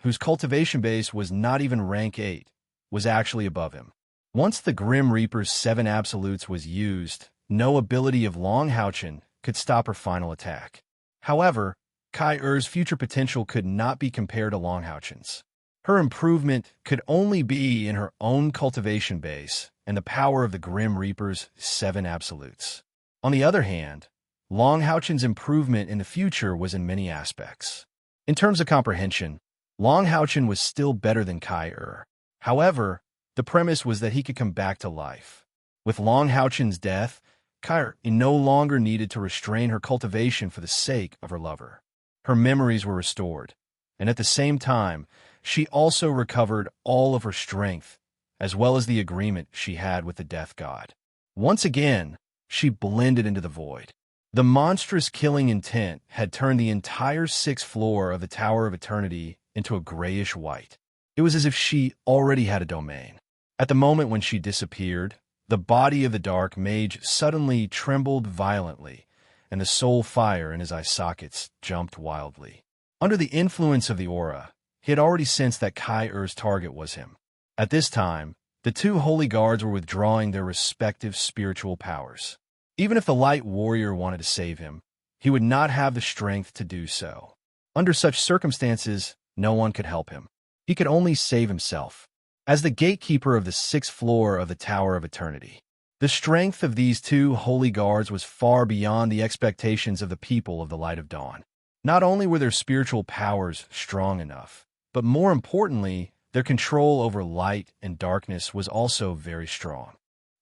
whose cultivation base was not even rank 8, was actually above him. Once the Grim Reaper's 7 absolutes was used, no ability of Long Haochen could stop her final attack. However, Kai Er's future potential could not be compared to Long Haochen's. Her improvement could only be in her own cultivation base and the power of the Grim Reaper's 7 absolutes. On the other hand, Long Haochen's improvement in the future was in many aspects. In terms of comprehension, Long Haochen was still better than Kai Er. However, the premise was that he could come back to life. With Long Haochen's death, Kai Er no longer needed to restrain her cultivation for the sake of her lover. Her memories were restored, and at the same time, she also recovered all of her strength, as well as the agreement she had with the Death God. Once again, she blended into the void. The monstrous killing intent had turned the entire 6th floor of the Tower of Eternity into a grayish white. It was as if she already had a domain. At the moment when she disappeared, the body of the dark mage suddenly trembled violently, and the soul fire in his eye sockets jumped wildly. Under the influence of the aura, he had already sensed that Kai Er's target was him. At this time, the 2 holy guards were withdrawing their respective spiritual powers. Even if the light warrior wanted to save him, he would not have the strength to do so. Under such circumstances, no one could help him. He could only save himself. As the gatekeeper of the 6th floor of the Tower of Eternity, the strength of these 2 holy guards was far beyond the expectations of the people of the Light of Dawn. Not only were their spiritual powers strong enough, but more importantly, their control over light and darkness was also very strong.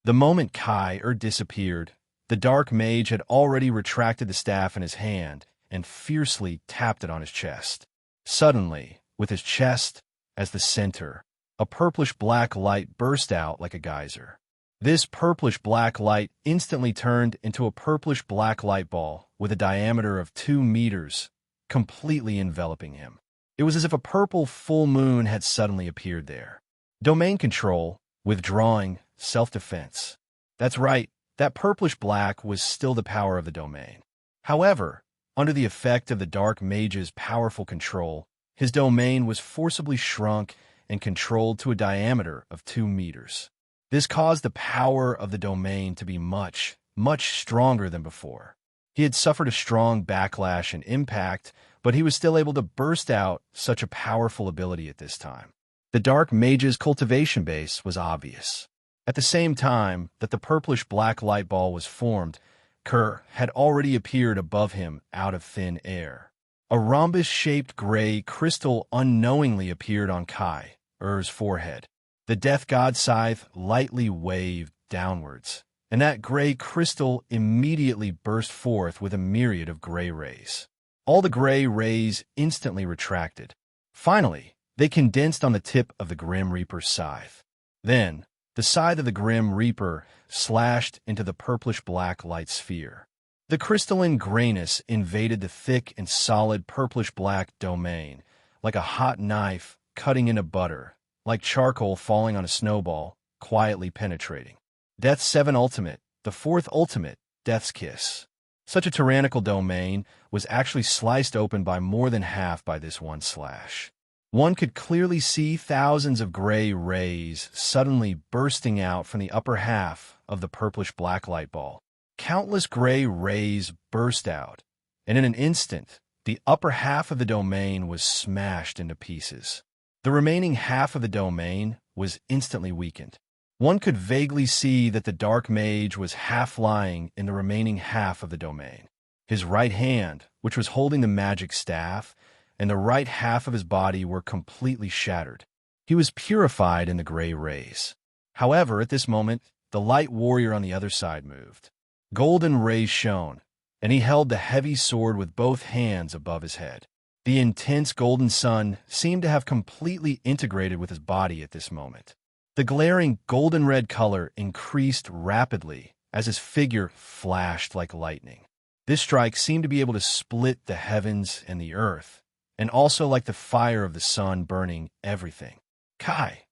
The moment Kai disappeared, the dark mage had already retracted the staff in his hand and fiercely tapped it on his chest. Suddenly, with his chest as the center, a purplish-black light burst out like a geyser. This purplish-black light instantly turned into a purplish-black light ball with a diameter of 2 meters, completely enveloping him. It was as if a purple full moon had suddenly appeared there. Domain control, withdrawing, self-defense. That's right, that purplish-black was still the power of the domain. However, under the effect of the dark mage's powerful control, his domain was forcibly shrunk and controlled to a diameter of 2 meters. This caused the power of the domain to be much, much stronger than before. He had suffered a strong backlash and impact, but he was still able to burst out such a powerful ability at this time. The dark mage's cultivation base was obvious. At the same time that the purplish-black light ball was formed, Kerr had already appeared above him out of thin air. A rhombus-shaped gray crystal unknowingly appeared on Kai Er's forehead. The death god scythe lightly waved downwards, and that gray crystal immediately burst forth with a myriad of gray rays. All the gray rays instantly retracted. Finally, They condensed on the tip of the Grim Reaper's scythe. Then, the scythe of the Grim Reaper slashed into the purplish-black light sphere. The crystalline grayness invaded the thick and solid purplish-black domain, like a hot knife cutting into butter, like charcoal falling on a snowball, quietly penetrating. Death's 7 ultimate, the 4th ultimate, Death's Kiss. Such a tyrannical domain was actually sliced open by more than half by this one slash. One could clearly see thousands of gray rays suddenly bursting out from the upper half of the purplish-black light ball. Countless gray rays burst out, and in an instant, the upper half of the domain was smashed into pieces. The remaining half of the domain was instantly weakened. One could vaguely see that the dark mage was half lying in the remaining half of the domain. His right hand, which was holding the magic staff, and the right half of his body were completely shattered. He was purified in the gray rays. However, at this moment, the light warrior on the other side moved. Golden rays shone, and he held the heavy sword with both hands above his head. The intense golden sun seemed to have completely integrated with his body at this moment. The glaring golden-red color increased rapidly as his figure flashed like lightning. This strike seemed to be able to split the heavens and the earth, and also like the fire of the sun burning everything. Kai!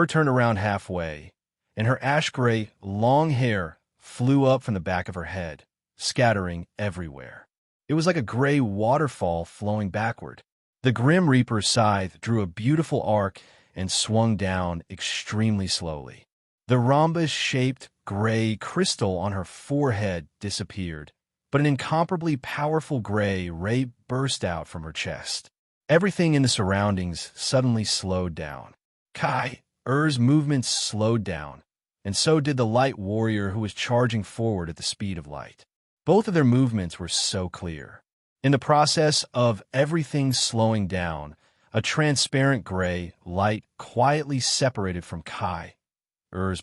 Turned around halfway, and her ash-gray, long hair flew up from the back of her head, scattering everywhere. It was like a gray waterfall flowing backward. The Grim Reaper's scythe drew a beautiful arc and swung down extremely slowly. The rhombus-shaped gray crystal on her forehead disappeared, but an incomparably powerful gray ray burst out from her chest. Everything in the surroundings suddenly slowed down. Kai's movements slowed down, and so did the light warrior who was charging forward at the speed of light. Both of their movements were so clear. In the process of everything slowing down, a transparent gray light quietly separated from Kai's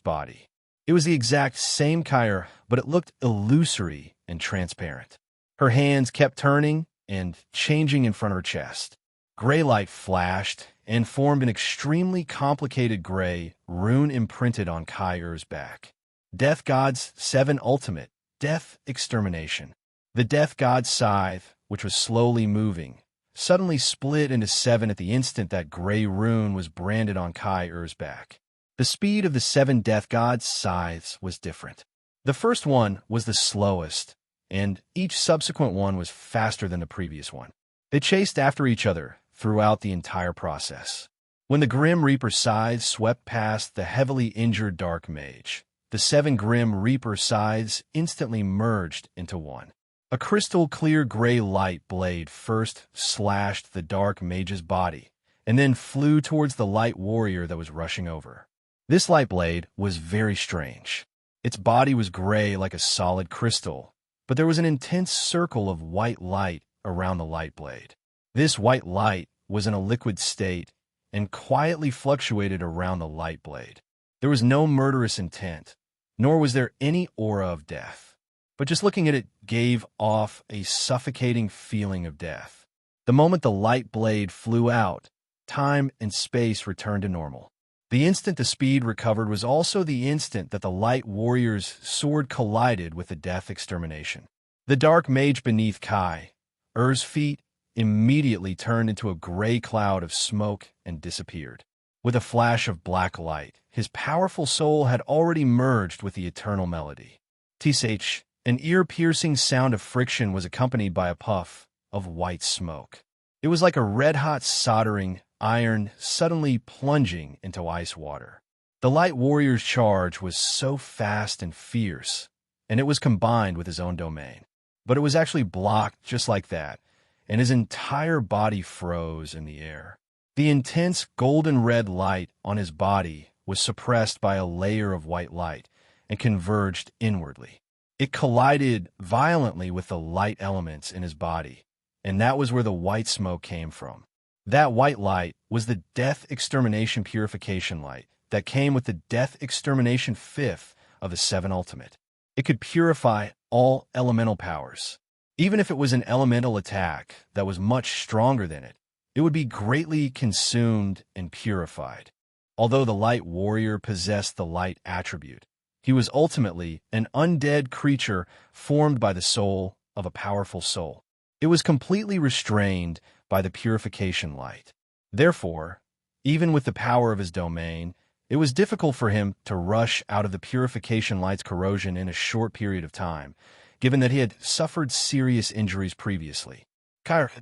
body. It was the exact same Kai, but it looked illusory and transparent. Her hands kept turning and changing in front of her chest. Gray light flashed and formed an extremely complicated gray rune imprinted on Kai's back. Death God's 7 ultimate, Death Extermination. The Death God's scythe, which was slowly moving, suddenly split into 7 at the instant that gray rune was branded on Kai's back. The speed of the 7 Death God's scythes was different. The first one was the slowest, and each subsequent one was faster than the previous one. They chased after each other throughout the entire process. When the Grim Reaper scythe swept past the heavily injured Dark Mage, the 7 Grim Reaper scythes instantly merged into one. A crystal-clear gray light blade first slashed the Dark Mage's body, and then flew towards the light warrior that was rushing over. This light blade was very strange. Its body was gray like a solid crystal, but there was an intense circle of white light around the light blade. This white light was in a liquid state and quietly fluctuated around the light blade. There was no murderous intent, nor was there any aura of death. But just looking at it gave off a suffocating feeling of death. The moment the light blade flew out, time and space returned to normal. The instant the speed recovered was also the instant that the light warrior's sword collided with the Death Extermination. The Dark Mage beneath Kai's feet immediately turned into a gray cloud of smoke and disappeared. With a flash of black light, his powerful soul had already merged with the eternal melody. Tsh. An ear-piercing sound of friction was accompanied by a puff of white smoke. It was like a red-hot soldering iron suddenly plunging into ice water. The light warrior's charge was so fast and fierce, and it was combined with his own domain. But it was actually blocked just like that, and his entire body froze in the air. The intense golden-red light on his body was suppressed by a layer of white light and converged inwardly. It collided violently with the light elements in his body, and that was where the white smoke came from. That white light was the Death Extermination Purification light that came with the Death Extermination 5th of the 7 Ultimate. It could purify all elemental powers. Even if it was an elemental attack that was much stronger than it, it would be greatly consumed and purified. Although the light warrior possessed the light attribute, he was ultimately an undead creature formed by the soul of a powerful soul. It was completely restrained by the purification light. Therefore, even with the power of his domain, it was difficult for him to rush out of the purification light's corrosion in a short period of time, given that he had suffered serious injuries previously.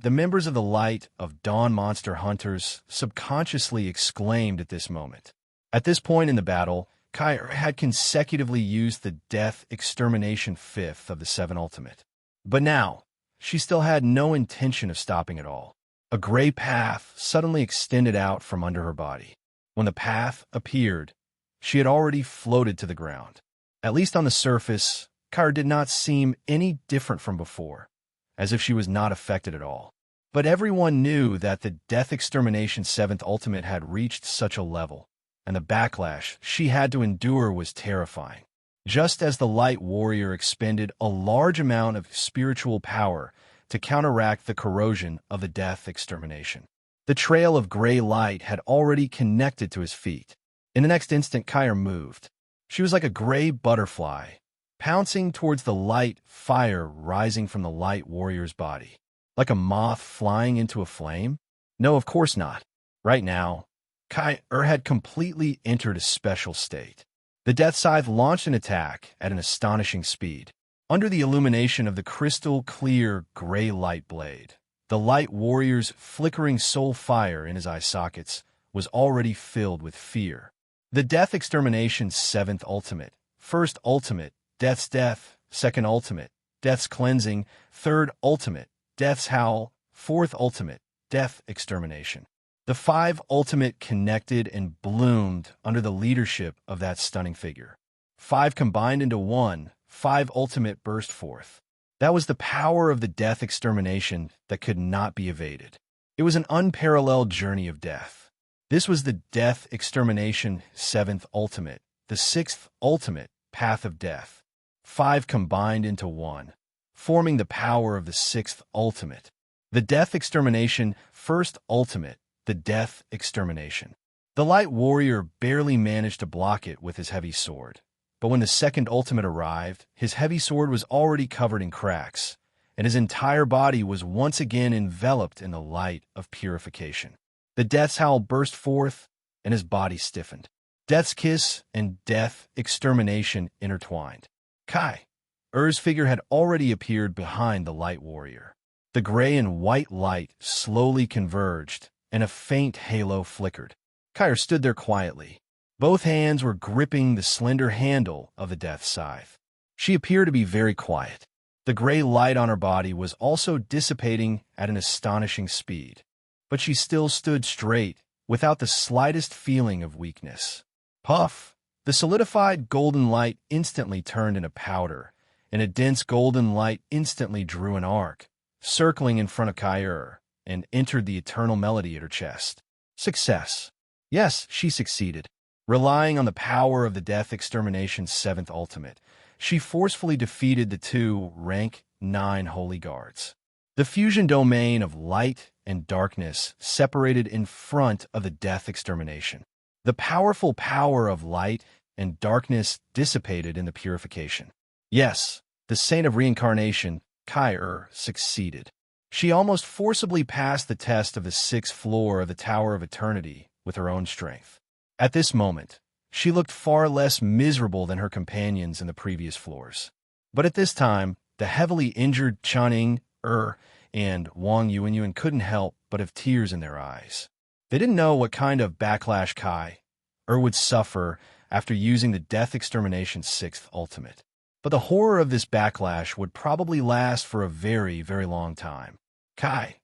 The members of the Light of Dawn Monster Hunters subconsciously exclaimed at this moment. At this point in the battle, Kyr had consecutively used the Death Extermination Fifth of the 7 Ultimate. But now, she still had no intention of stopping at all. A gray path suddenly extended out from under her body. When the path appeared, she had already floated to the ground. At least on the surface, Kyr did not seem any different from before, as if she was not affected at all. But everyone knew that the Death Extermination 7th Ultimate had reached such a level, and the backlash she had to endure was terrifying. Just as the Light Warrior expended a large amount of spiritual power to counteract the corrosion of the Death Extermination, the trail of gray light had already connected to his feet. In the next instant, Kyr moved. She was like a gray butterfly, pouncing towards the light fire rising from the Light Warrior's body. Like a moth flying into a flame? No, of course not. Right now, Kyr had completely entered a special state. The Death Scythe launched an attack at an astonishing speed. Under the illumination of the crystal-clear gray light blade, the Light Warrior's flickering soul fire in his eye sockets was already filled with fear. The Death Extermination 7th Ultimate, 1st Ultimate, Death's Death, 2nd Ultimate, Death's Cleansing, 3rd Ultimate, Death's Howl, 4th Ultimate, Death Extermination. The 5 Ultimate connected and bloomed under the leadership of that stunning figure. 5 combined into 1, 5 Ultimate burst forth. That was the power of the Death Extermination that could not be evaded. It was an unparalleled journey of death. This was the Death Extermination 7th Ultimate, the 6th Ultimate Path of Death. 5 combined into 1, forming the power of the 6th Ultimate. The Death Extermination 1st Ultimate, the Death Extermination. The Light Warrior barely managed to block it with his heavy sword. But when the 2nd Ultimate arrived, his heavy sword was already covered in cracks, and his entire body was once again enveloped in the light of purification. The Death's Howl burst forth, and his body stiffened. Death's Kiss and Death Extermination intertwined. Kyr's figure had already appeared behind the Light Warrior. The gray and white light slowly converged, and a faint halo flickered. Kyr stood there quietly. Both hands were gripping the slender handle of the Death Scythe. She appeared to be very quiet. The gray light on her body was also dissipating at an astonishing speed. But she still stood straight, without the slightest feeling of weakness. Puff! The solidified golden light instantly turned into powder, and a dense golden light instantly drew an arc, circling in front of Kyr, and entered the eternal melody at her chest. Success. Yes, she succeeded. Relying on the power of the Death Extermination 7th Ultimate, she forcefully defeated the 2 Rank 9 Holy Guards. The fusion domain of light and darkness separated in front of the Death Extermination. The powerful power of light and darkness dissipated in the purification. Yes, the Saint of Reincarnation, Kyr, succeeded. She almost forcibly passed the test of the 6th floor of the Tower of Eternity with her own strength. At this moment, she looked far less miserable than her companions in the previous floors. But at this time, the heavily injured Channing, and Wang Yuanyuan couldn't help but have tears in their eyes. They didn't know what kind of backlash Kyr would suffer after using the Death Extermination 6th Ultimate. But the horror of this backlash would probably last for a very, very long time. Kyr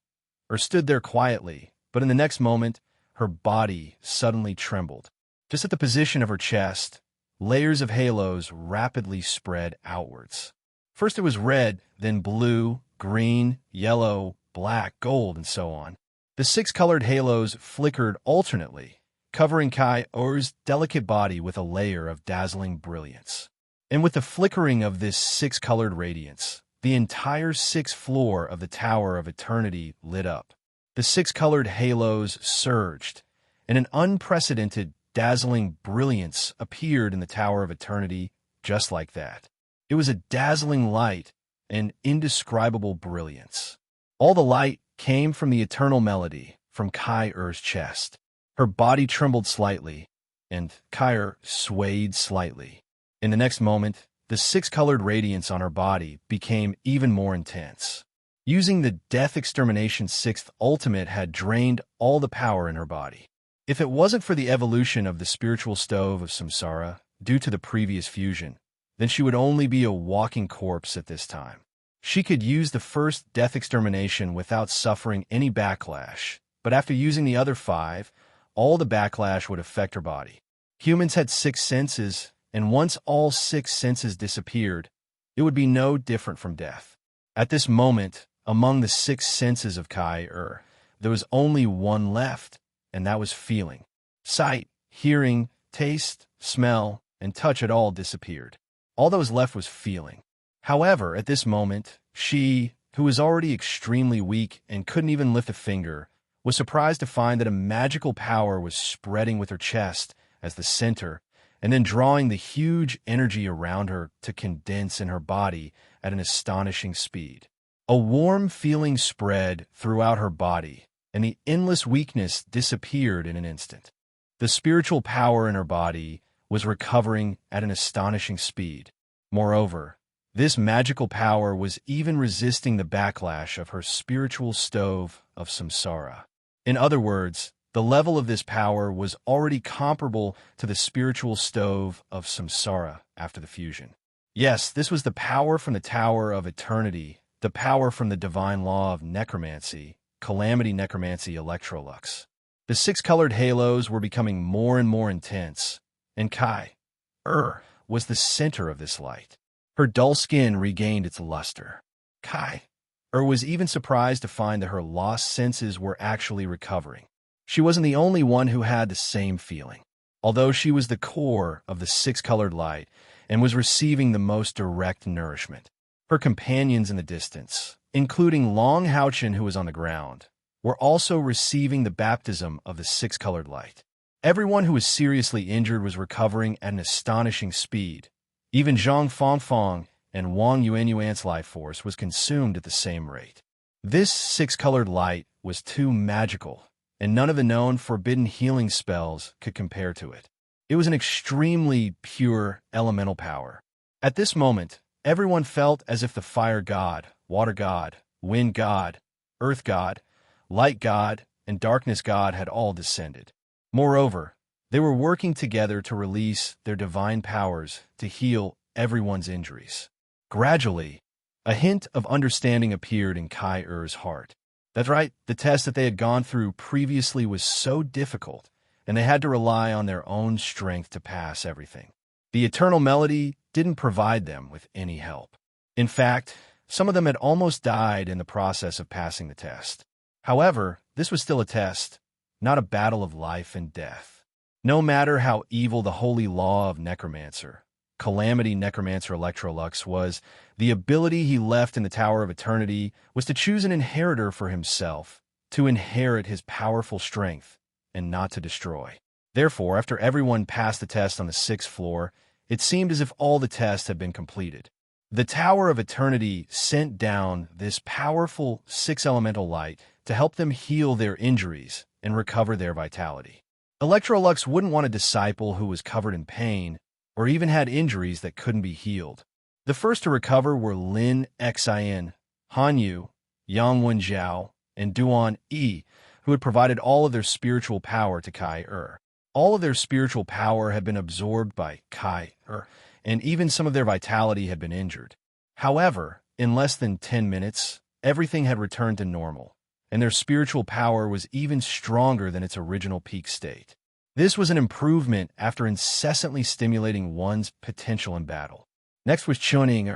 stood there quietly, but in the next moment, her body suddenly trembled. Just at the position of her chest, layers of halos rapidly spread outwards. First it was red, then blue, green, yellow, black, gold, and so on. The 6 colored halos flickered alternately, covering Kyr's delicate body with a layer of dazzling brilliance. And with the flickering of this 6-colored radiance, the entire 6th floor of the Tower of Eternity lit up. The six-colored halos surged, and an unprecedented, dazzling brilliance appeared in the Tower of Eternity just like that. It was a dazzling light, an indescribable brilliance. All the light came from the eternal melody, from Kai-Er's chest. Her body trembled slightly, and Kai-Er swayed slightly. In the next moment, the six-colored radiance on her body became even more intense. Using the Death Extermination Sixth Ultimate had drained all the power in her body. If it wasn't for the evolution of the spiritual stove of Samsara, due to the previous fusion, then she would only be a walking corpse at this time. She could use the first Death Extermination without suffering any backlash, but after using the other 5, all the backlash would affect her body. Humans had 6 senses, and once all 6 senses disappeared, it would be no different from death. At this moment, among the 6 senses of Kai-Er, there was only one left, and that was feeling. Sight, hearing, taste, smell, and touch had all disappeared. All that was left was feeling. However, at this moment, she, who was already extremely weak and couldn't even lift a finger, was surprised to find that a magical power was spreading with her chest as the center, and then drawing the huge energy around her to condense in her body at an astonishing speed. A warm feeling spread throughout her body, and the endless weakness disappeared in an instant. The spiritual power in her body was recovering at an astonishing speed. Moreover, this magical power was even resisting the backlash of her spiritual stove of samsara. In other words, the level of this power was already comparable to the spiritual stove of samsara after the fusion. Yes, this was the power from the Tower of Eternity, the power from the divine law of necromancy, calamity necromancy Electrolux. The 6-colored halos were becoming more and more intense, and Kai-Er was the center of this light. Her dull skin regained its luster. Kai-Er was even surprised to find that her lost senses were actually recovering. She wasn't the only one who had the same feeling. Although she was the core of the 6-colored light and was receiving the most direct nourishment, her companions in the distance, including Long Haochen who was on the ground, were also receiving the baptism of the 6-colored light. Everyone who was seriously injured was recovering at an astonishing speed. Even Zhang Fangfang and Wang Yuanyuan's life force was consumed at the same rate. This 6-colored light was too magical, and none of the known forbidden healing spells could compare to it. It was an extremely pure elemental power. At this moment, everyone felt as if the fire god, water god, wind god, earth god, light god, and darkness god had all descended. Moreover, they were working together to release their divine powers to heal everyone's injuries. Gradually, a hint of understanding appeared in Kai-Er's heart. That's right, the test that they had gone through previously was so difficult, and they had to rely on their own strength to pass everything. The eternal melody didn't provide them with any help. In fact, some of them had almost died in the process of passing the test. However, this was still a test, not a battle of life and death. No matter how evil the holy law of Necromancer, Calamity Necromancer Electrolux was, the ability he left in the Tower of Eternity was to choose an inheritor for himself, to inherit his powerful strength, and not to destroy. Therefore, after everyone passed the test on the 6th floor, it seemed as if all the tests had been completed. The Tower of Eternity sent down this powerful 6-elemental light to help them heal their injuries and recover their vitality. Electrolux wouldn't want a disciple who was covered in pain or even had injuries that couldn't be healed. The first to recover were Lin Xin, Han Yu, Yang Wenjiao, and Duan Yi, who had provided all of their spiritual power to Kai-Er. All of their spiritual power had been absorbed by Kai-Er, and even some of their vitality had been injured. However, in less than 10 minutes, everything had returned to normal, and their spiritual power was even stronger than its original peak state. This was an improvement after incessantly stimulating one's potential in battle. Next was Chuning.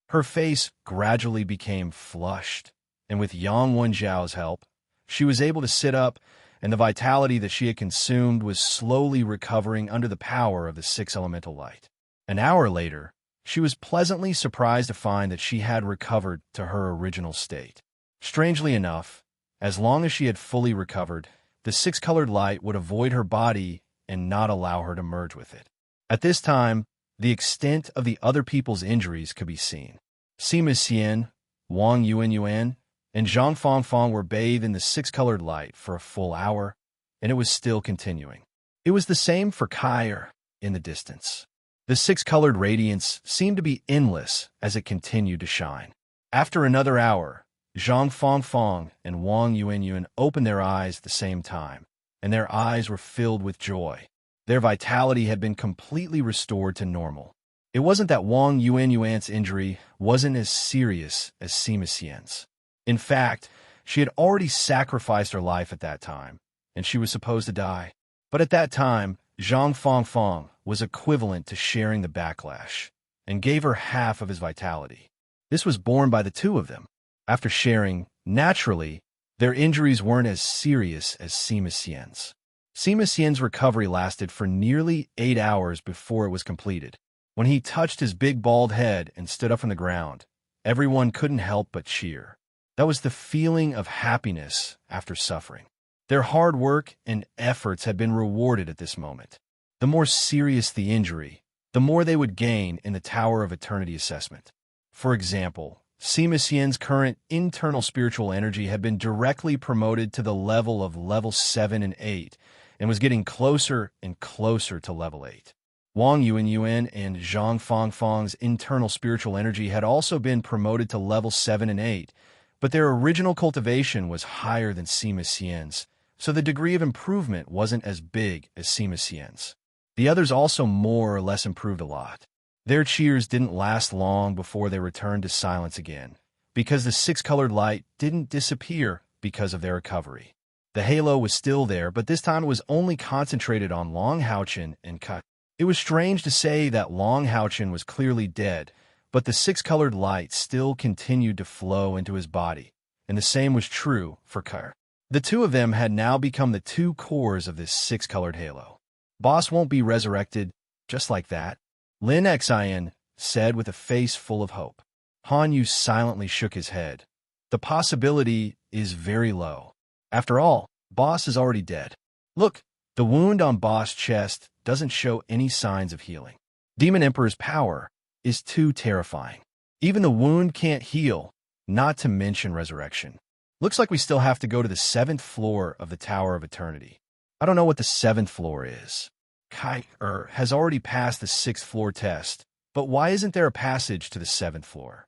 Her face gradually became flushed, and with Yang Wenjiao's help, she was able to sit up, and the vitality that she had consumed was slowly recovering under the power of the 6-elemental light. An hour later, she was pleasantly surprised to find that she had recovered to her original state. Strangely enough, As long as she had fully recovered, the six-colored light would avoid her body and not allow her to merge with it. At this time, the extent of the other people's injuries could be seen. Sima Xian, Wang Yuan, and Zhang Fangfang were bathed in the six-colored light for a full hour, and it was still continuing. It was the same for Kai in the distance. The six-colored radiance seemed to be endless as it continued to shine. After another hour, Zhang Fangfang and Wang Yuan opened their eyes at the same time, and their eyes were filled with joy. Their vitality had been completely restored to normal. It wasn't that Wang Yuan's injury wasn't as serious as Sima Xian's. In fact, she had already sacrificed her life at that time, and she was supposed to die. But at that time, Zhang Fangfang was equivalent to sharing the backlash, and gave her half of his vitality. This was borne by the two of them. After sharing, naturally, their injuries weren't as serious as Sima Xian's. Sima Xian's recovery lasted for nearly 8 hours before it was completed. When he touched his big bald head and stood up from the ground, everyone couldn't help but cheer. That was the feeling of happiness after suffering. Their hard work and efforts had been rewarded at this moment. The more serious the injury, the more they would gain in the Tower of Eternity assessment. For example, Sima Xian's current internal spiritual energy had been directly promoted to the level of level 7 and 8, and was getting closer and closer to level 8. Wang Yuan and Zhang Fangfang's internal spiritual energy had also been promoted to level 7 and 8, but their original cultivation was higher than Sima Xian's, so the degree of improvement wasn't as big as Sima Xian's. The others also more or less improved a lot. Their cheers didn't last long before they returned to silence again, because the six-colored light didn't disappear because of their recovery. The halo was still there, but this time it was only concentrated on Long Haochen and Kai. It was strange to say that Long Haochen was clearly dead, but the six-colored light still continued to flow into his body, and the same was true for Kai. The two of them had now become the two cores of this six-colored halo. Boss won't be resurrected just like that, Lin Xian said with a face full of hope. Han Yu silently shook his head. The possibility is very low. After all, Boss is already dead. Look, the wound on Boss' chest doesn't show any signs of healing. Demon Emperor's power is too terrifying. Even the wound can't heal, not to mention resurrection. Looks like we still have to go to the 7th floor of the Tower of Eternity. I don't know what the 7th floor is. Kai has already passed the 6th floor test, but why isn't there a passage to the 7th floor?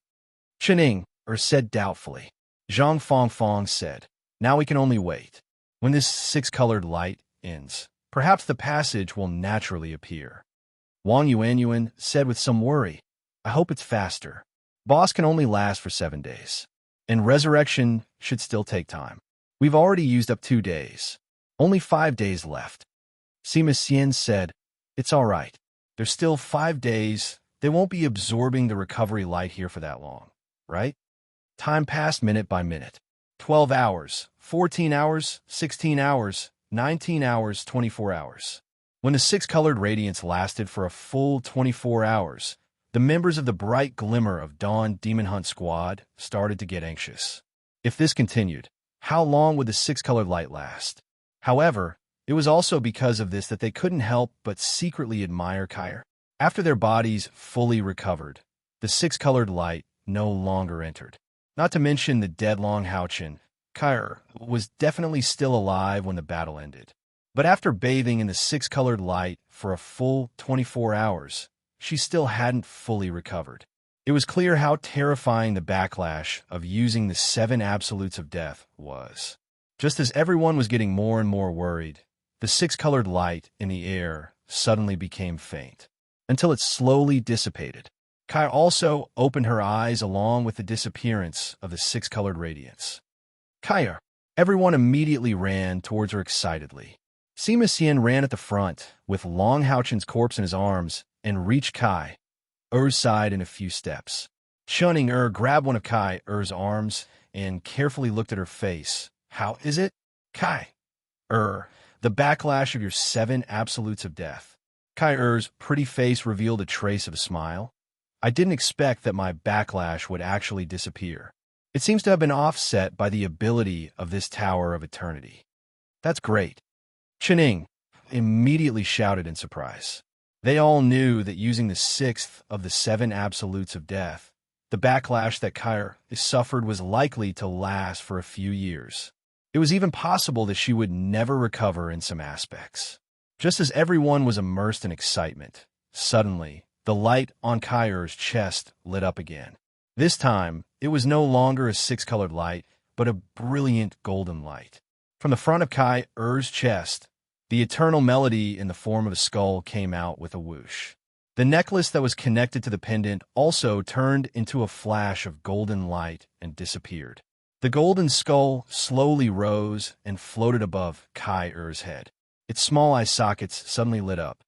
Chening said doubtfully. Zhang Fangfang said, now we can only wait. When this six-colored light ends, perhaps the passage will naturally appear. Wang Yuan said with some worry, I hope it's faster. Boss can only last for 7 days, and resurrection should still take time. We've already used up 2 days. Only 5 days left. Sima Xian said, it's all right. There's still 5 days. They won't be absorbing the recovery light here for that long, right? Time passed minute by minute. 12 hours, 14 hours, 16 hours, 19 hours, 24 hours. When the six-colored radiance lasted for a full 24 hours, the members of the Bright Glimmer of Dawn Demon Hunt Squad started to get anxious. If this continued, how long would the six-colored light last? However, it was also because of this that they couldn't help but secretly admire Kai. After their bodies fully recovered, the six-colored light no longer entered. Not to mention the dead Long Haochen, Kai was definitely still alive when the battle ended. But after bathing in the six-colored light for a full 24 hours, she still hadn't fully recovered. It was clear how terrifying the backlash of using the 7 absolutes of death was. Just as everyone was getting more and more worried, the six-colored light in the air suddenly became faint, until it slowly dissipated. Kai also opened her eyes along with the disappearance of the six-colored radiance. Kai! Everyone immediately ran towards her excitedly. Sima Xian ran at the front, with Long Haochen's corpse in his arms, and reached Kai Er's side in a few steps. Chunning grabbed one of Kai Er's arms and carefully looked at her face. How is it? Kai the backlash of your 7 absolutes of death. Kai Er's pretty face revealed a trace of a smile. I didn't expect that my backlash would actually disappear. It seems to have been offset by the ability of this Tower of Eternity. That's great. Chening immediately shouted in surprise. They all knew that using the sixth of the seven absolutes of death, the backlash that Kyr suffered was likely to last for a few years. It was even possible that she would never recover in some aspects. Just as everyone was immersed in excitement, suddenly, the light on Kyr's chest lit up again. This time, it was no longer a six-colored light, but a brilliant golden light. From the front of Kyr's chest, the eternal melody in the form of a skull came out with a whoosh. The necklace that was connected to the pendant also turned into a flash of golden light and disappeared. The golden skull slowly rose and floated above Kyr's head. Its small eye sockets suddenly lit up.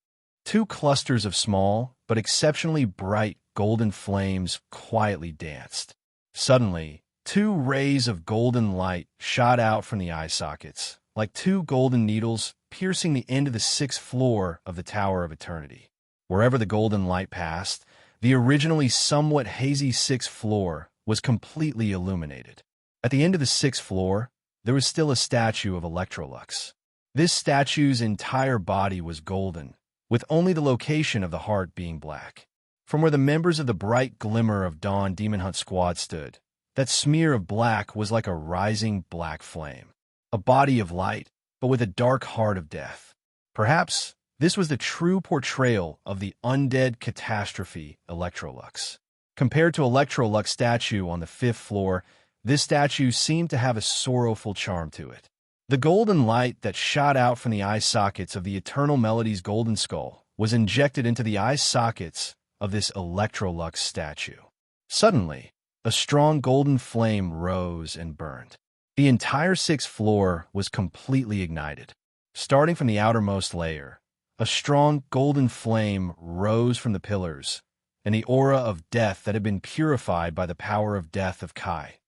Two clusters of small, but exceptionally bright golden flames quietly danced. Suddenly, two rays of golden light shot out from the eye sockets, like two golden needles piercing the end of the sixth floor of the Tower of Eternity. Wherever the golden light passed, the originally somewhat hazy sixth floor was completely illuminated. At the end of the sixth floor, there was still a statue of Electrolux. This statue's entire body was golden, with only the location of the heart being black. From where the members of the bright glimmer of Dawn Demon Hunt Squad stood, that smear of black was like a rising black flame. A body of light, but with a dark heart of death. Perhaps this was the true portrayal of the undead catastrophe Electrolux. Compared to Electrolux statue on the fifth floor, this statue seemed to have a sorrowful charm to it. The golden light that shot out from the eye sockets of the Eternal Melody's golden skull was injected into the eye sockets of this Electrolux statue. Suddenly, a strong golden flame rose and burned. The entire sixth floor was completely ignited. Starting from the outermost layer, a strong golden flame rose from the pillars, and the aura of death that had been purified by the power of death of Kai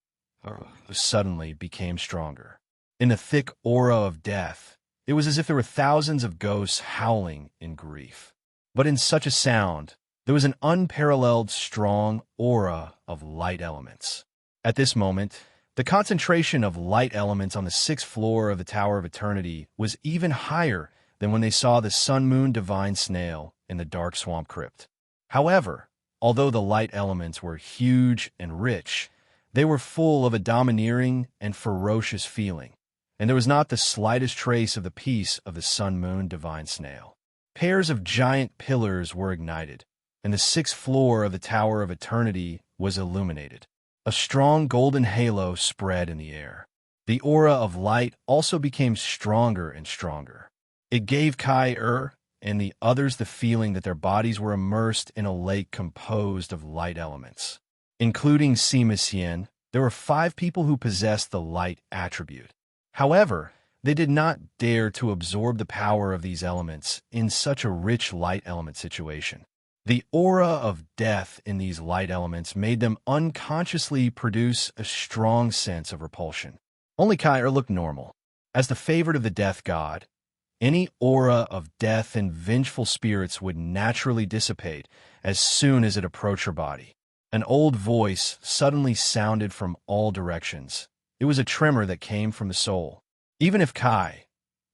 suddenly became stronger. In the thick aura of death, it was as if there were thousands of ghosts howling in grief. But in such a sound, there was an unparalleled strong aura of light elements. At this moment, the concentration of light elements on the sixth floor of the Tower of Eternity was even higher than when they saw the sun-moon divine snail in the dark swamp crypt. However, although the light elements were huge and rich, they were full of a domineering and ferocious feeling, and there was not the slightest trace of the peace of the sun-moon divine snail. Pairs of giant pillars were ignited, and the sixth floor of the Tower of Eternity was illuminated. A strong golden halo spread in the air. The aura of light also became stronger and stronger. It gave Kai and the others the feeling that their bodies were immersed in a lake composed of light elements. Including Sima Xian, there were 5 people who possessed the light attribute. However, they did not dare to absorb the power of these elements in such a rich light element situation. The aura of death in these light elements made them unconsciously produce a strong sense of repulsion. Only Kai looked normal. As the favorite of the death god, any aura of death and vengeful spirits would naturally dissipate as soon as it approached her body. An old voice suddenly sounded from all directions. It was a tremor that came from the soul. Even if Kai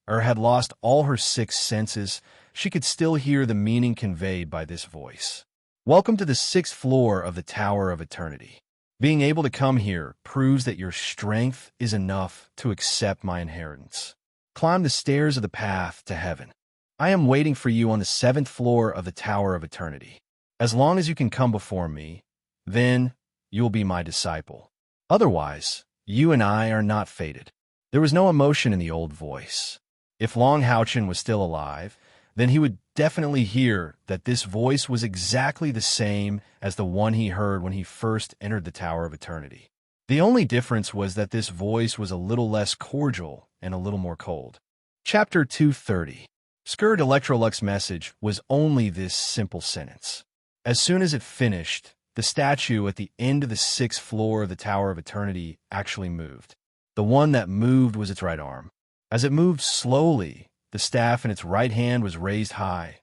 had lost all her 6 senses, she could still hear the meaning conveyed by this voice. Welcome to the 6th floor of the Tower of Eternity. Being able to come here proves that your strength is enough to accept my inheritance. Climb the stairs of the path to heaven. I am waiting for you on the 7th floor of the Tower of Eternity. As long as you can come before me, then you will be my disciple. Otherwise, you and I are not fated. There was no emotion in the old voice. If Long Haochen was still alive, then he would definitely hear that this voice was exactly the same as the one he heard when he first entered the Tower of Eternity. The only difference was that this voice was a little less cordial and a little more cold. Chapter 230. Skurd Electrolux message was only this simple sentence. As soon as it finished, the statue at the end of the 6th floor of the Tower of Eternity actually moved. The one that moved was its right arm. As it moved slowly, the staff in its right hand was raised high,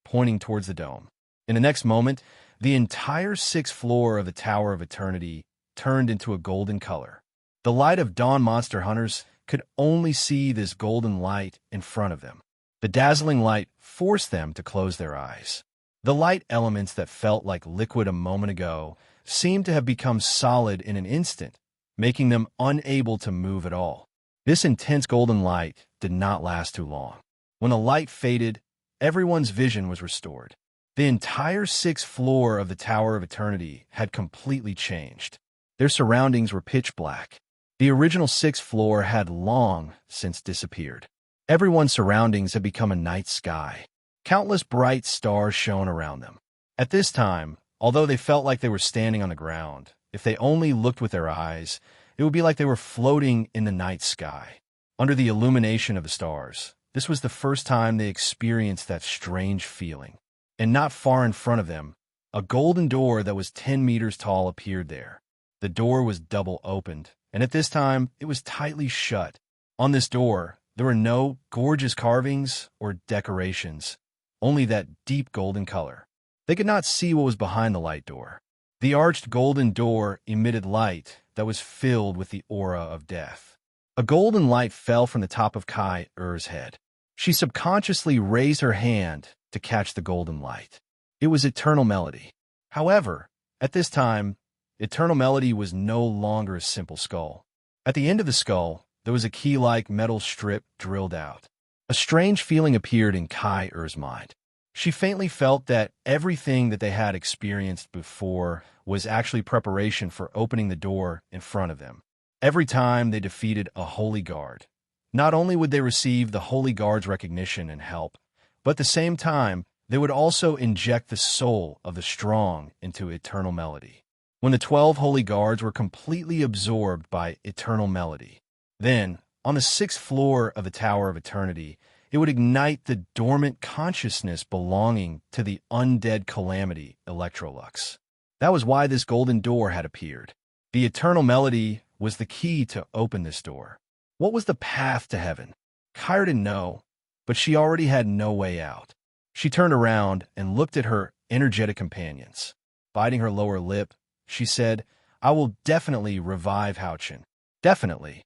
pointing towards the dome. In the next moment, the entire 6th floor of the Tower of Eternity turned into a golden color. The light of dawn monster hunters could only see this golden light in front of them. The dazzling light forced them to close their eyes. The light elements that felt like liquid a moment ago seemed to have become solid in an instant, making them unable to move at all. This intense golden light did not last too long. When the light faded, everyone's vision was restored. The entire sixth floor of the Tower of Eternity had completely changed. Their surroundings were pitch black. The original sixth floor had long since disappeared. Everyone's surroundings had become a night sky. Countless bright stars shone around them. At this time, although they felt like they were standing on the ground, if they only looked with their eyes, it would be like they were floating in the night sky. Under the illumination of the stars, this was the first time they experienced that strange feeling. And not far in front of them, a golden door that was 10 meters tall appeared there. The door was double opened, and at this time, it was tightly shut. On this door, there were no gorgeous carvings or decorations, only that deep golden color. They could not see what was behind the light door. The arched golden door emitted light that was filled with the aura of death. A golden light fell from the top of Kai-Er's head. She subconsciously raised her hand to catch the golden light. It was Eternal Melody. However, at this time, Eternal Melody was no longer a simple skull. At the end of the skull, there was a key-like metal strip drilled out. A strange feeling appeared in Kai-Er's mind. She faintly felt that everything that they had experienced before was actually preparation for opening the door in front of them. Every time they defeated a Holy Guard, not only would they receive the Holy Guard's recognition and help, but at the same time, they would also inject the soul of the strong into Eternal Melody. When the 12 Holy Guards were completely absorbed by Eternal Melody, then, on the 6th floor of the Tower of Eternity, it would ignite the dormant consciousness belonging to the undead calamity Electrolux. That was why this golden door had appeared. The Eternal Melody was the key to open this door. What was the path to heaven? Kyra didn't know, but she already had no way out. She turned around and looked at her energetic companions. Biting her lower lip, she said, "I will definitely revive Houchin. Definitely."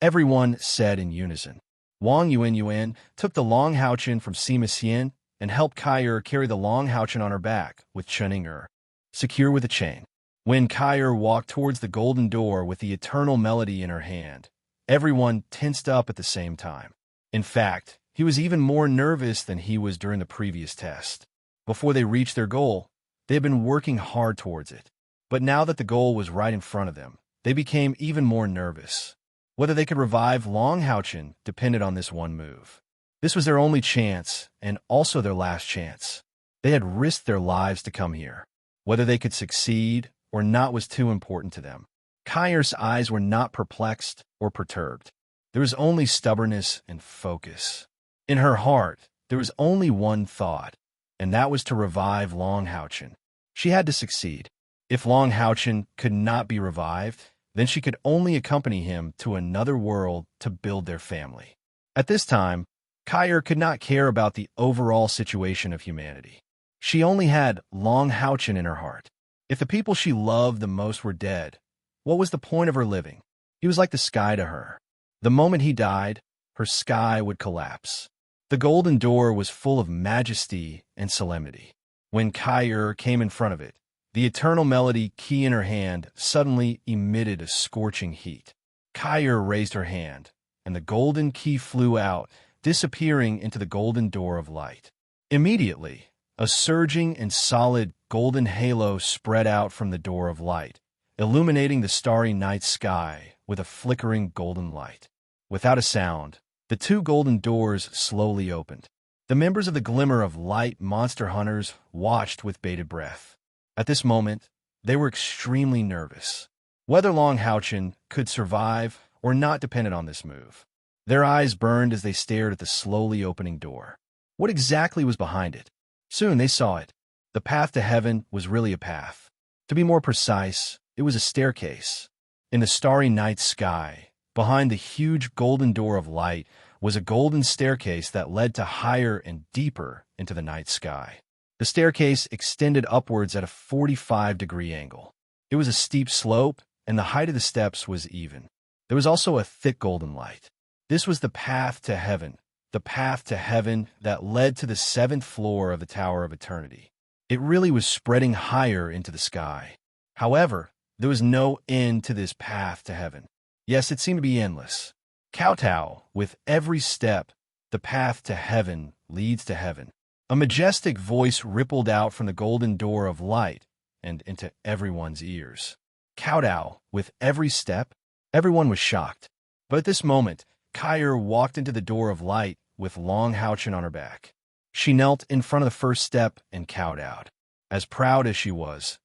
Everyone said in unison. Wang Yuan took the long Houchin from Sima Xian and helped Kai-Er carry the long Houchin on her back with Chening-Er, secure with a chain. When Kai-Er walked towards the golden door with the Eternal Melody in her hand, everyone tensed up at the same time. In fact, he was even more nervous than he was during the previous test. Before they reached their goal, they had been working hard towards it. But now that the goal was right in front of them, they became even more nervous. Whether they could revive Long Houchin depended on this one move. This was their only chance, and also their last chance. They had risked their lives to come here. Whether they could succeed or not was too important to them. Kai-Er's eyes were not perplexed or perturbed. There was only stubbornness and focus. In her heart, there was only one thought, and that was to revive Long Houchin. She had to succeed. If Long Houchin could not be revived, then she could only accompany him to another world to build their family. At this time, Kai-Er could not care about the overall situation of humanity. She only had Long Houchin in her heart. If the people she loved the most were dead, what was the point of her living? He was like the sky to her. The moment he died, her sky would collapse. The golden door was full of majesty and solemnity. When Kai-Er came in front of it, the Eternal Melody key in her hand suddenly emitted a scorching heat. Kai-Er raised her hand, and the golden key flew out, disappearing into the golden door of light. Immediately, a surging and solid golden halo spread out from the door of light, illuminating the starry night sky with a flickering golden light. Without a sound, the two golden doors slowly opened. The members of the Glimmer of Light Monster Hunters watched with bated breath. At this moment, they were extremely nervous. Whether Long Houchin could survive or not depended on this move. Their eyes burned as they stared at the slowly opening door. What exactly was behind it? Soon they saw it. The path to heaven was really a path. To be more precise, it was a staircase. In the starry night sky, behind the huge golden door of light, was a golden staircase that led to higher and deeper into the night sky. The staircase extended upwards at a 45-degree angle. It was a steep slope, and the height of the steps was even. There was also a thick golden light. This was the path to heaven that led to the 7th floor of the Tower of Eternity. It really was spreading higher into the sky. However, there was no end to this path to heaven. Yes, it seemed to be endless. Kowtow, with every step, the path to heaven leads to heaven. A majestic voice rippled out from the golden door of light and into everyone's ears. Kowtow, with every step. Everyone was shocked. But at this moment, Kyr walked into the door of light with Long Houchen on her back. She knelt in front of the first step and kowtowed. As proud as she was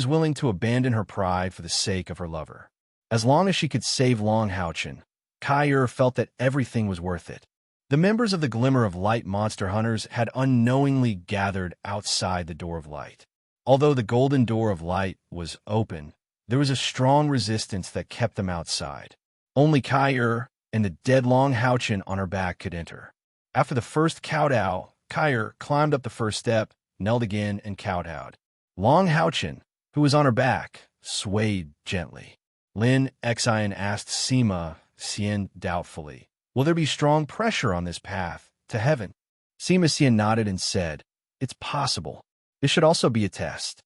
willing to abandon her pride for the sake of her lover. As long as she could save Long Houchen, Kyr felt that everything was worth it. The members of the Glimmer of Light monster hunters had unknowingly gathered outside the door of light. Although the golden door of light was open, there was a strong resistance that kept them outside. Only Kyr and the dead Long Houchen on her back could enter. After the first kowtow, Kyr climbed up the first step, knelt again, and kowtowed. Long Houchen, who was on her back, swayed gently. Lin Xian asked Sima Xian doubtfully, "Will there be strong pressure on this path to heaven?" Sima Xian nodded and said, "It's possible. This should also be a test."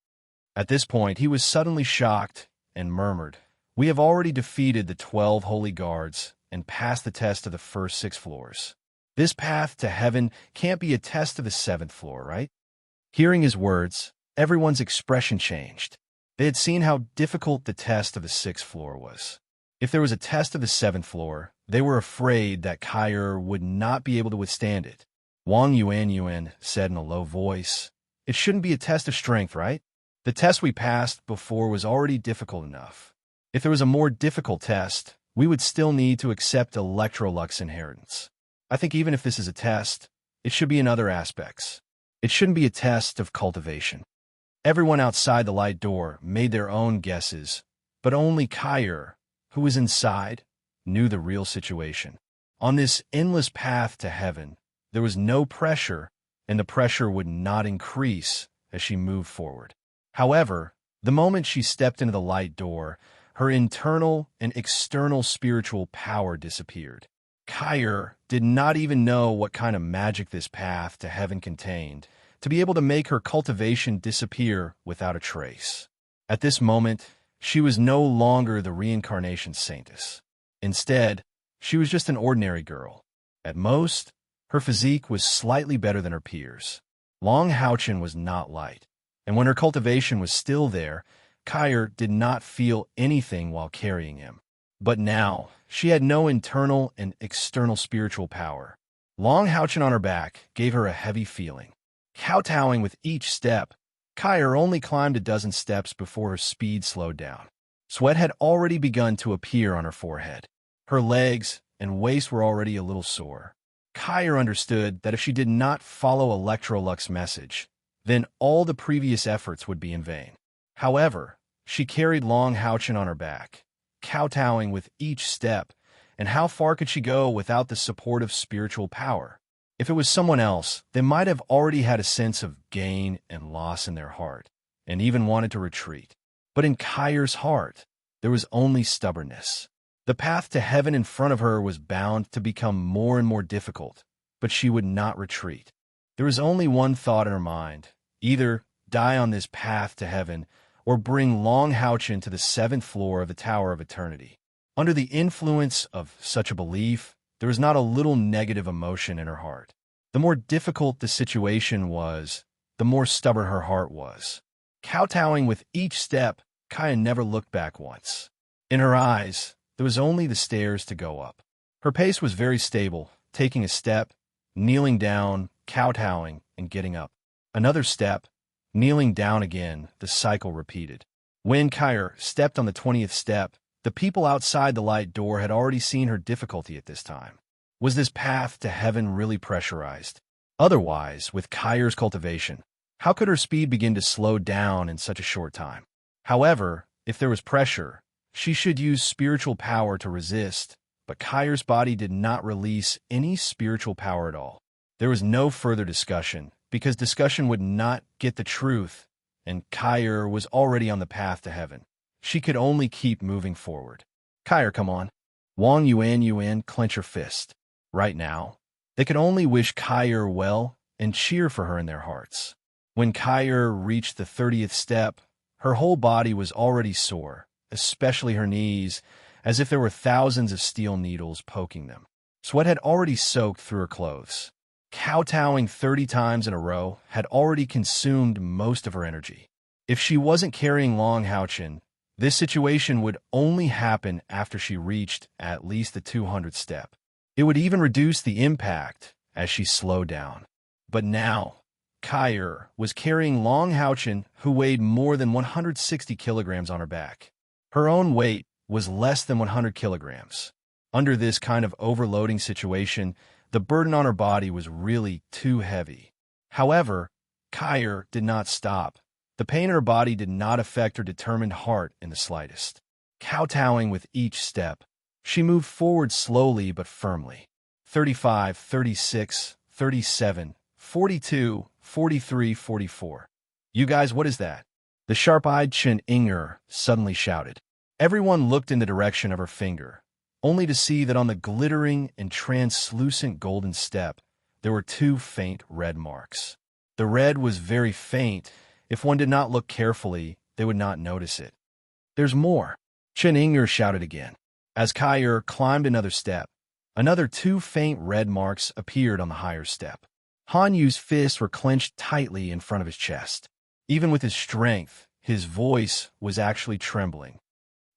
At this point, he was suddenly shocked and murmured, "We have already defeated the 12 holy guards and passed the test of the first 6 floors. This path to heaven can't be a test of the 7th floor, right?" Hearing his words, everyone's expression changed. They had seen how difficult the test of the 6th floor was. If there was a test of the 7th floor, they were afraid that Kyr would not be able to withstand it. Wang Yuan said in a low voice, "It shouldn't be a test of strength, right? The test we passed before was already difficult enough. If there was a more difficult test, we would still need to accept Electrolux inheritance. I think even if this is a test, it should be in other aspects. It shouldn't be a test of cultivation." Everyone outside the light door made their own guesses, but only Kyr, who was inside, knew the real situation. On this endless path to heaven, there was no pressure, and the pressure would not increase as she moved forward. However, the moment she stepped into the light door, her internal and external spiritual power disappeared. Kyr did not even know what kind of magic this path to heaven contained, to be able to make her cultivation disappear without a trace. At this moment, she was no longer the reincarnation saintess. Instead, she was just an ordinary girl. At most, her physique was slightly better than her peers. Long Houchen was not light, and when her cultivation was still there, Kyr did not feel anything while carrying him. But now, she had no internal and external spiritual power. Long Houchen on her back gave her a heavy feeling. Kowtowing with each step, Kyr only climbed a dozen steps before her speed slowed down. Sweat had already begun to appear on her forehead. Her legs and waist were already a little sore. Kyr understood that if she did not follow Electrolux's message, then all the previous efforts would be in vain. However, she carried Long Houchen on her back, kowtowing with each step, and how far could she go without the support of spiritual power? If it was someone else, they might have already had a sense of gain and loss in their heart, and even wanted to retreat. But in Kyr's heart, there was only stubbornness. The path to heaven in front of her was bound to become more and more difficult, but she would not retreat. There was only one thought in her mind: either die on this path to heaven, or bring Long Houchen to the 7th floor of the Tower of Eternity. Under the influence of such a belief, there was not a little negative emotion in her heart. The more difficult the situation was, the more stubborn her heart was. Kowtowing with each step, Kaya never looked back once. In her eyes, there was only the stairs to go up. Her pace was very stable, taking a step, kneeling down, kowtowing, and getting up. Another step, kneeling down again, the cycle repeated. When Kyr stepped on the 20th step, the people outside the light door had already seen her difficulty at this time. Was this path to heaven really pressurized? Otherwise, with Kyr's cultivation, how could her speed begin to slow down in such a short time? However, if there was pressure, she should use spiritual power to resist, but Kyr's body did not release any spiritual power at all. There was no further discussion, because discussion would not get the truth, and Kyr was already on the path to heaven. she could only keep moving forward. Kair, come on. Wang Yuan, clench her fist. Right now, they could only wish Kair well and cheer for her in their hearts. When Kair reached the 30th step, her whole body was already sore, especially her knees, as if there were thousands of steel needles poking them. Sweat had already soaked through her clothes. Kowtowing 30 times in a row had already consumed most of her energy. If she wasn't carrying Long Haochen, this situation would only happen after she reached at least the 200th step. It would even reduce the impact as she slowed down. But now, Kair was carrying Long Haochen, who weighed more than 160 kilograms on her back. Her own weight was less than 100 kilograms. Under this kind of overloading situation, the burden on her body was really too heavy. However, Kair did not stop. The pain in her body did not affect her determined heart in the slightest. Kowtowing with each step, she moved forward slowly but firmly. 35, 36, 37, 42, 43, 44. You guys, what is that? The sharp-eyed Chen Inger suddenly shouted. Everyone looked in the direction of her finger, only to see that on the glittering and translucent golden step, there were 2 faint red marks. The red was very faint. If one did not look carefully, they would not notice it. There's more, Chen Inger shouted again. As Kair climbed another step, another 2 faint red marks appeared on the higher step. Han Yu's fists were clenched tightly in front of his chest. Even with his strength, his voice was actually trembling.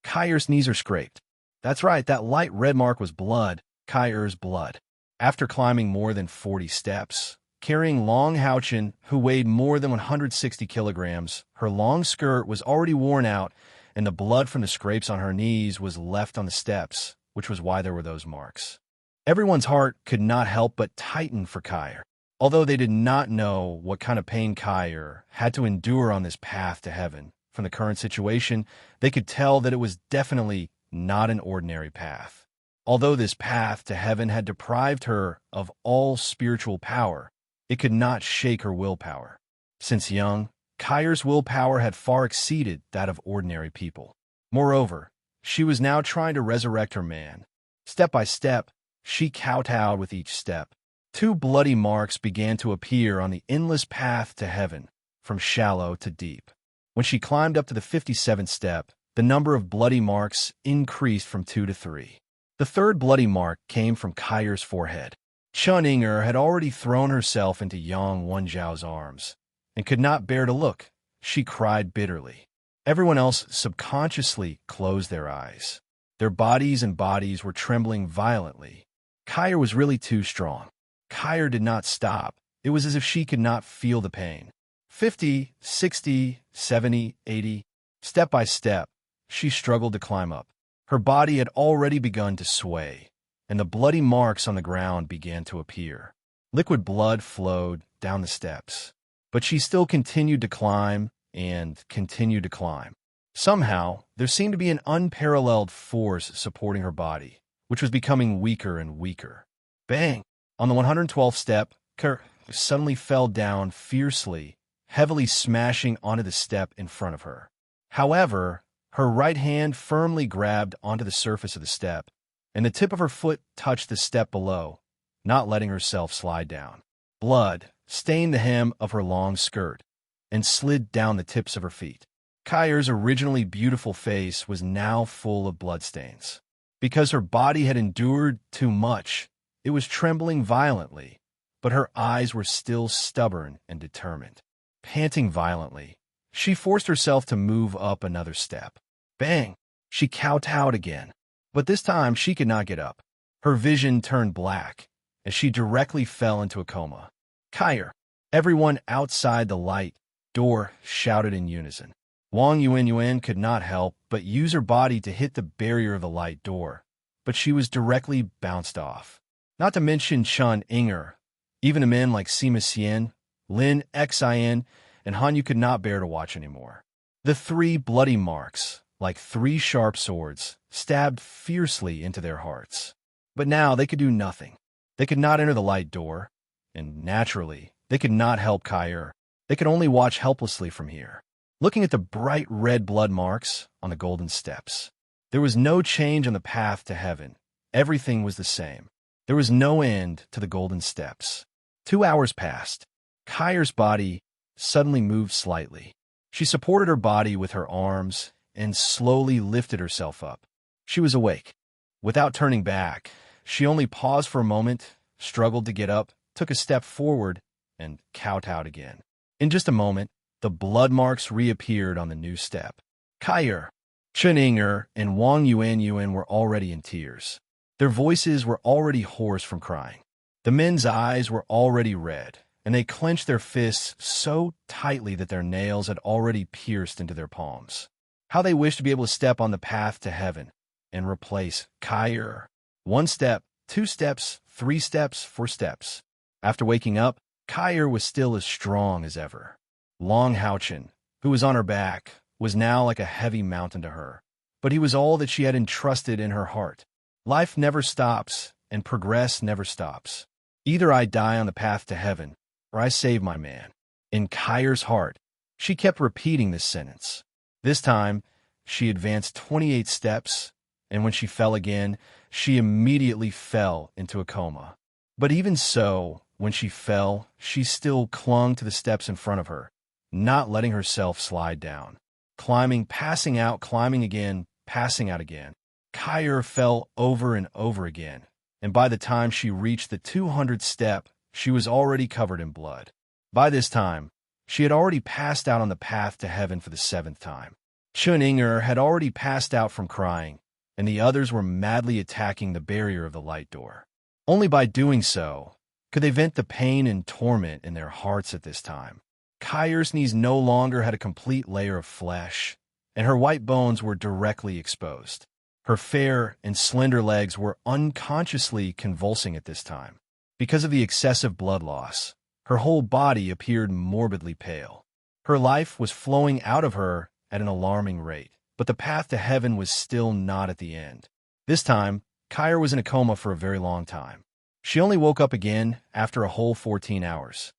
Kair's knees are scraped. That's right, that light red mark was blood, Kair's blood. After climbing more than 40 steps, carrying Long Haochen, who weighed more than 160 kilograms, her long skirt was already worn out, and the blood from the scrapes on her knees was left on the steps, which was why there were those marks. Everyone's heart could not help but tighten for Kair. Although they did not know what kind of pain Kair had to endure on this path to heaven, from the current situation, they could tell that it was definitely not an ordinary path. Although this path to heaven had deprived her of all spiritual power, it could not shake her willpower. Since young, Kair's willpower had far exceeded that of ordinary people. Moreover, she was now trying to resurrect her man. Step by step, she kowtowed with each step. 2 bloody marks began to appear on the endless path to heaven, from shallow to deep. When she climbed up to the 57th step, the number of bloody marks increased from 2 to 3. The 3rd bloody mark came from Kair's forehead. Chen Inger had already thrown herself into Yang Wenjiao's arms, and could not bear to look. She cried bitterly. Everyone else subconsciously closed their eyes. Their bodies were trembling violently. Kair was really too strong. Kair did not stop. It was as if she could not feel the pain. 50, 60, 70, 80. Step by step, she struggled to climb up. Her body had already begun to sway, and the bloody marks on the ground began to appear. Liquid blood flowed down the steps, but she still continued to climb and continued to climb. Somehow, there seemed to be an unparalleled force supporting her body, which was becoming weaker and weaker. Bang! On the 112th step, Kair suddenly fell down fiercely, heavily smashing onto the step in front of her. However, her right hand firmly grabbed onto the surface of the step, and the tip of her foot touched the step below, not letting herself slide down. Blood stained the hem of her long skirt and slid down the tips of her feet. Kair's originally beautiful face was now full of bloodstains. Because her body had endured too much, it was trembling violently, but her eyes were still stubborn and determined. Panting violently, she forced herself to move up another step. Bang! She kowtowed again, but this time she could not get up. Her vision turned black as she directly fell into a coma. Kair! Everyone outside the light door shouted in unison. Wang Yuan could not help but use her body to hit the barrier of the light door, but she was directly bounced off. Not to mention Chen Inger. Even the men like Sima Xian, Lin Xin, and Han Yu could not bear to watch anymore. The 3 bloody marks, like 3 sharp swords, stabbed fiercely into their hearts. But now they could do nothing. They could not enter the light door, and naturally, they could not help Kair. They could only watch helplessly from here. looking at the bright red blood marks on the golden steps. There was no change on the path to heaven. Everything was the same. There was no end to the golden steps. 2 hours passed. Kyr's body suddenly moved slightly. She supported her body with her arms and slowly lifted herself up. She was awake. Without turning back, she only paused for a moment, struggled to get up, took a step forward, and kowtowed again. In just a moment, the blood marks reappeared on the new step. Kyr, Chen Inger, and Wang Yuan were already in tears. Their voices were already hoarse from crying. The men's eyes were already red, and they clenched their fists so tightly that their nails had already pierced into their palms. How they wished to be able to step on the path to heaven and replace Kyr. 1 step, 2 steps, 3 steps, 4 steps. After waking up, Kyr was still as strong as ever. Long Houchen, who was on her back, was now like a heavy mountain to her, but he was all that she had entrusted in her heart. Life never stops, and progress never stops. Either I die on the path to heaven, or I save my man. In Kyr's heart, she kept repeating this sentence. This time, she advanced 28 steps, and when she fell again, she immediately fell into a coma. But even so, when she fell, she still clung to the steps in front of her, not letting herself slide down. Climbing, passing out, climbing again, passing out again. Kyr fell over and over again, and by the time she reached the 200th step, she was already covered in blood. By this time, she had already passed out on the path to heaven for the 7th time. Chen Inger had already passed out from crying, and the others were madly attacking the barrier of the light door. Only by doing so could they vent the pain and torment in their hearts at this time. Kyr's knees no longer had a complete layer of flesh, and her white bones were directly exposed. Her fair and slender legs were unconsciously convulsing at this time. Because of the excessive blood loss, her whole body appeared morbidly pale. Her life was flowing out of her at an alarming rate, but the path to heaven was still not at the end. This time, Kyr was in a coma for a very long time. She only woke up again after a whole 14 hours.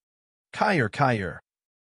Kyr.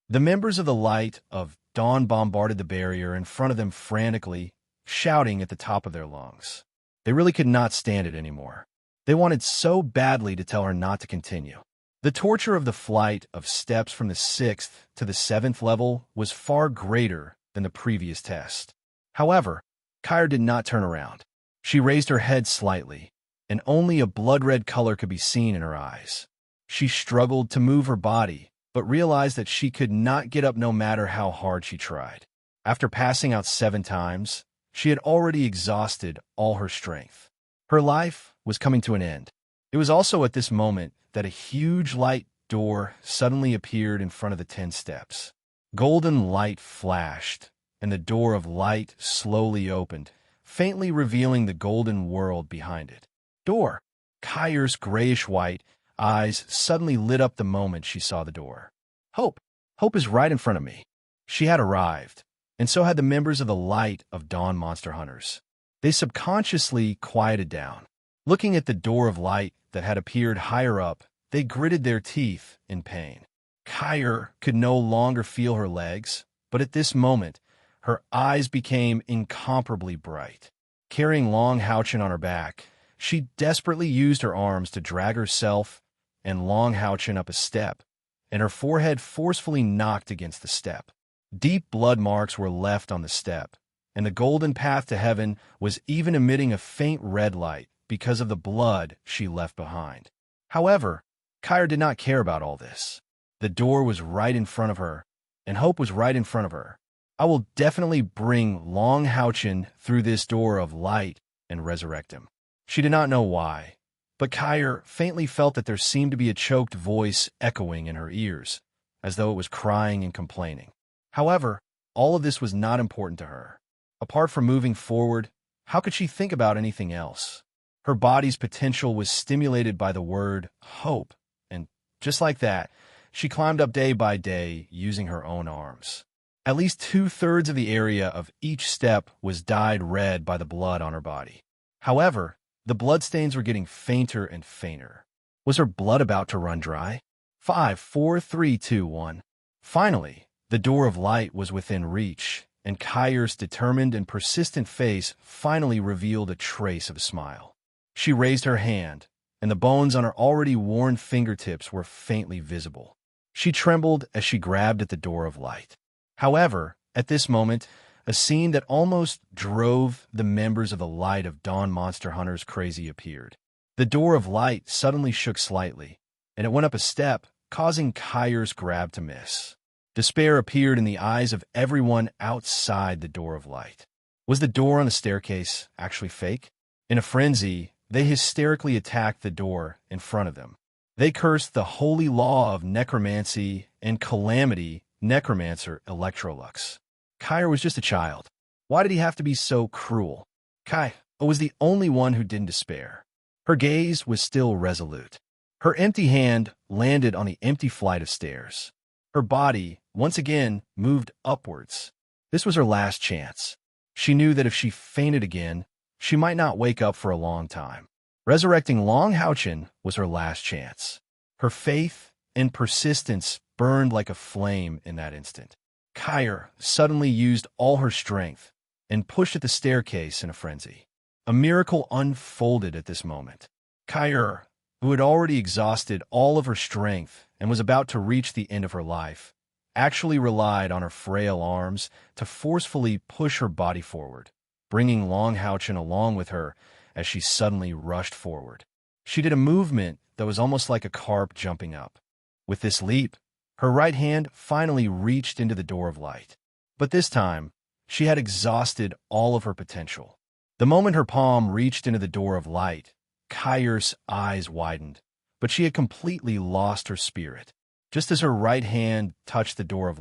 The members of the Light of Dawn bombarded the barrier in front of them frantically, shouting at the top of their lungs. They really could not stand it anymore. They wanted so badly to tell her not to continue. The torture of the flight of steps from the 6th to the 7th level was far greater than the previous test. However, Kyr did not turn around. She raised her head slightly, and only a blood-red color could be seen in her eyes. She struggled to move her body, but realized that she could not get up no matter how hard she tried. After passing out 7 times, she had already exhausted all her strength. Her life was coming to an end. It was also at this moment that a huge light door suddenly appeared in front of the 10 steps. Golden light flashed, and the door of light slowly opened, faintly revealing the golden world behind it. Door. Kyr's grayish-white eyes suddenly lit up the moment she saw the door. Hope. Hope is right in front of me. She had arrived, and so had the members of the Light of Dawn Monster Hunters. They subconsciously quieted down. Looking at the door of light that had appeared higher up, they gritted their teeth in pain. Kyr could no longer feel her legs, but at this moment, her eyes became incomparably bright. Carrying Long Houchen on her back, she desperately used her arms to drag herself and Long Houchen up a step, and her forehead forcefully knocked against the step. Deep blood marks were left on the step, and the golden path to heaven was even emitting a faint red light because of the blood she left behind. However, Kyr did not care about all this. The door was right in front of her, and hope was right in front of her. I will definitely bring Long Houchen through this door of light and resurrect him. She did not know why, but Kyr faintly felt that there seemed to be a choked voice echoing in her ears, as though it was crying and complaining. However, all of this was not important to her. Apart from moving forward, how could she think about anything else? Her body's potential was stimulated by the word hope, and just like that, she climbed up day by day using her own arms. At least 2/3 of the area of each step was dyed red by the blood on her body. However, the bloodstains were getting fainter and fainter. Was her blood about to run dry? 5, 4, 3, 2, 1. Finally, The door of light was within reach, and Kyr's determined and persistent face finally revealed a trace of a smile. She raised her hand, and the bones on her already worn fingertips were faintly visible. She trembled as she grabbed at the door of light. However, at this moment, a scene that almost drove the members of the Light of Dawn Monster Hunters crazy appeared. The door of light suddenly shook slightly, and it went up a step, causing Kyr's grab to miss. Despair appeared in the eyes of everyone outside the door of light. Was the door on the staircase actually fake? In a frenzy, they hysterically attacked the door in front of them. They cursed the holy law of necromancy and calamity necromancer Electrolux. Kyra was just a child. Why did he have to be so cruel? Kyra was the only one who didn't despair. Her gaze was still resolute. Her empty hand landed on the empty flight of stairs. Her body, once again, moved upwards. This was her last chance. She knew that if she fainted again, she might not wake up for a long time. Resurrecting Long Houchin was her last chance. Her faith and persistence burned like a flame in that instant. Kyra suddenly used all her strength and pushed at the staircase in a frenzy. A miracle unfolded at this moment. Kyra, who had already exhausted all of her strength and was about to reach the end of her life, actually relied on her frail arms to forcefully push her body forward, bringing Long Houchin along with her as she suddenly rushed forward. She did a movement that was almost like a carp jumping up. With this leap, her right hand finally reached into the door of light. But this time, she had exhausted all of her potential. The moment her palm reached into the door of light, Kyra's eyes widened, but she had completely lost her spirit. Just as her right hand touched the door of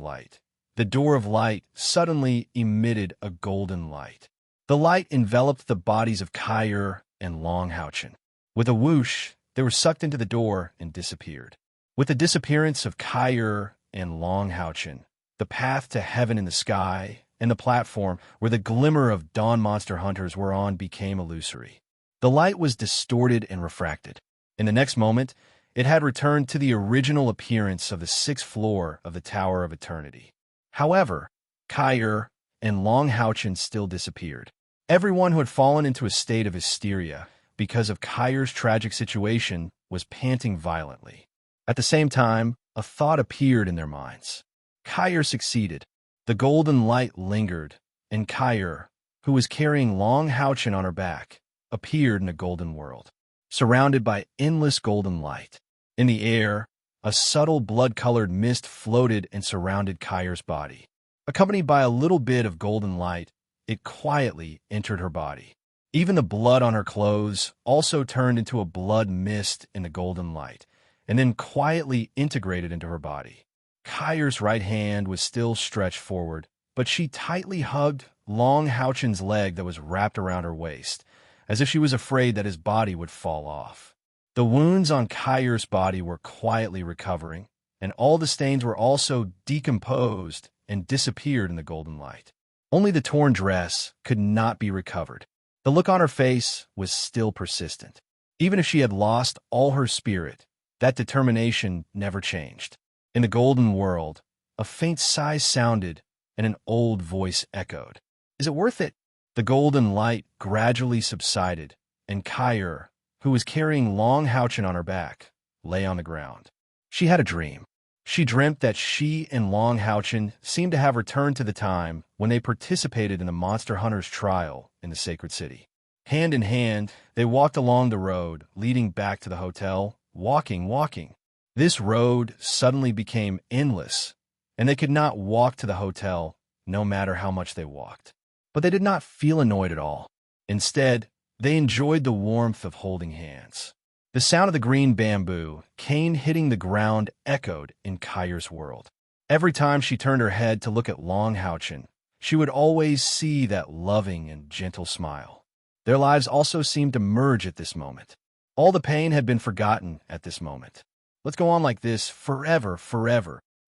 light suddenly emitted a golden light. The light enveloped the bodies of Kyra and Long Houchin. With a whoosh, they were sucked into the door and disappeared. With the disappearance of Kyra and Long Houchin, the path to heaven in the sky and the platform where the glimmer of dawn monster hunters were on became illusory. The light was distorted and refracted. In the next moment, it had returned to the original appearance of the 6th floor of the Tower of Eternity. However, Kyra and Long Houchin still disappeared. Everyone who had fallen into a state of hysteria because of Kyra's tragic situation was panting violently. At the same time, a thought appeared in their minds. Kyra succeeded. The golden light lingered, and Kyra, who was carrying Long Houchin on her back, appeared in a golden world, surrounded by endless golden light. In the air, a subtle blood-colored mist floated and surrounded Kyra's body. Accompanied by a little bit of golden light, it quietly entered her body. Even the blood on her clothes also turned into a blood mist in the golden light, and then quietly integrated into her body. Kyra's right hand was still stretched forward, but she tightly hugged Long Houchin's leg that was wrapped around her waist, as if she was afraid that his body would fall off. The wounds on Kyra's body were quietly recovering, and all the stains were also decomposed and disappeared in the golden light. Only the torn dress could not be recovered. The look on her face was still persistent. Even if she had lost all her spirit, that determination never changed. In the golden world, a faint sigh sounded, and an old voice echoed. "Is it worth it?" The golden light gradually subsided, and Kyra, who was carrying Long Houchin on her back, lay on the ground. She had a dream. She dreamt that she and Long Houchin seemed to have returned to the time when they participated in the Monster Hunter's trial in the Sacred City. Hand in hand, they walked along the road leading back to the hotel, walking. This road suddenly became endless, and they could not walk to the hotel no matter how much they walked. But they did not feel annoyed at all. Instead, they enjoyed the warmth of holding hands. The sound of the green bamboo, cane hitting the ground, echoed in Kyra's world. Every time she turned her head to look at Long Houchin, she would always see that loving and gentle smile. Their lives also seemed to merge at this moment. All the pain had been forgotten at this moment. Let's go on like this forever.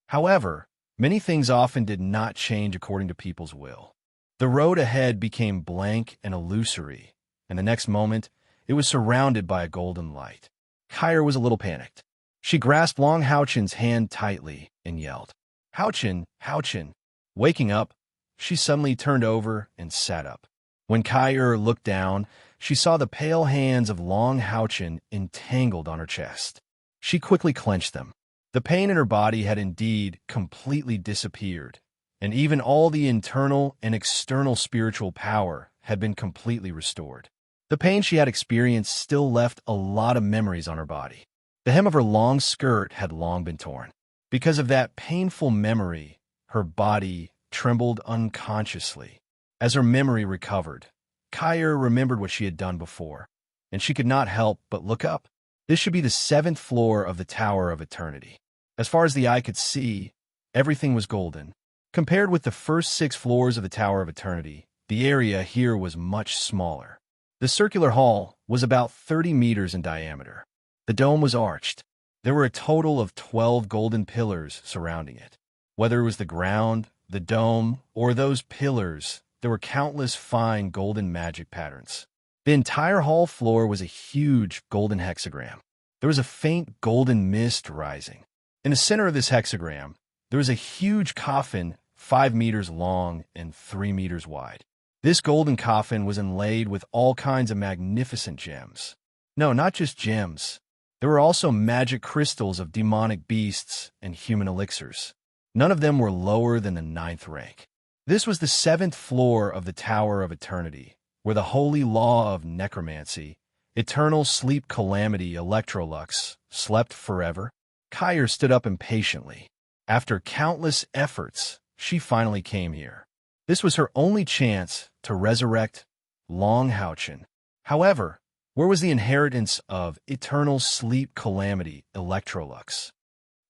However, many things often did not change according to people's will. The road ahead became blank and illusory, and the next moment, it was surrounded by a golden light. Kyra was a little panicked. She grasped Long Houchin's hand tightly and yelled, Houchin, Houchin. Waking up, she suddenly turned over and sat up. When Kyer looked down, she saw the pale hands of Long Houchin entangled on her chest. She quickly clenched them. The pain in her body had indeed completely disappeared, and even all the internal and external spiritual power had been completely restored. The pain she had experienced still left a lot of memories on her body. The hem of her long skirt had long been torn. Because of that painful memory, her body trembled unconsciously. As her memory recovered, Kyer remembered what she had done before, and she could not help but look up. This should be the 7th floor of the Tower of Eternity. As far as the eye could see, everything was golden. Compared with the first 6 floors of the Tower of Eternity, the area here was much smaller. The circular hall was about 30 meters in diameter. The dome was arched. There were a total of 12 golden pillars surrounding it. Whether it was the ground, the dome, or those pillars, there were countless fine golden magic patterns. The entire hall floor was a huge golden hexagram. There was a faint golden mist rising. In the center of this hexagram, there was a huge coffin 5 meters long and 3 meters wide. This golden coffin was inlaid with all kinds of magnificent gems. No, not just gems. There were also magic crystals of demonic beasts and human elixirs. None of them were lower than the 9th rank. This was the 7th floor of the Tower of Eternity, where the holy law of necromancy, eternal sleep calamity Electrolux, slept forever. Kyer stood up impatiently. After countless efforts, she finally came here. This was her only chance to resurrect Long Houchin. However, where was the inheritance of eternal sleep calamity Electrolux?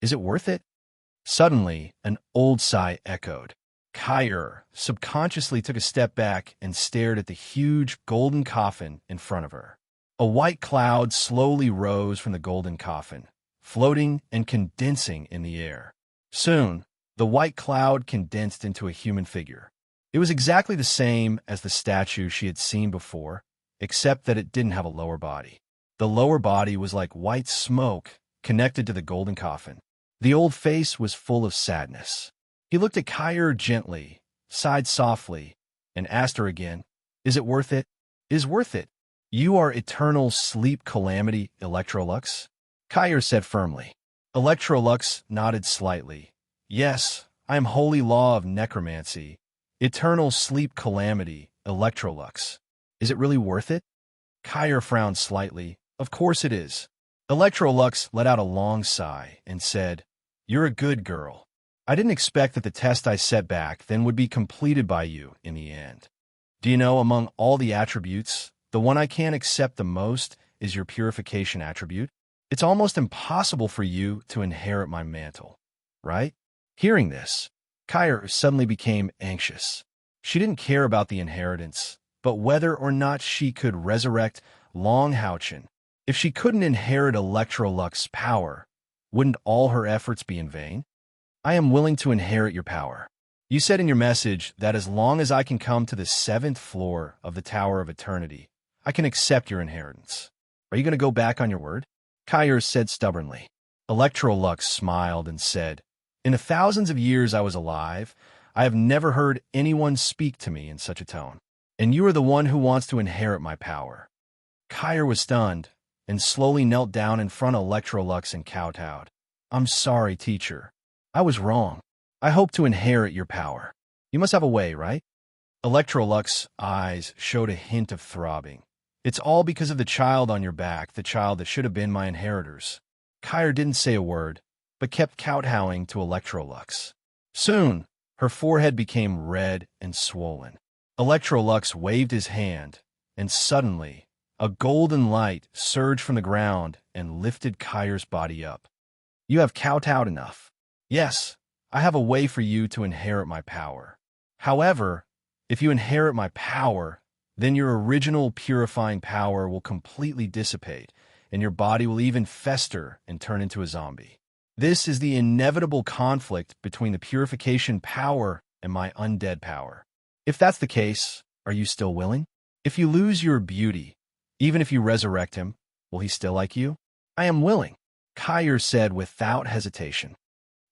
Is it worth it? Suddenly, an old sigh echoed. Kyer subconsciously took a step back and stared at the huge golden coffin in front of her. A white cloud slowly rose from the golden coffin, floating and condensing in the air. Soon, the white cloud condensed into a human figure. It was exactly the same as the statue she had seen before, except that it didn't have a lower body. The lower body was like white smoke connected to the golden coffin. The old face was full of sadness. He looked at Kyer gently, sighed softly, and asked her again, "Is it worth it? Is worth it? You are eternal sleep calamity Electrolux?" Kyer said firmly. Electrolux nodded slightly. "Yes, I am holy law of necromancy, eternal sleep calamity Electrolux. Is it really worth it?" Kyer frowned slightly. "Of course it is." Electrolux let out a long sigh and said, "You're a good girl. I didn't expect that the test I set back then would be completed by you in the end. Do you know, among all the attributes, the one I can't accept the most is your purification attribute? It's almost impossible for you to inherit my mantle, right?" Hearing this, Kyer suddenly became anxious. She didn't care about the inheritance, but whether or not she could resurrect Long Houchin. If she couldn't inherit Electrolux's power, wouldn't all her efforts be in vain? "I am willing to inherit your power. You said in your message that as long as I can come to the 7th floor of the Tower of Eternity, I can accept your inheritance. Are you going to go back on your word?" Kyer said stubbornly. Electrolux smiled and said, "In the thousands of years I was alive, I have never heard anyone speak to me in such a tone. And you are the one who wants to inherit my power." Kyer was stunned and slowly knelt down in front of Electrolux and kowtowed. "I'm sorry, teacher. I was wrong. I hope to inherit your power. You must have a way, right?" Electrolux's eyes showed a hint of throbbing. "It's all because of the child on your back, the child that should have been my inheritors." Kyer didn't say a word, but kept kowtowing to Electrolux. Soon, her forehead became red and swollen. Electrolux waved his hand, and suddenly, a golden light surged from the ground and lifted Kyer's body up. "You have kowtowed enough. Yes, I have a way for you to inherit my power. However, if you inherit my power, then your original purifying power will completely dissipate, and your body will even fester and turn into a zombie. This is the inevitable conflict between the purification power and my undead power. If that's the case, are you still willing? If you lose your beauty, even if you resurrect him, will he still like you?" "I am willing," Kyer said without hesitation.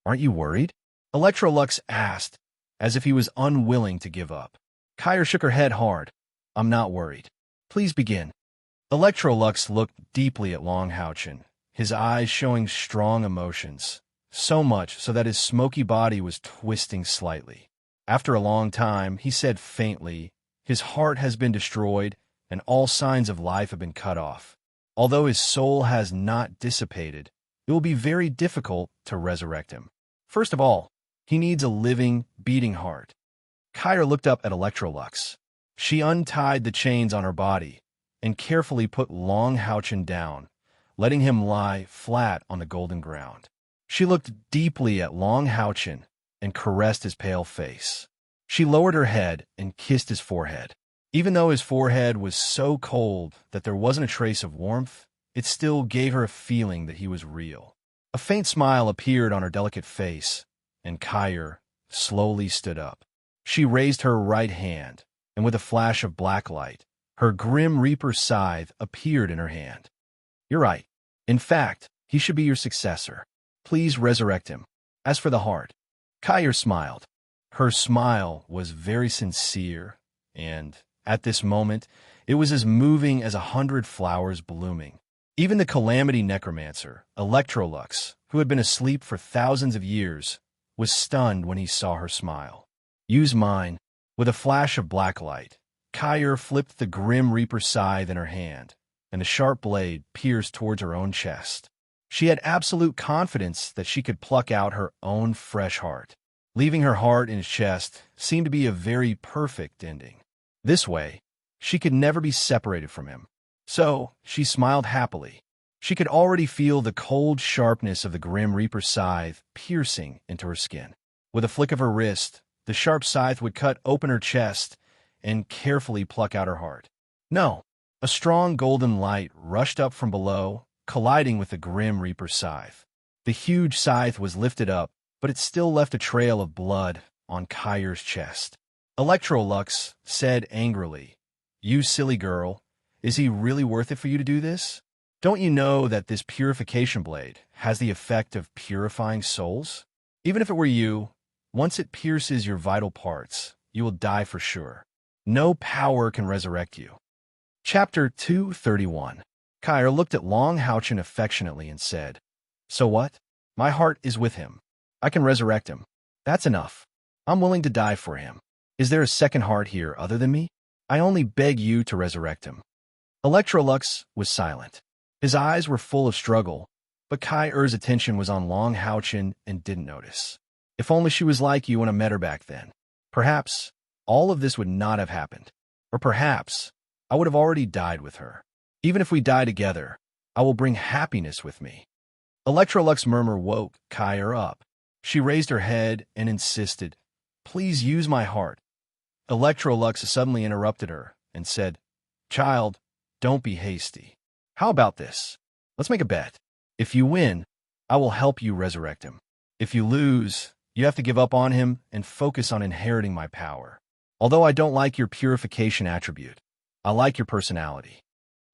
"Aren't you worried?" Electrolux asked, as if he was unwilling to give up. Kyra shook her head hard. I'm not worried. Please begin. Electrolux looked deeply at Long Houchin, his eyes showing strong emotions, so much so that his smoky body was twisting slightly. After a long time, he said faintly, his heart has been destroyed, and all signs of life have been cut off. Although his soul has not dissipated, it will be very difficult to resurrect him. First of all, he needs a living, beating heart. Kyra looked up at Electrolux. She untied the chains on her body and carefully put Long Houchin down, letting him lie flat on the golden ground. She looked deeply at Long Houchin and caressed his pale face. She lowered her head and kissed his forehead. Even though his forehead was so cold that there wasn't a trace of warmth, it still gave her a feeling that he was real. A faint smile appeared on her delicate face, and Kyra slowly stood up. She raised her right hand, and with a flash of black light, her Grim Reaper scythe appeared in her hand. You're right. In fact, he should be your successor. Please resurrect him. As for the heart, Kyra smiled. Her smile was very sincere, and at this moment, it was as moving as 100 flowers blooming. Even the Calamity Necromancer, Electrolux, who had been asleep for thousands of years, was stunned when he saw her smile. Use mine. With a flash of black light, Kyra flipped the Grim Reaper scythe in her hand, and the sharp blade pierced towards her own chest. She had absolute confidence that she could pluck out her own fresh heart. Leaving her heart in his chest seemed to be a very perfect ending. This way, she could never be separated from him. So, she smiled happily. She could already feel the cold sharpness of the Grim Reaper scythe piercing into her skin. With a flick of her wrist, the sharp scythe would cut open her chest and carefully pluck out her heart. No, a strong golden light rushed up from below, colliding with the Grim Reaper scythe. The huge scythe was lifted up, but it still left a trail of blood on Kyra's chest. Electrolux said angrily, "You silly girl, is he really worth it for you to do this? Don't you know that this purification blade has the effect of purifying souls? Even if it were you, once it pierces your vital parts, you will die for sure. No power can resurrect you." Chapter 231. Kyra looked at Long Houchin affectionately and said, "So what? My heart is with him. I can resurrect him. That's enough. I'm willing to die for him. Is there a second heart here other than me? I only beg you to resurrect him." Electrolux was silent. His eyes were full of struggle, but Kyra's attention was on Long Houchin and didn't notice. If only she was like you when I met her back then. Perhaps all of this would not have happened. Or perhaps I would have already died with her. Even if we die together, I will bring happiness with me. Electrolux's murmur woke Kyra up. She raised her head and insisted, "Please use my heart." Electrolux suddenly interrupted her and said, "Child, don't be hasty. How about this? Let's make a bet. If you win, I will help you resurrect him. If you lose, you have to give up on him and focus on inheriting my power. Although I don't like your purification attribute, I like your personality."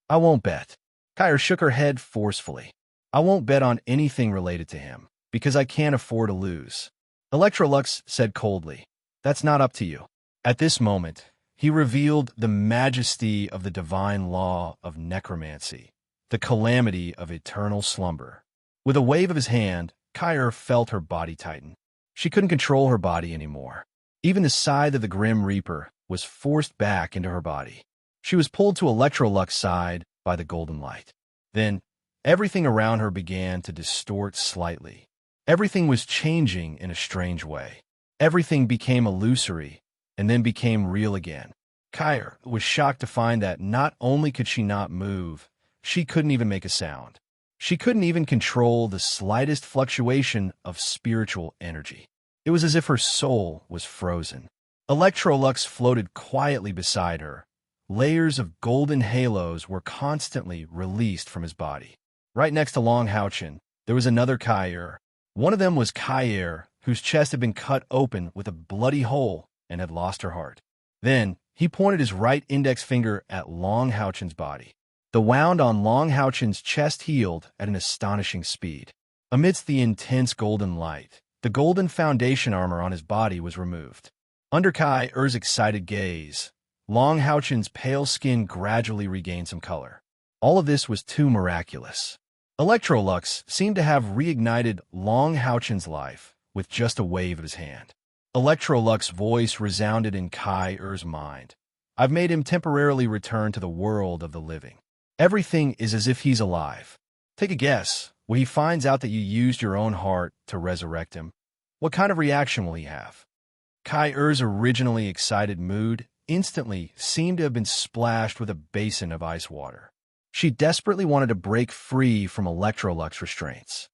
"I won't bet." Kyra shook her head forcefully. "I won't bet on anything related to him, because I can't afford to lose." Electrolux said coldly, "That's not up to you." At this moment, he revealed the majesty of the divine law of necromancy, the calamity of eternal slumber. With a wave of his hand, Kyra felt her body tighten. She couldn't control her body anymore. Even the scythe of the Grim Reaper was forced back into her body. She was pulled to Electrolux's side by the golden light. Then, everything around her began to distort slightly. Everything was changing in a strange way. Everything became illusory and then became real again. Kyra was shocked to find that not only could she not move, she couldn't even make a sound. She couldn't even control the slightest fluctuation of spiritual energy. It was as if her soul was frozen. Electrolux floated quietly beside her. Layers of golden halos were constantly released from his body. Right next to Long Houchin, there was another Kyra. One of them was Kyra, whose chest had been cut open with a bloody hole and had lost her heart. Then, he pointed his right index finger at Long Houchin's body. The wound on Long Houchin's chest healed at an astonishing speed. Amidst the intense golden light, The golden foundation armor on his body was removed. Under Kai Er's excited gaze, Long Houchen's pale skin gradually regained some color. All of this was too miraculous. Electrolux seemed to have reignited Long Houchen's life with just a wave of his hand. Electrolux's voice resounded in Kai Er's mind. I've made him temporarily return to the world of the living. Everything is as if he's alive. Take a guess. When he finds out that you used your own heart to resurrect him, what kind of reaction will he have? Kai Er's originally excited mood instantly seemed to have been splashed with a basin of ice water. She desperately wanted to break free from Electrolux's restraints.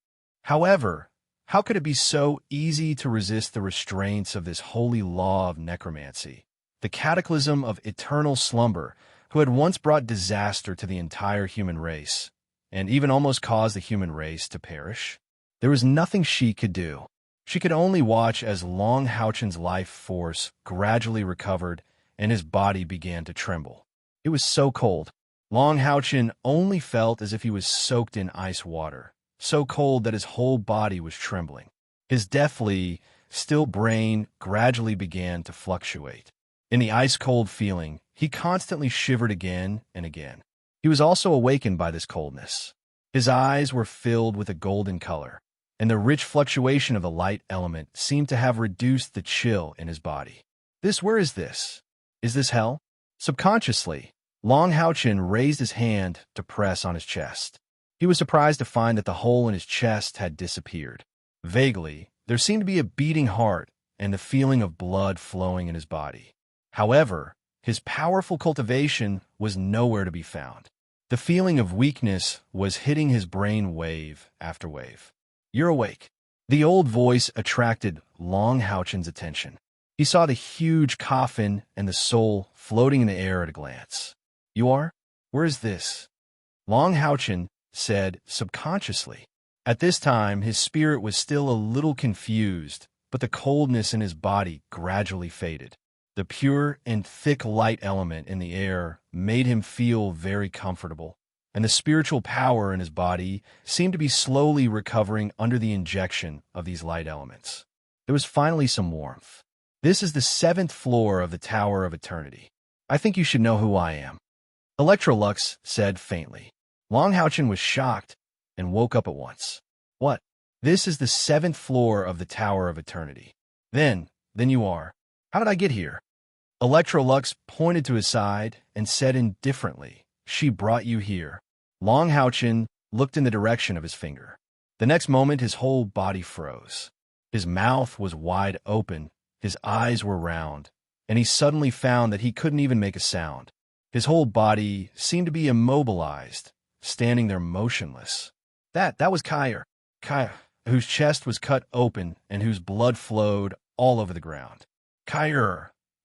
However, how could it be so easy to resist the restraints of this holy law of necromancy, the cataclysm of eternal slumber, who had once brought disaster to the entire human race, and even almost caused the human race to perish? There was nothing she could do. She could only watch as Long Houchen's life force gradually recovered and his body began to tremble. It was so cold. Long Houchen only felt as if he was soaked in ice water, so cold that his whole body was trembling. His deathly, still brain gradually began to fluctuate. In the ice-cold feeling, he constantly shivered again and again. He was also awakened by this coldness. His eyes were filled with a golden color, and the rich fluctuation of the light element seemed to have reduced the chill in his body. Where is this? Is this hell? Subconsciously, Long Houchen raised his hand to press on his chest. He was surprised to find that the hole in his chest had disappeared. Vaguely, there seemed to be a beating heart and the feeling of blood flowing in his body. However, his powerful cultivation was nowhere to be found. The feeling of weakness was hitting his brain wave after wave. You're awake. The old voice attracted Long Houchen's attention. He saw the huge coffin and the soul floating in the air at a glance. You are? Where is this? Long Houchen said subconsciously. At this time, his spirit was still a little confused, but the coldness in his body gradually faded. The pure and thick light element in the air made him feel very comfortable, and the spiritual power in his body seemed to be slowly recovering under the injection of these light elements. There was finally some warmth. This is the 7th floor of the Tower of Eternity. I think you should know who I am. Electrolux said faintly. Long Houchen was shocked and woke up at once. What? This is the 7th floor of the Tower of Eternity. Then you are. How did I get here? Electrolux pointed to his side and said indifferently, She brought you here. Long Houchen looked in the direction of his finger. The next moment, his whole body froze. His mouth was wide open, his eyes were round, and he suddenly found that he couldn't even make a sound. His whole body seemed to be immobilized, standing there motionless. That was Kai, whose chest was cut open and whose blood flowed all over the ground. Kai,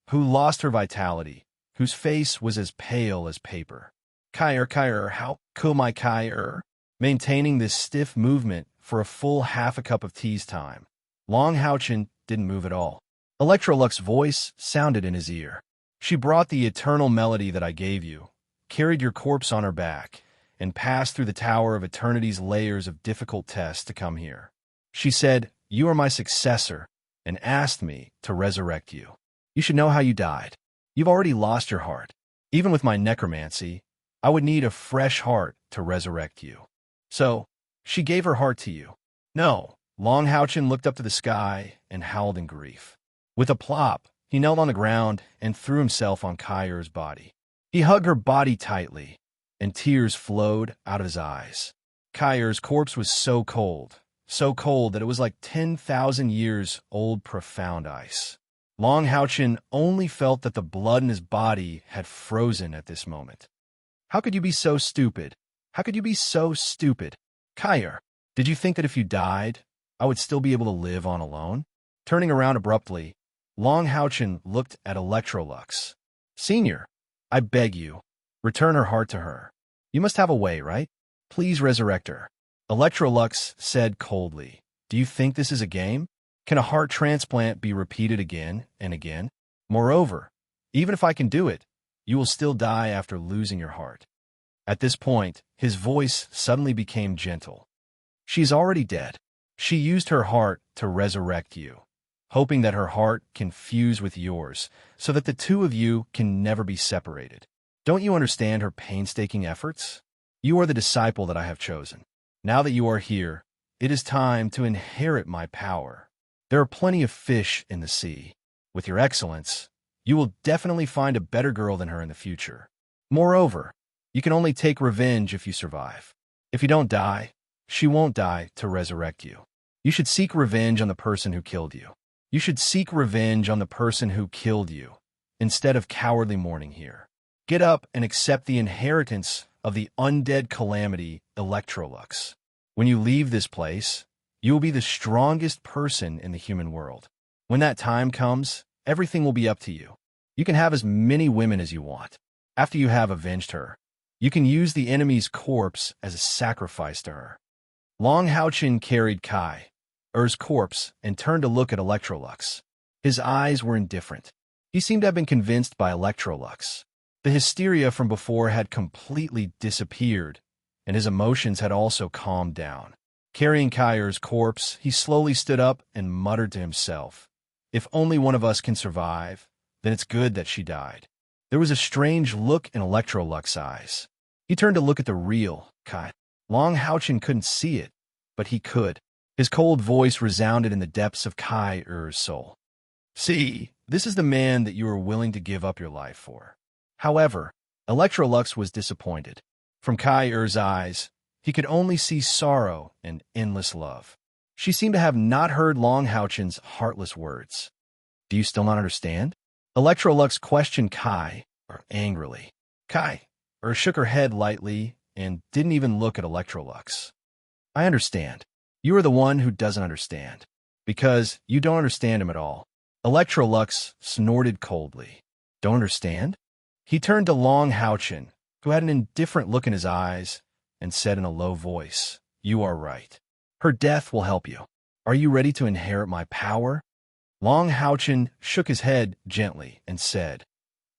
who lost her vitality, whose face was as pale as paper. Kai, how come I Kai? Maintaining this stiff movement for a full half a cup of tea's time. Long Houchen didn't move at all. Electrolux's voice sounded in his ear. She brought the eternal melody that I gave you, carried your corpse on her back, and passed through the Tower of Eternity's layers of difficult tests to come here. She said, You are my successor, and asked me to resurrect you. You should know how you died. You've already lost your heart. Even with my necromancy, I would need a fresh heart to resurrect you. So, she gave her heart to you. No. Long Houchen looked up to the sky and howled in grief. With a plop, he knelt on the ground and threw himself on Kyr's body. He hugged her body tightly, and tears flowed out of his eyes. Kyr's corpse was so cold that it was like 10,000 years old profound ice. Long Houchen only felt that the blood in his body had frozen at this moment. How could you be so stupid? How could you be so stupid? Kyr, did you think that if you died, I would still be able to live on alone? Turning around abruptly, Long Houchen looked at Electrolux. Senior, I beg you, return her heart to her. You must have a way, right? Please resurrect her. Electrolux said coldly, Do you think this is a game? Can a heart transplant be repeated again and again? Moreover, even if I can do it, you will still die after losing your heart. At this point, his voice suddenly became gentle. She's already dead. She used her heart to resurrect you, hoping that her heart can fuse with yours so that the two of you can never be separated. Don't you understand her painstaking efforts? You are the disciple that I have chosen. Now that you are here, it is time to inherit my power. There are plenty of fish in the sea. With your excellence, you will definitely find a better girl than her in the future. Moreover, you can only take revenge if you survive. If you don't die, she won't die to resurrect you. You should seek revenge on the person who killed you. You should seek revenge on the person who killed you, instead of cowardly mourning here. Get up and accept the inheritance of the undead calamity, Electrolux. When you leave this place, you will be the strongest person in the human world. When that time comes, everything will be up to you. You can have as many women as you want. After you have avenged her, you can use the enemy's corpse as a sacrifice to her. Long Houchin carried Kai-Er's corpse and turned to look at Electrolux. His eyes were indifferent. He seemed to have been convinced by Electrolux. The hysteria from before had completely disappeared, and his emotions had also calmed down. Carrying Kai-Er's corpse, he slowly stood up and muttered to himself, "If only one of us can survive, then it's good that she died." There was a strange look in Electrolux's eyes. He turned to look at the real Kai. Long Houchin couldn't see it, but he could. His cold voice resounded in the depths of Kai-Er's soul. "See, this is the man that you are willing to give up your life for." However, Electrolux was disappointed. From Kai-Er's eyes, he could only see sorrow and endless love. She seemed to have not heard Long Houchin's heartless words. "Do you still not understand?" Electrolux questioned Kai-Er angrily. Kai-Er shook her head lightly and didn't even look at Electrolux. "I understand. You are the one who doesn't understand, because you don't understand him at all." Electrolux snorted coldly. "Don't understand?" He turned to Long Houchin, who had an indifferent look in his eyes, and said in a low voice, "You are right. Her death will help you. Are you ready to inherit my power?" Long Houchin shook his head gently and said,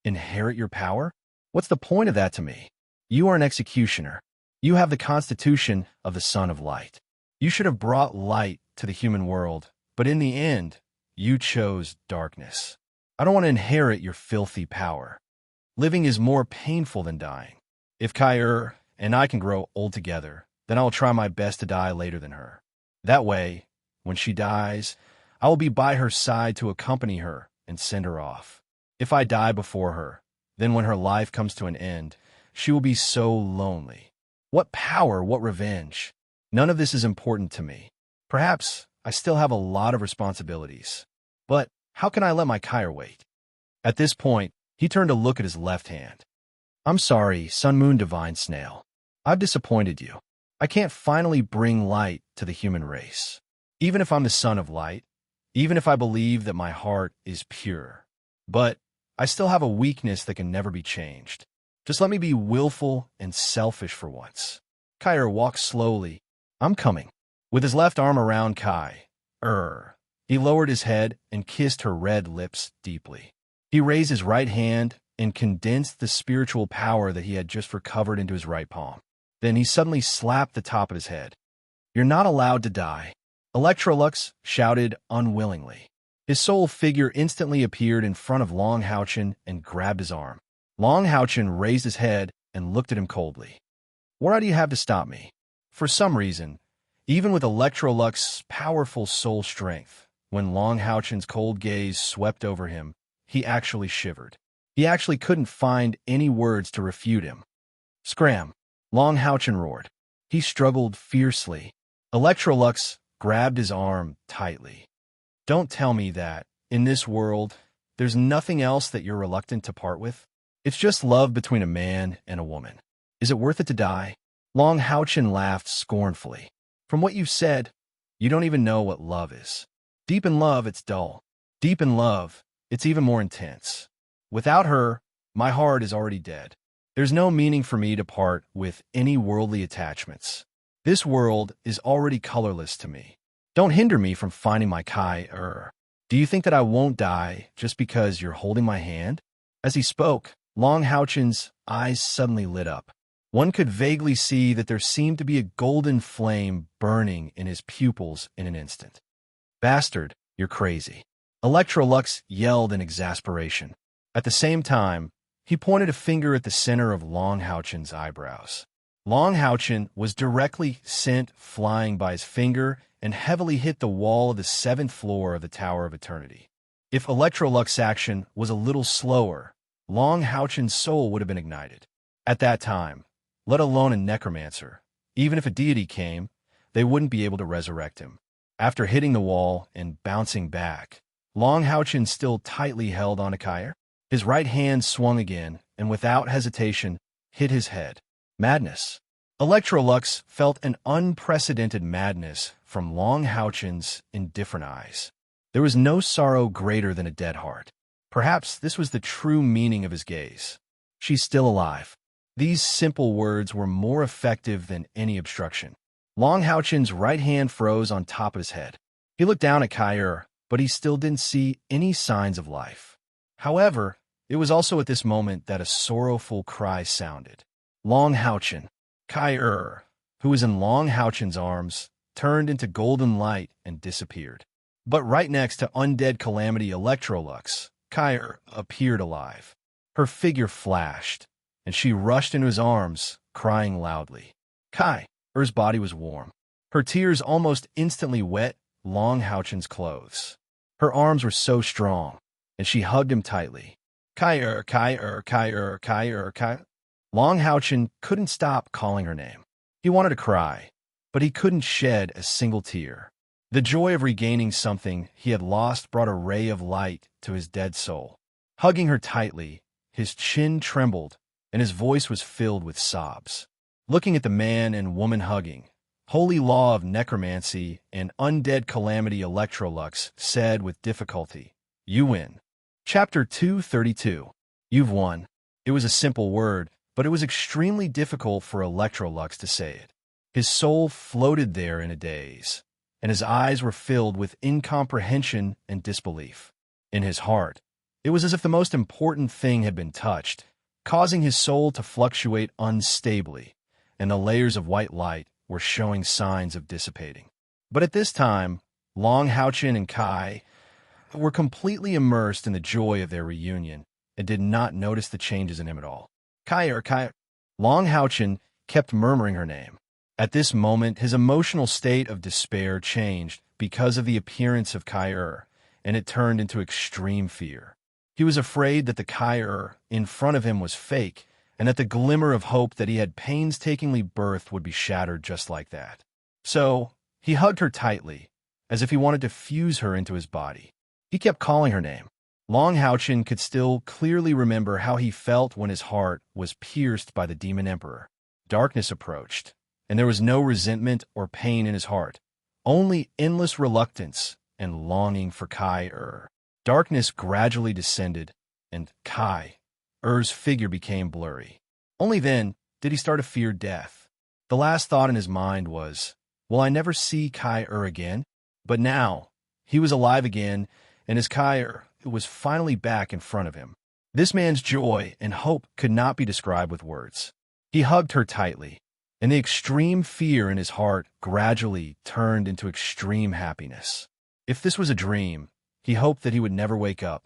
"Inherit your power? What's the point of that to me? You are an executioner. You have the constitution of the Son of Light. You should have brought light to the human world, but in the end, you chose darkness. I don't want to inherit your filthy power. Living is more painful than dying. If Kai-Er and I can grow old together, then I will try my best to die later than her. That way, when she dies, I will be by her side to accompany her and send her off. If I die before her, then when her life comes to an end, she will be so lonely. What power, what revenge? None of this is important to me. Perhaps I still have a lot of responsibilities. But how can I let my Kai-Er wait?" At this point, he turned to look at his left hand. "I'm sorry, Sun Moon Divine Snail. I've disappointed you. I can't finally bring light to the human race. Even if I'm the Son of Light, even if I believe that my heart is pure. But I still have a weakness that can never be changed. Just let me be willful and selfish for once." Kai-Er walked slowly. "I'm coming." With his left arm around Kai-Er, he lowered his head and kissed her red lips deeply. He raised his right hand and condensed the spiritual power that he had just recovered into his right palm. Then he suddenly slapped the top of his head. "You're not allowed to die." Electrolux shouted unwillingly. His soul figure instantly appeared in front of Long Houchin and grabbed his arm. Long Houchin raised his head and looked at him coldly. "What do you have to stop me?" For some reason, even with Electrolux's powerful soul strength, when Long Houchin's cold gaze swept over him, he actually shivered. He actually couldn't find any words to refute him. "Scram!" Long Houchin roared. He struggled fiercely. Electrolux grabbed his arm tightly. "Don't tell me that, in this world, there's nothing else that you're reluctant to part with? It's just love between a man and a woman. Is it worth it to die?" Long Houchin laughed scornfully. "From what you've said, you don't even know what love is. Deep in love, it's dull. Deep in love, it's even more intense. Without her, my heart is already dead. There's no meaning for me to part with any worldly attachments. This world is already colorless to me. Don't hinder me from finding my Kai-Er. Do you think that I won't die just because you're holding my hand?" As he spoke, Long Houchin's eyes suddenly lit up. One could vaguely see that there seemed to be a golden flame burning in his pupils in an instant. Bastard, you're crazy. Electrolux yelled in exasperation. At the same time, he pointed a finger at the center of Long Houchen's eyebrows. Long Houchen was directly sent flying by his finger and heavily hit the wall of the 7th floor of the Tower of Eternity. If Electrolux's action was a little slower, Long Houchen's soul would have been ignited. At that time, let alone a necromancer, even if a deity came, they wouldn't be able to resurrect him. After hitting the wall and bouncing back, Long Houchen still tightly held on to Kair. His right hand swung again, and without hesitation, hit his head. Madness. Electrolux felt an unprecedented madness from Long Houchen's indifferent eyes. There was no sorrow greater than a dead heart. Perhaps this was the true meaning of his gaze. She's still alive. These simple words were more effective than any obstruction. Long Houchen's right hand froze on top of his head. He looked down at Kair, but he still didn't see any signs of life. However, it was also at this moment that a sorrowful cry sounded. Long Houchen. Kair, who was in Long Houchen's arms, turned into golden light and disappeared. But right next to undead calamity Electrolux, Kair appeared alive. Her figure flashed, and she rushed into his arms, crying loudly. Kair's body was warm. Her tears almost instantly wet Long Houchen's clothes. Her arms were so strong, and she hugged him tightly. Kair. Long Houchen couldn't stop calling her name. He wanted to cry, but he couldn't shed a single tear. The joy of regaining something he had lost brought a ray of light to his dead soul. Hugging her tightly, his chin trembled, and his voice was filled with sobs. Looking at the man and woman hugging, holy law of necromancy and undead calamity Electrolux said with difficulty, "You win." Chapter 232. You've won. It was a simple word, but it was extremely difficult for Electrolux to say it. His soul floated there in a daze, and his eyes were filled with incomprehension and disbelief. In his heart, it was as if the most important thing had been touched, causing his soul to fluctuate unstably, and the layers of white light were showing signs of dissipating. But at this time, Long Houchen and Kai were completely immersed in the joy of their reunion and did not notice the changes in him at all. Kair. Long Houchen kept murmuring her name. At this moment, his emotional state of despair changed because of the appearance of Kair, and it turned into extreme fear. He was afraid that the Kair in front of him was fake, and that the glimmer of hope that he had painstakingly birthed would be shattered just like that. So, he hugged her tightly, as if he wanted to fuse her into his body. He kept calling her name. Long Houchen could still clearly remember how he felt when his heart was pierced by the Demon Emperor. Darkness approached, and there was no resentment or pain in his heart, only endless reluctance and longing for Kair. Darkness gradually descended, and Kair's figure became blurry. Only then did he start to fear death. The last thought in his mind was, will I never see Kair again? But now, he was alive again, and his Kair was finally back in front of him. This man's joy and hope could not be described with words. He hugged her tightly, and the extreme fear in his heart gradually turned into extreme happiness. If this was a dream, he hoped that he would never wake up.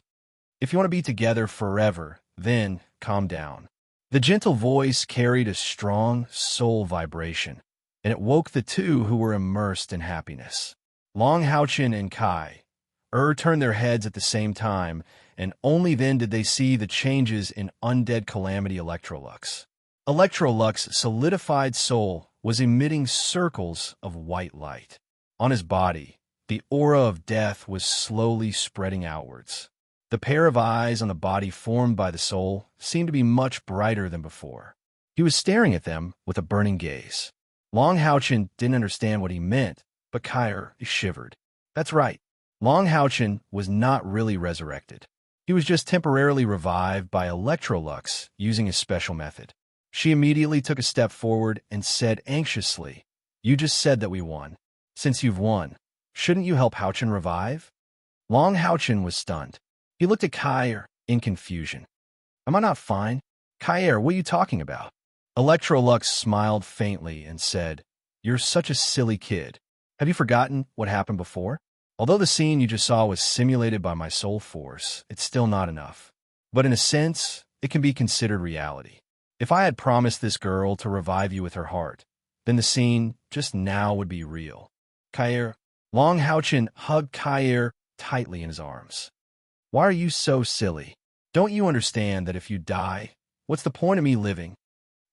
If you want to be together forever, then calm down. The gentle voice carried a strong soul vibration, and it woke the two who were immersed in happiness. Long Houchen and Kair turned their heads at the same time, and only then did they see the changes in undead calamity Electrolux. Electrolux's solidified soul was emitting circles of white light. On his body, the aura of death was slowly spreading outwards. The pair of eyes on the body formed by the soul seemed to be much brighter than before. He was staring at them with a burning gaze. Long Houchen didn't understand what he meant, but Kair shivered. That's right. Long Houchen was not really resurrected. He was just temporarily revived by Electrolux using a special method. She immediately took a step forward and said anxiously, "You just said that we won. Since you've won, shouldn't you help Houchen revive?" Long Houchen was stunned. He looked at Kair in confusion. Am I not fine? Kair, what are you talking about? Electrolux smiled faintly and said, "You're such a silly kid. Have you forgotten what happened before? Although the scene you just saw was simulated by my soul force, it's still not enough. But in a sense, it can be considered reality. If I had promised this girl to revive you with her heart, then the scene just now would be real." Kair, Long Haochen hugged Kair tightly in his arms. "Why are you so silly? Don't you understand that if you die, what's the point of me living?"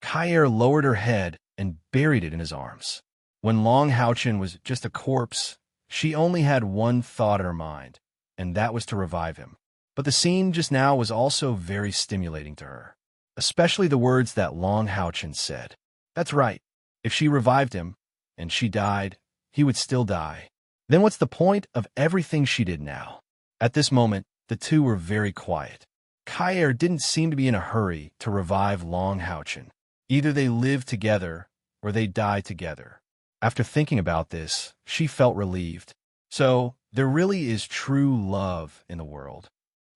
Kair lowered her head and buried it in his arms. When Long Haochen was just a corpse, she only had one thought in her mind, and that was to revive him. But the scene just now was also very stimulating to her, especially the words that Long Haochen said. That's right. If she revived him, and she died, he would still die. Then what's the point of everything she did now? At this moment, the two were very quiet. Kair didn't seem to be in a hurry to revive Long Haochen. Either they lived together, or they died together. After thinking about this, she felt relieved. So, there really is true love in the world.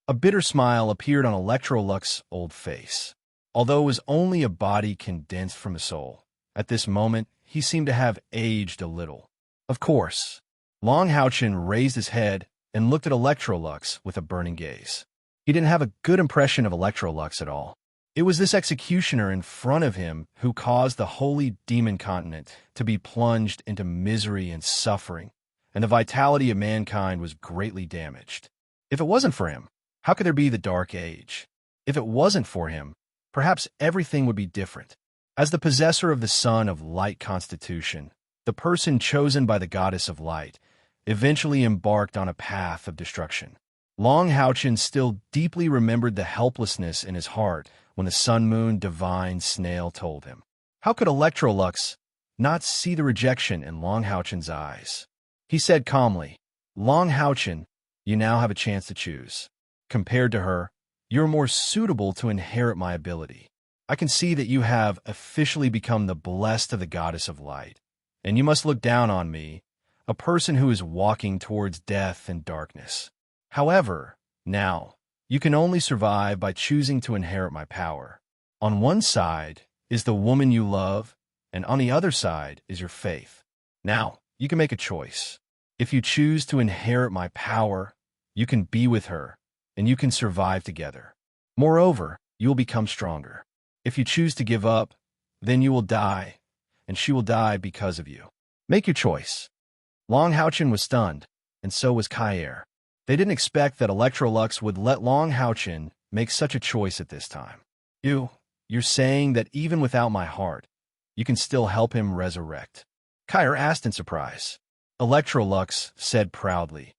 A bitter smile appeared on Electrolux's old face. Although it was only a body condensed from a soul, at this moment, he seemed to have aged a little. Of course, Long Haochen raised his head and looked at Electrolux with a burning gaze. He didn't have a good impression of Electrolux at all. It was this executioner in front of him who caused the holy demon continent to be plunged into misery and suffering, and the vitality of mankind was greatly damaged. If it wasn't for him, how could there be the Dark Age? If it wasn't for him, perhaps everything would be different. As the possessor of the Son of Light constitution, the person chosen by the Goddess of Light eventually embarked on a path of destruction. Long Haochen still deeply remembered the helplessness in his heart when the sun-moon divine snail told him. How could Electrolux not see the rejection in Long Haochen's eyes? He said calmly, "Long Haochen, you now have a chance to choose. Compared to her, you're more suitable to inherit my ability. I can see that you have officially become the blessed of the Goddess of Light, and you must look down on me, a person who is walking towards death and darkness. However, now, you can only survive by choosing to inherit my power. On one side is the woman you love, and on the other side is your faith. Now, you can make a choice. If you choose to inherit my power, you can be with her, and you can survive together. Moreover, you will become stronger. If you choose to give up, then you will die, and she will die because of you. Make your choice." Long Haochen was stunned, and so was Kair. They didn't expect that Electrolux would let Long Haochen make such a choice at this time. You're saying that even without my heart, you can still help him resurrect?" Kair asked in surprise. Electrolux said proudly,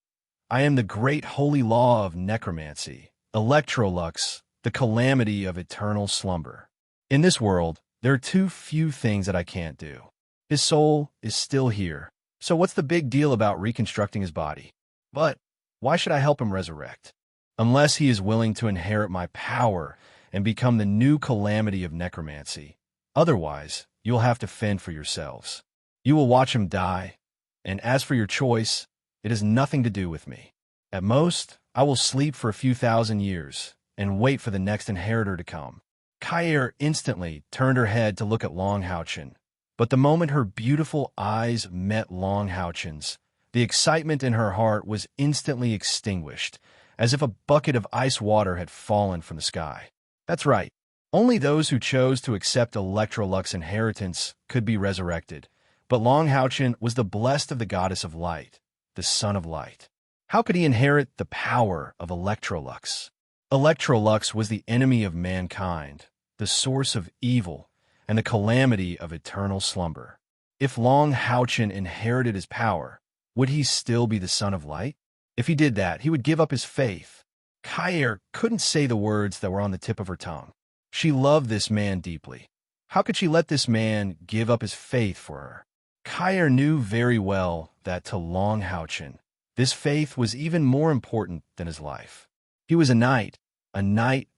"I am the great holy law of necromancy, Electrolux, the calamity of eternal slumber. In this world, there are too few things that I can't do. His soul is still here, so what's the big deal about reconstructing his body? But why should I help him resurrect? Unless he is willing to inherit my power and become the new calamity of necromancy. Otherwise, you'll have to fend for yourselves. You will watch him die, and as for your choice, it has nothing to do with me. At most, I will sleep for a few thousand years and wait for the next inheritor to come." Kair instantly turned her head to look at Long Haochen, but the moment her beautiful eyes met Long Haochen's, the excitement in her heart was instantly extinguished, as if a bucket of ice water had fallen from the sky. That's right. Only those who chose to accept Electrolux's inheritance could be resurrected, but Long Haochen was the blessed of the Goddess of Light, the Son of Light. How could he inherit the power of Electrolux? Electrolux was the enemy of mankind, the source of evil, and the calamity of eternal slumber. If Long Haochen inherited his power, would he still be the Son of Light? If he did that, he would give up his faith. Kair couldn't say the words that were on the tip of her tongue. She loved this man deeply. How could she let this man give up his faith for her? Kair knew very well that to Long Haochen, this faith was even more important than his life. He was a knight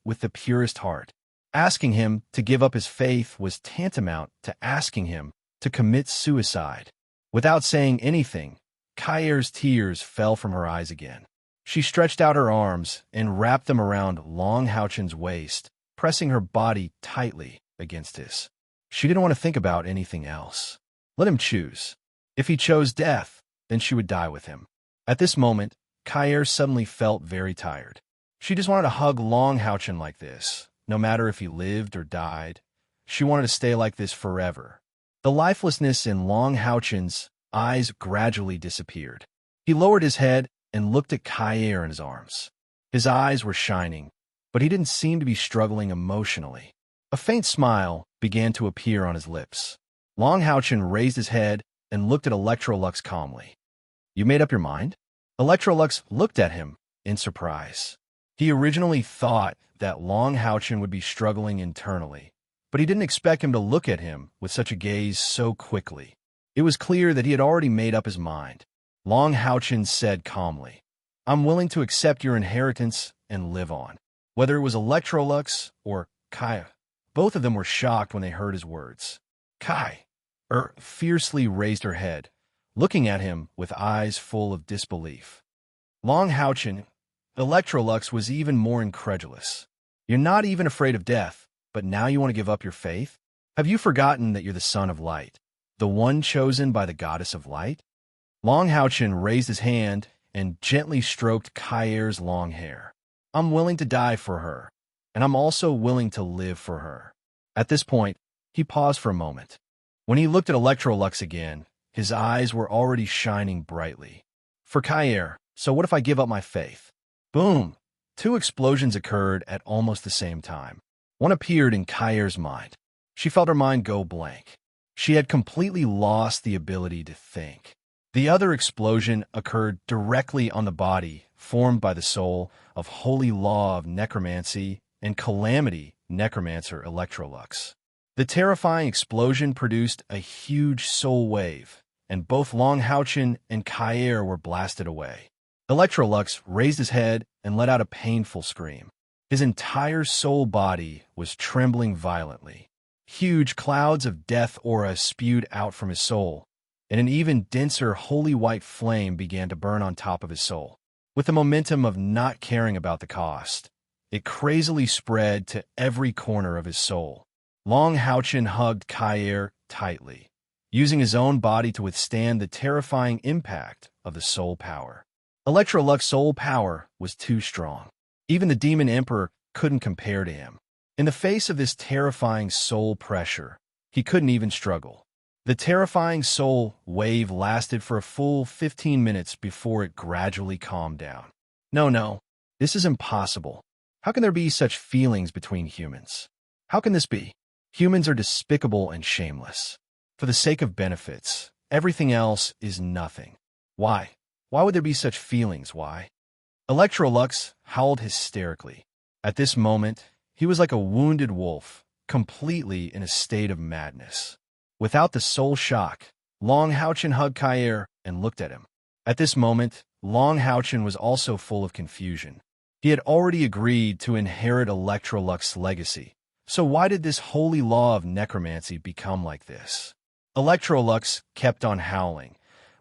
with the purest heart. Asking him to give up his faith was tantamount to asking him to commit suicide. Without saying anything, Kair's tears fell from her eyes again. She stretched out her arms and wrapped them around Long Haochen's waist, pressing her body tightly against his. She didn't want to think about anything else. Let him choose. If he chose death, then she would die with him. At this moment, Kair suddenly felt very tired. She just wanted to hug Long Houchin like this, no matter if he lived or died. She wanted to stay like this forever. The lifelessness in Long Houchin's eyes gradually disappeared. He lowered his head and looked at Kair in his arms. His eyes were shining, but he didn't seem to be struggling emotionally. A faint smile began to appear on his lips. Long Houchin raised his head and looked at Electrolux calmly. You made up your mind? Electrolux looked at him in surprise. He originally thought that Long Houchin would be struggling internally, but he didn't expect him to look at him with such a gaze so quickly. It was clear that he had already made up his mind. Long Houchin said calmly, I'm willing to accept your inheritance and live on. Whether it was Electrolux or Kai, both of them were shocked when they heard his words. Kai fiercely raised her head, looking at him with eyes full of disbelief. Long Houchin, Electrolux was even more incredulous. You're not even afraid of death, but now you want to give up your faith? Have you forgotten that you're the son of light, the one chosen by the goddess of light? Long Houchin raised his hand and gently stroked Kair's long hair. I'm willing to die for her, and I'm also willing to live for her. At this point, he paused for a moment. When he looked at Electrolux again, his eyes were already shining brightly. For Kair, so what if I give up my faith? Boom! Two explosions occurred at almost the same time. One appeared in Kair's mind. She felt her mind go blank. She had completely lost the ability to think. The other explosion occurred directly on the body formed by the soul of Holy Law of Necromancy and Calamity Necromancer Electrolux. The terrifying explosion produced a huge soul wave, and both Long Houchin and Kair were blasted away. Electrolux raised his head and let out a painful scream. His entire soul body was trembling violently. Huge clouds of death aura spewed out from his soul, and an even denser holy white flame began to burn on top of his soul. With the momentum of not caring about the cost, it crazily spread to every corner of his soul. Long Houchin hugged Kair tightly, using his own body to withstand the terrifying impact of the soul power. Electrolux's soul power was too strong. Even the Demon Emperor couldn't compare to him. In the face of this terrifying soul pressure, he couldn't even struggle. The terrifying soul wave lasted for a full 15 minutes before it gradually calmed down. No, this is impossible. How can there be such feelings between humans? How can this be? Humans are despicable and shameless. For the sake of benefits, everything else is nothing. Why? Why would there be such feelings? Why? Electrolux howled hysterically. At this moment, he was like a wounded wolf, completely in a state of madness. Without the soul shock, Long Houchin hugged Kair and looked at him. At this moment, Long Houchin was also full of confusion. He had already agreed to inherit Electrolux's legacy, so why did this holy law of necromancy become like this? Electrolux kept on howling,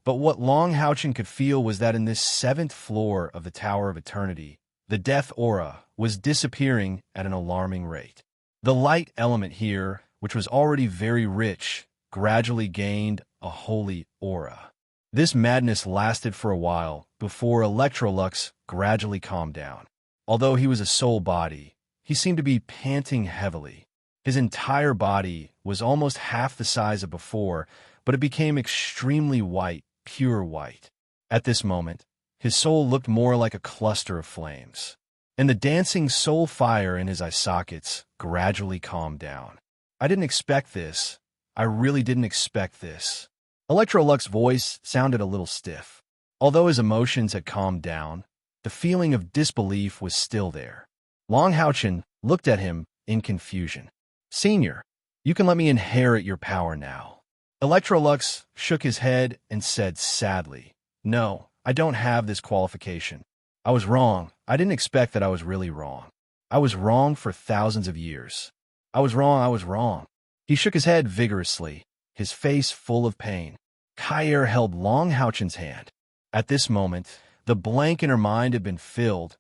but what Long Houchin could feel was that in this 7th floor of the Tower of Eternity, the death aura was disappearing at an alarming rate. The light element here, which was already very rich, gradually gained a holy aura. This madness lasted for a while before Electrolux gradually calmed down. Although he was a soul body, he seemed to be panting heavily. His entire body was almost half the size of before, but it became extremely white, pure white. At this moment, his soul looked more like a cluster of flames, and the dancing soul fire in his eye sockets gradually calmed down. I didn't expect this. I really didn't expect this. Electrolux's voice sounded a little stiff. Although his emotions had calmed down, the feeling of disbelief was still there. Long Houchin looked at him in confusion. Senior, you can let me inherit your power now. Electrolux shook his head and said sadly, No, I don't have this qualification. I was wrong. I didn't expect that I was really wrong. I was wrong for thousands of years. I was wrong. He shook his head vigorously, his face full of pain. Kair held Long Houchin's hand. At this moment, the blank in her mind had been filled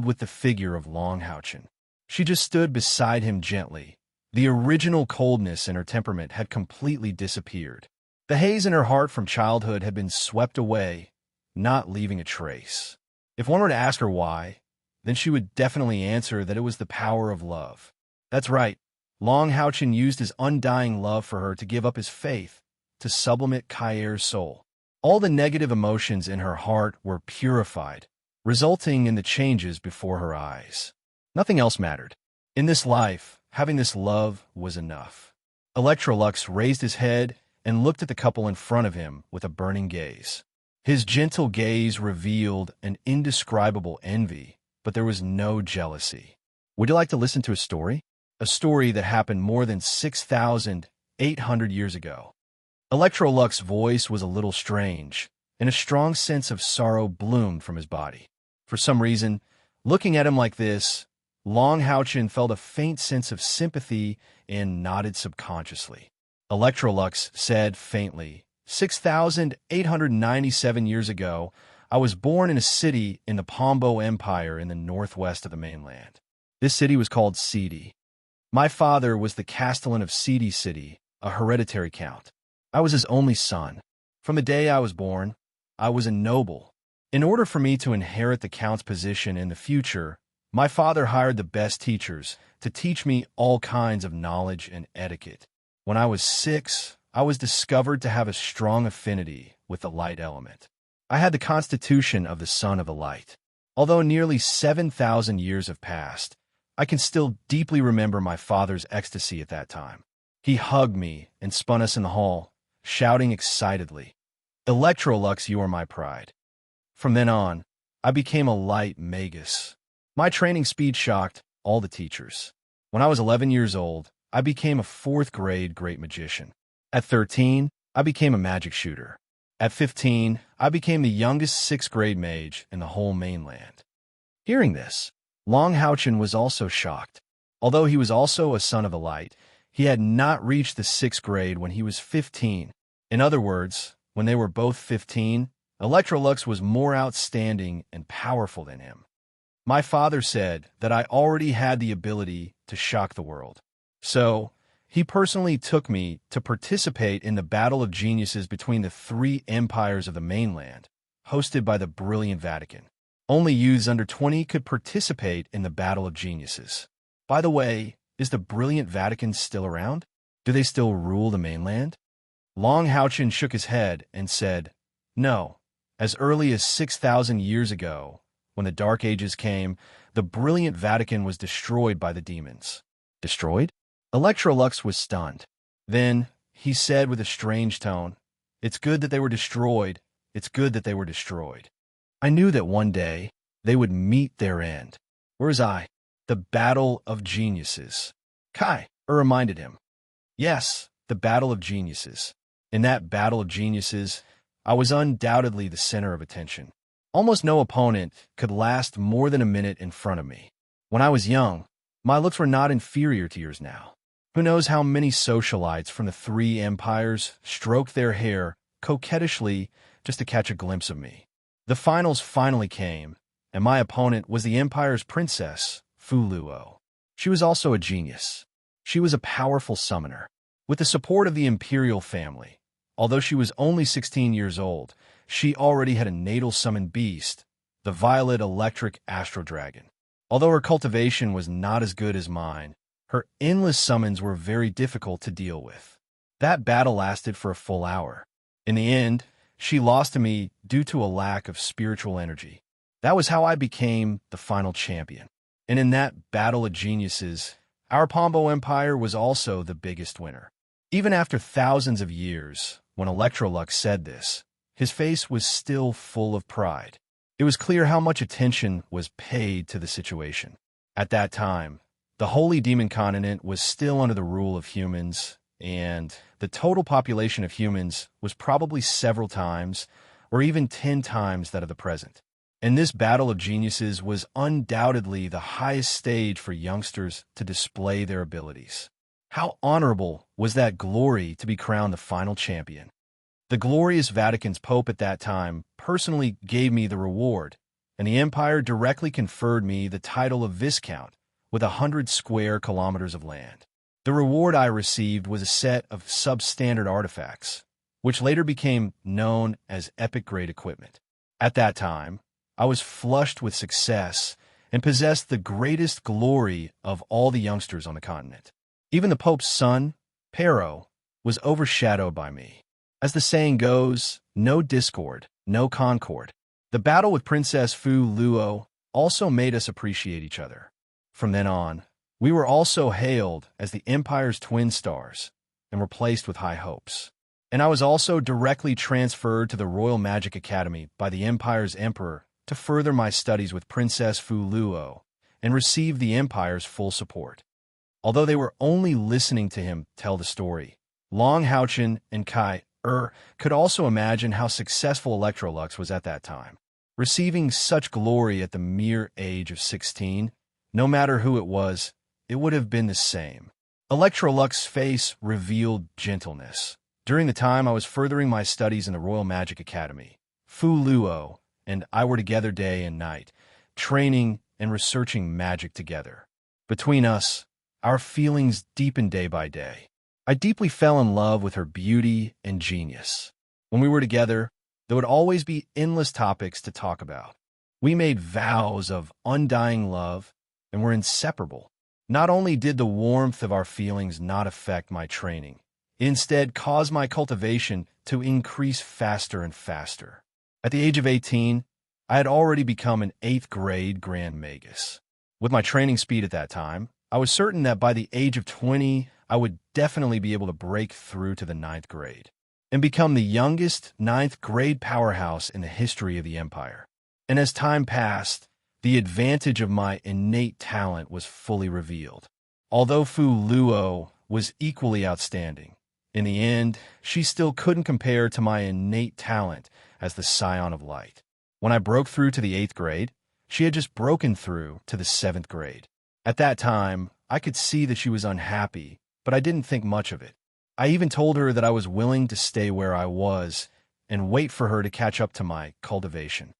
with the figure of Long Houchin. She just stood beside him gently, The original coldness in her temperament had completely disappeared. The haze in her heart from childhood had been swept away, not leaving a trace. If one were to ask her why, then she would definitely answer that it was the power of love. That's right. Long Houchin used his undying love for her to give up his faith, to sublimate Kai'er's soul. All the negative emotions in her heart were purified, resulting in the changes before her eyes. Nothing else mattered. In this life, having this love was enough. Electrolux raised his head and looked at the couple in front of him with a burning gaze. His gentle gaze revealed an indescribable envy, but there was no jealousy. Would you like to listen to a story? A story that happened more than 6,800 years ago. Electrolux's voice was a little strange, and a strong sense of sorrow bloomed from his body. For some reason, looking at him like this, Long Houchin felt a faint sense of sympathy and nodded subconsciously. Electrolux said faintly, 6,897 years ago, I was born in a city in the Pombo Empire in the northwest of the mainland. This city was called Sidi. My father was the castellan of Sidi City, a hereditary count. I was his only son. From the day I was born, I was a noble. In order for me to inherit the count's position in the future, my father hired the best teachers to teach me all kinds of knowledge and etiquette. When I was 6, I was discovered to have a strong affinity with the light element. I had the constitution of the son of the light. Although nearly 7,000 years have passed, I can still deeply remember my father's ecstasy at that time. He hugged me and spun us in the hall, shouting excitedly, Electrolux, you are my pride. From then on, I became a light magus. My training speed shocked all the teachers. When I was 11 years old, I became a 4th grade great magician. At 13, I became a magic shooter. At 15, I became the youngest 6th grade mage in the whole mainland. Hearing this, Long Houchin was also shocked. Although he was also a son of the light, he had not reached the 6th grade when he was 15. In other words, when they were both 15, Electrolux was more outstanding and powerful than him. My father said that I already had the ability to shock the world. So, he personally took me to participate in the battle of geniuses between the 3 empires of the mainland, hosted by the brilliant Vatican. Only youths under 20 could participate in the battle of geniuses. By the way, is the brilliant Vatican still around? Do they still rule the mainland? Long Houchin shook his head and said, no. As early as 6,000 years ago, when the Dark Ages came, the brilliant Vatican was destroyed by the demons. Destroyed? Electrolux was stunned. Then, he said with a strange tone, it's good that they were destroyed. It's good that they were destroyed. I knew that one day they would meet their end. Whereas I, the battle of geniuses. Kai reminded him. Yes, the battle of geniuses. In that battle of geniuses, I was undoubtedly the center of attention. Almost no opponent could last more than a minute in front of me. When I was young, my looks were not inferior to yours now. Who knows how many socialites from the 3 empires stroked their hair coquettishly just to catch a glimpse of me. The finals finally came, and my opponent was the empire's princess, Fuluo. She was also a genius. She was a powerful summoner. With the support of the imperial family, although she was only 16 years old, she already had a natal summoned beast, the violet electric astro dragon. Although her cultivation was not as good as mine, her endless summons were very difficult to deal with. That battle lasted for a full hour. In the end, she lost to me due to a lack of spiritual energy. That was how I became the final champion. And in that battle of geniuses, our Pombo Empire was also the biggest winner. Even after thousands of years, when Electrolux said this, his face was still full of pride. It was clear how much attention was paid to the situation. At that time, the Holy Demon Continent was still under the rule of humans, and the total population of humans was probably several times, or even 10 times that of the present. And this battle of geniuses was undoubtedly the highest stage for youngsters to display their abilities. How honorable was that glory to be crowned the final champion. The glorious Vatican's Pope at that time personally gave me the reward, and the Empire directly conferred me the title of Viscount with 100 square kilometers of land. The reward I received was a set of substandard artifacts, which later became known as epic-grade equipment. At that time, I was flushed with success and possessed the greatest glory of all the youngsters on the continent. Even the Pope's son, Pero, was overshadowed by me. As the saying goes, no discord, no concord. The battle with Princess Fu Luo also made us appreciate each other. From then on, we were also hailed as the Empire's twin stars and were placed with high hopes. And I was also directly transferred to the Royal Magic Academy by the Empire's Emperor to further my studies with Princess Fu Luo and receive the Empire's full support. Although they were only listening to him tell the story, Long Haochen and Kai could also imagine how successful Electrolux was at that time. Receiving such glory at the mere age of 16, no matter who it would have been the same. Electrolux's face revealed gentleness. During the time I was furthering my studies in the Royal Magic Academy, Fu Luo and I were together day and night, training and researching magic together. Between us, our feelings deepened day by day. I deeply fell in love with her beauty and genius. When we were together, there would always be endless topics to talk about. We made vows of undying love and were inseparable. Not only did the warmth of our feelings not affect my training, it instead caused my cultivation to increase faster and faster. At the age of 18, I had already become an 8th grade Grand Magus. With my training speed at that time, I was certain that by the age of 20, I would definitely be able to break through to the 9th grade and become the youngest 9th grade powerhouse in the history of the Empire. And as time passed, the advantage of my innate talent was fully revealed. Although Fu Luo was equally outstanding, in the end, she still couldn't compare to my innate talent as the Scion of Light. When I broke through to the 8th grade, she had just broken through to the 7th grade. At that time, I could see that she was unhappy, but I didn't think much of it. I even told her that I was willing to stay where I was and wait for her to catch up to my cultivation.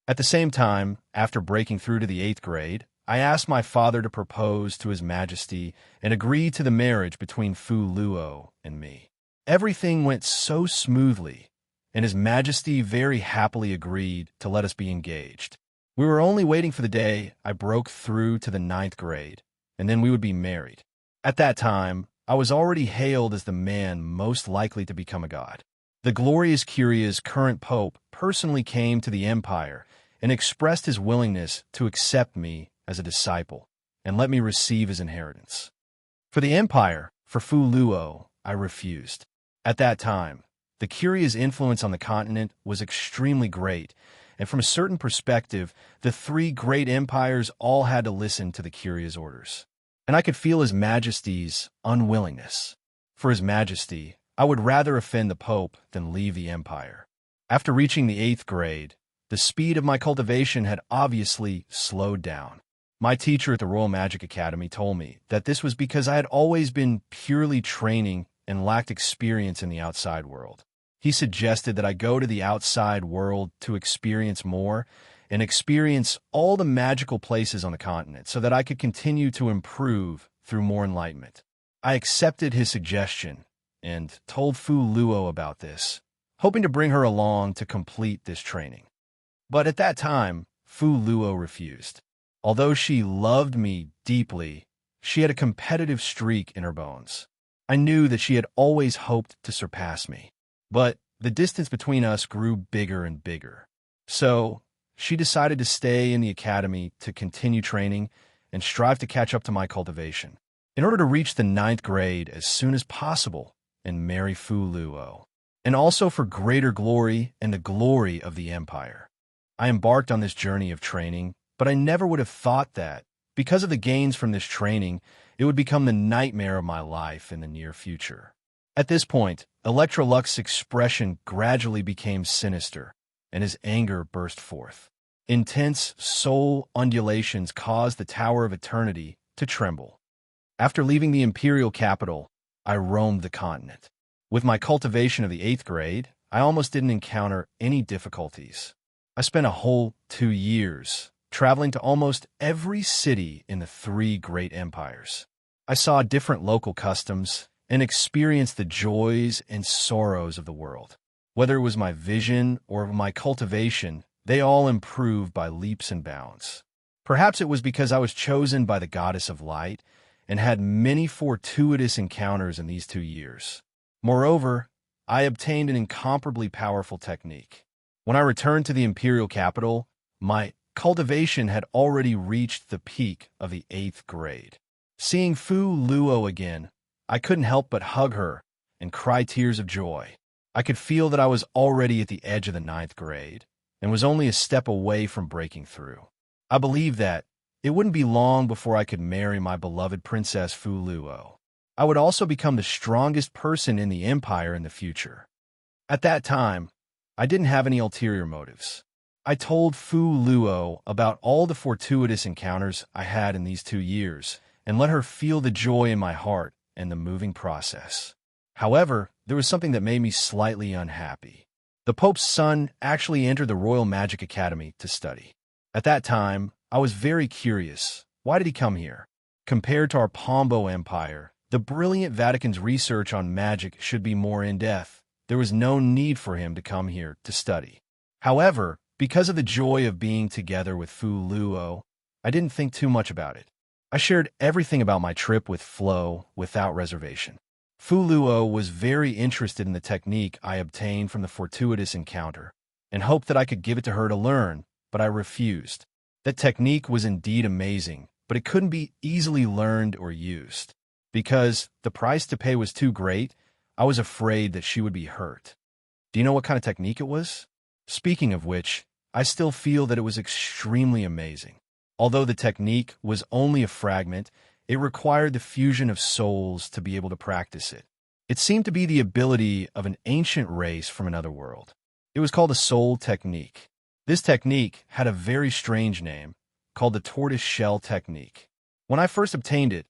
At the same time, after breaking through to the 8th grade, I asked my father to propose to His Majesty and agree to the marriage between Fu Luo and me. Everything went so smoothly, and His Majesty very happily agreed to let us be engaged. We were only waiting for the day I broke through to the 9th grade, and then we would be married. At that time, I was already hailed as the man most likely to become a god. The glorious Curia's current pope personally came to the Empire and expressed his willingness to accept me as a disciple and let me receive his inheritance. For the Empire, for Fu Luo, I refused. At that time, the Curia's influence on the continent was extremely great, and from a certain perspective, the 3 great empires all had to listen to the Curia's orders. And I could feel His Majesty's unwillingness. For His Majesty, I would rather offend the Pope than leave the Empire. After reaching the 8th grade, the speed of my cultivation had obviously slowed down. My teacher at the Royal Magic Academy told me that this was because I had always been purely training and lacked experience in the outside world. He suggested that I go to the outside world to experience more and experience all the magical places on the continent so that I could continue to improve through more enlightenment. I accepted his suggestion and told Fu Luo about this, hoping to bring her along to complete this training. But at that time, Fu Luo refused. Although she loved me deeply, she had a competitive streak in her bones. I knew that she had always hoped to surpass me, but the distance between us grew bigger and bigger. So, she decided to stay in the academy to continue training and strive to catch up to my cultivation, in order to reach the 9th grade as soon as possible and marry Fu Luo, and also for greater glory and the glory of the Empire. I embarked on this journey of training, but I never would have thought that, because of the gains from this training, it would become the nightmare of my life in the near future. At this point, Electrolux's expression gradually became sinister, and his anger burst forth. Intense soul undulations caused the Tower of Eternity to tremble. After leaving the imperial capital, I roamed the continent. With my cultivation of the 8th grade, I almost didn't encounter any difficulties. I spent a whole 2 years traveling to almost every city in the 3 great empires. I saw different local customs and experienced the joys and sorrows of the world. Whether it was my vision or my cultivation, they all improved by leaps and bounds. Perhaps it was because I was chosen by the goddess of light and had many fortuitous encounters in these 2 years. Moreover, I obtained an incomparably powerful technique. When I returned to the imperial capital, my cultivation had already reached the peak of the 8th grade. Seeing Fu Luo again, I couldn't help but hug her and cry tears of joy. I could feel that I was already at the edge of the 9th grade and was only a step away from breaking through. I believed that it wouldn't be long before I could marry my beloved Princess Fu Luo. I would also become the strongest person in the empire in the future. At that time, I didn't have any ulterior motives. I told Fu Luo about all the fortuitous encounters I had in these 2 years and let her feel the joy in my heart and the moving process. However, there was something that made me slightly unhappy. The Pope's son actually entered the Royal Magic Academy to study. At that time, I was very curious. Why did he come here? Compared to our Pombo Empire, the brilliant Vatican's research on magic should be more in-depth. There was no need for him to come here to study. However, because of the joy of being together with Fu Luo, I didn't think too much about it. I shared everything about my trip with Flo without reservation. Fu Luo was very interested in the technique I obtained from the fortuitous encounter and hoped that I could give it to her to learn, but I refused. That technique was indeed amazing, but it couldn't be easily learned or used. Because the price to pay was too great, I was afraid that she would be hurt. Do you know what kind of technique it was? Speaking of which, I still feel that it was extremely amazing. Although the technique was only a fragment, it required the fusion of souls to be able to practice it. It seemed to be the ability of an ancient race from another world. It was called a soul technique. This technique had a very strange name, called the tortoise shell technique. When I first obtained it,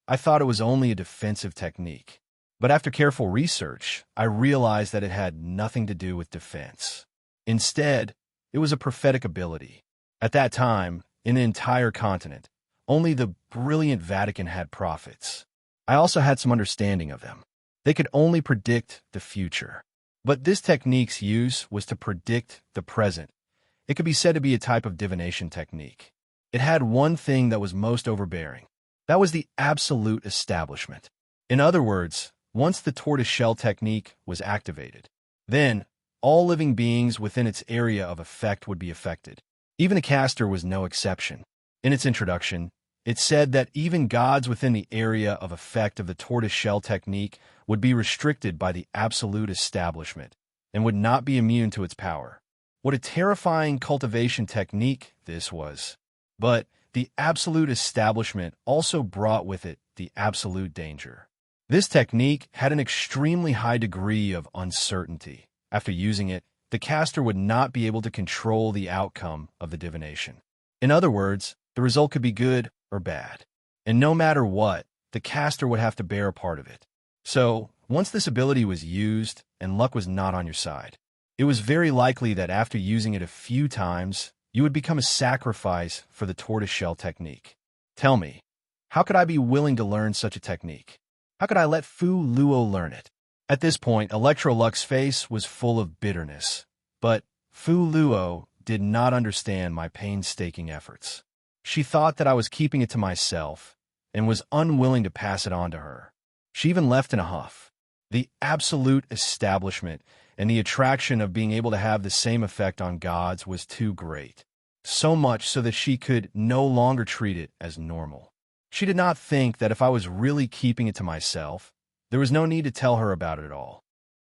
I thought it was only a defensive technique. But after careful research, I realized that it had nothing to do with defense. Instead, it was a prophetic ability. At that time, in the entire continent, only the brilliant Vatican had prophets. I also had some understanding of them. They could only predict the future. But this technique's use was to predict the present. It could be said to be a type of divination technique. It had one thing that was most overbearing. That was the absolute establishment. In other words, once the tortoise-shell technique was activated, then all living beings within its area of effect would be affected. Even the caster was no exception. In its introduction, it said that even gods within the area of effect of the tortoise-shell technique would be restricted by the absolute establishment and would not be immune to its power. What a terrifying cultivation technique this was. But the absolute establishment also brought with it the absolute danger. This technique had an extremely high degree of uncertainty. After using it, the caster would not be able to control the outcome of the divination. In other words, the result could be good or bad. And no matter what, the caster would have to bear a part of it. So, once this ability was used and luck was not on your side, it was very likely that after using it a few times, you would become a sacrifice for the tortoise-shell technique. Tell me, how could I be willing to learn such a technique? How could I let Fu Luo learn it? At this point, Electrolux's face was full of bitterness, but Fu Luo did not understand my painstaking efforts. She thought that I was keeping it to myself and was unwilling to pass it on to her. She even left in a huff. The absolute establishment and the attraction of being able to have the same effect on gods was too great, so much so that she could no longer treat it as normal. She did not think that if I was really keeping it to myself, there was no need to tell her about it at all.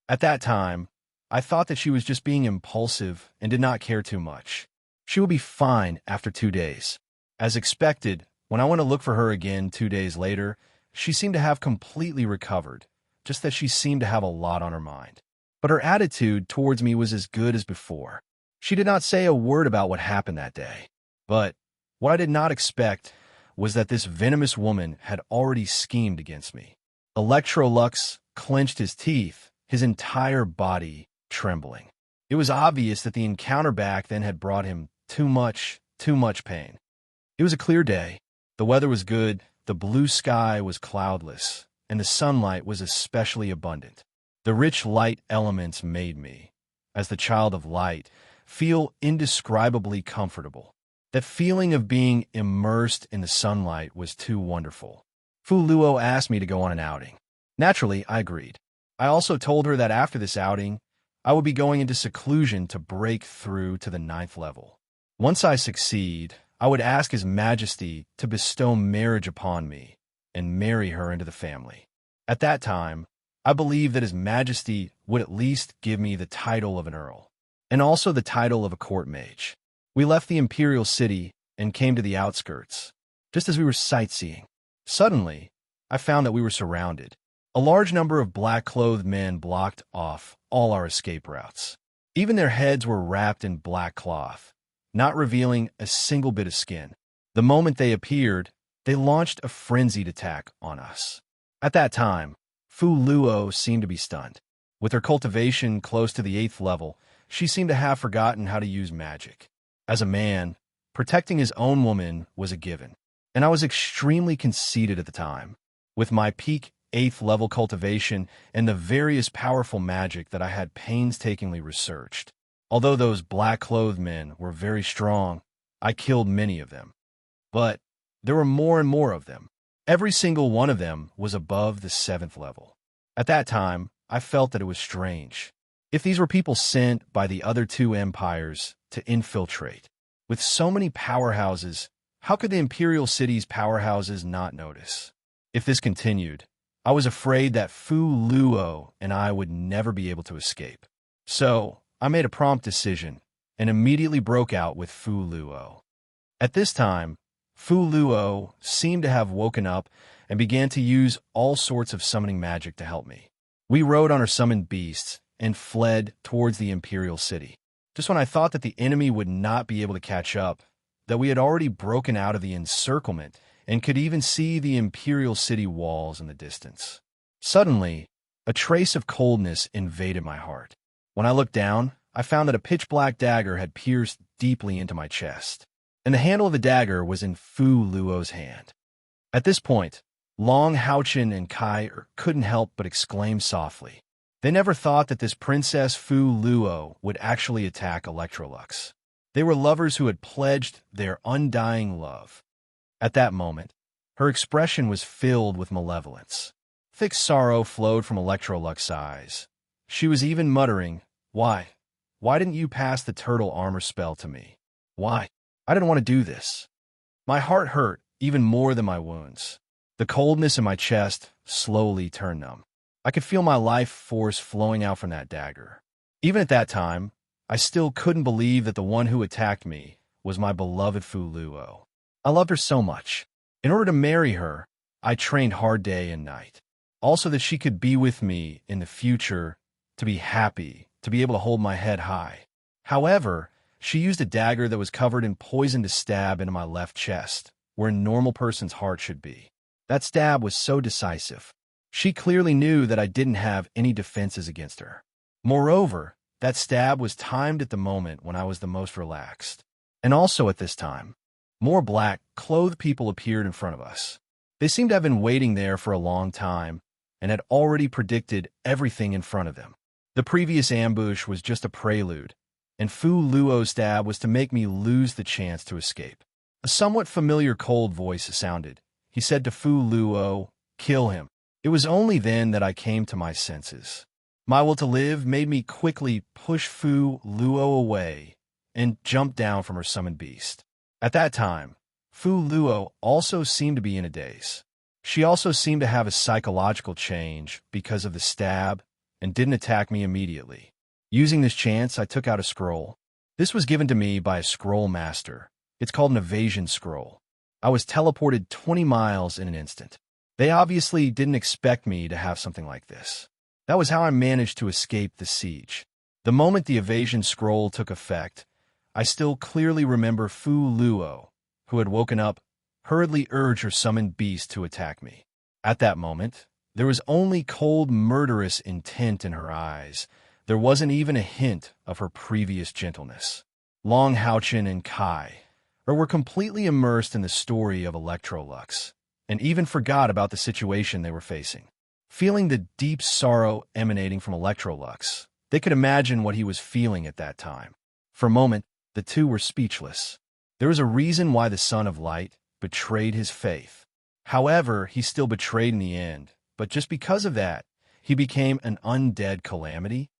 At that time, I thought that she was just being impulsive and did not care too much. She would be fine after 2 days. As expected, when I went to look for her again 2 days later, she seemed to have completely recovered, just that she seemed to have a lot on her mind. But her attitude towards me was as good as before. She did not say a word about what happened that day. But what I did not expect was that this venomous woman had already schemed against me. Electrolux clenched his teeth, his entire body trembling. It was obvious that the encounter back then had brought him too much pain. It was a clear day. The weather was good, the blue sky was cloudless, and the sunlight was especially abundant. The rich light elements made me, as the child of light, feel indescribably comfortable. That feeling of being immersed in the sunlight was too wonderful. Fu Luo asked me to go on an outing. Naturally, I agreed. I also told her that after this outing, I would be going into seclusion to break through to the 9th level. Once I succeed, I would ask His Majesty to bestow marriage upon me and marry her into the family. At that time, I believed that His Majesty would at least give me the title of an earl, and also the title of a court mage. We left the imperial city and came to the outskirts. Just as we were sightseeing, suddenly, I found that we were surrounded. A large number of black-clothed men blocked off all our escape routes. Even their heads were wrapped in black cloth, not revealing a single bit of skin. The moment they appeared, they launched a frenzied attack on us. At that time, Fu Luo seemed to be stunned. With her cultivation close to the 8th level, she seemed to have forgotten how to use magic. As a man, protecting his own woman was a given, and I was extremely conceited at the time. With my peak 8th level cultivation and the various powerful magic that I had painstakingly researched. Although those black-clothed men were very strong, I killed many of them. But there were more and more of them. Every single one of them was above the 7th level. At that time, I felt that it was strange. If these were people sent by the other 2 empires to infiltrate, with so many powerhouses, how could the imperial city's powerhouses not notice? If this continued, I was afraid that Fu Luo and I would never be able to escape. So, I made a prompt decision and immediately broke out with Fu Luo. At this time, Fu Luo seemed to have woken up and began to use all sorts of summoning magic to help me. We rode on our summoned beasts and fled towards the imperial city. Just when I thought that the enemy would not be able to catch up, that we had already broken out of the encirclement and could even see the imperial city walls in the distance. Suddenly, a trace of coldness invaded my heart. When I looked down, I found that a pitch-black dagger had pierced deeply into my chest, and the handle of the dagger was in Fu Luo's hand. At this point, Long Haochen and Kai couldn't help but exclaim softly. They never thought that this Princess Fu Luo would actually attack Electrolux. They were lovers who had pledged their undying love. At that moment, her expression was filled with malevolence. Thick sorrow flowed from Electrolux's eyes. She was even muttering, "Why? Why didn't you pass the turtle armor spell to me? Why? I didn't want to do this." My heart hurt even more than my wounds. The coldness in my chest slowly turned numb. I could feel my life force flowing out from that dagger. Even at that time, I still couldn't believe that the one who attacked me was my beloved Fu Luo. I loved her so much. In order to marry her, I trained hard day and night. Also that she could be with me in the future, to be happy, to be able to hold my head high. However, she used a dagger that was covered in poison to stab into my left chest, where a normal person's heart should be. That stab was so decisive. She clearly knew that I didn't have any defenses against her. Moreover, that stab was timed at the moment when I was the most relaxed. And also at this time, more black-clothed people appeared in front of us. They seemed to have been waiting there for a long time and had already predicted everything in front of them. The previous ambush was just a prelude, and Fu Luo's stab was to make me lose the chance to escape. A somewhat familiar cold voice sounded. He said to Fu Luo, "Kill him." It was only then that I came to my senses. My will to live made me quickly push Fu Luo away and jump down from her summoned beast. At that time, Fu Luo also seemed to be in a daze. She also seemed to have a psychological change because of the stab and didn't attack me immediately. Using this chance, I took out a scroll. This was given to me by a scroll master. It's called an evasion scroll. I was teleported 20 miles in an instant. They obviously didn't expect me to have something like this. That was how I managed to escape the siege. The moment the evasion scroll took effect, I still clearly remember Fu Luo, who had woken up, hurriedly urged her summoned beast to attack me. At that moment, there was only cold, murderous intent in her eyes. There wasn't even a hint of her previous gentleness. Long Haochen and Kai were completely immersed in the story of Electrolux, and even forgot about the situation they were facing. Feeling the deep sorrow emanating from Electrolux, they could imagine what he was feeling at that time. For a moment, the two were speechless. There was a reason why the Son of Light betrayed his faith. However, he still betrayed in the end, but just because of that, he became an undead calamity.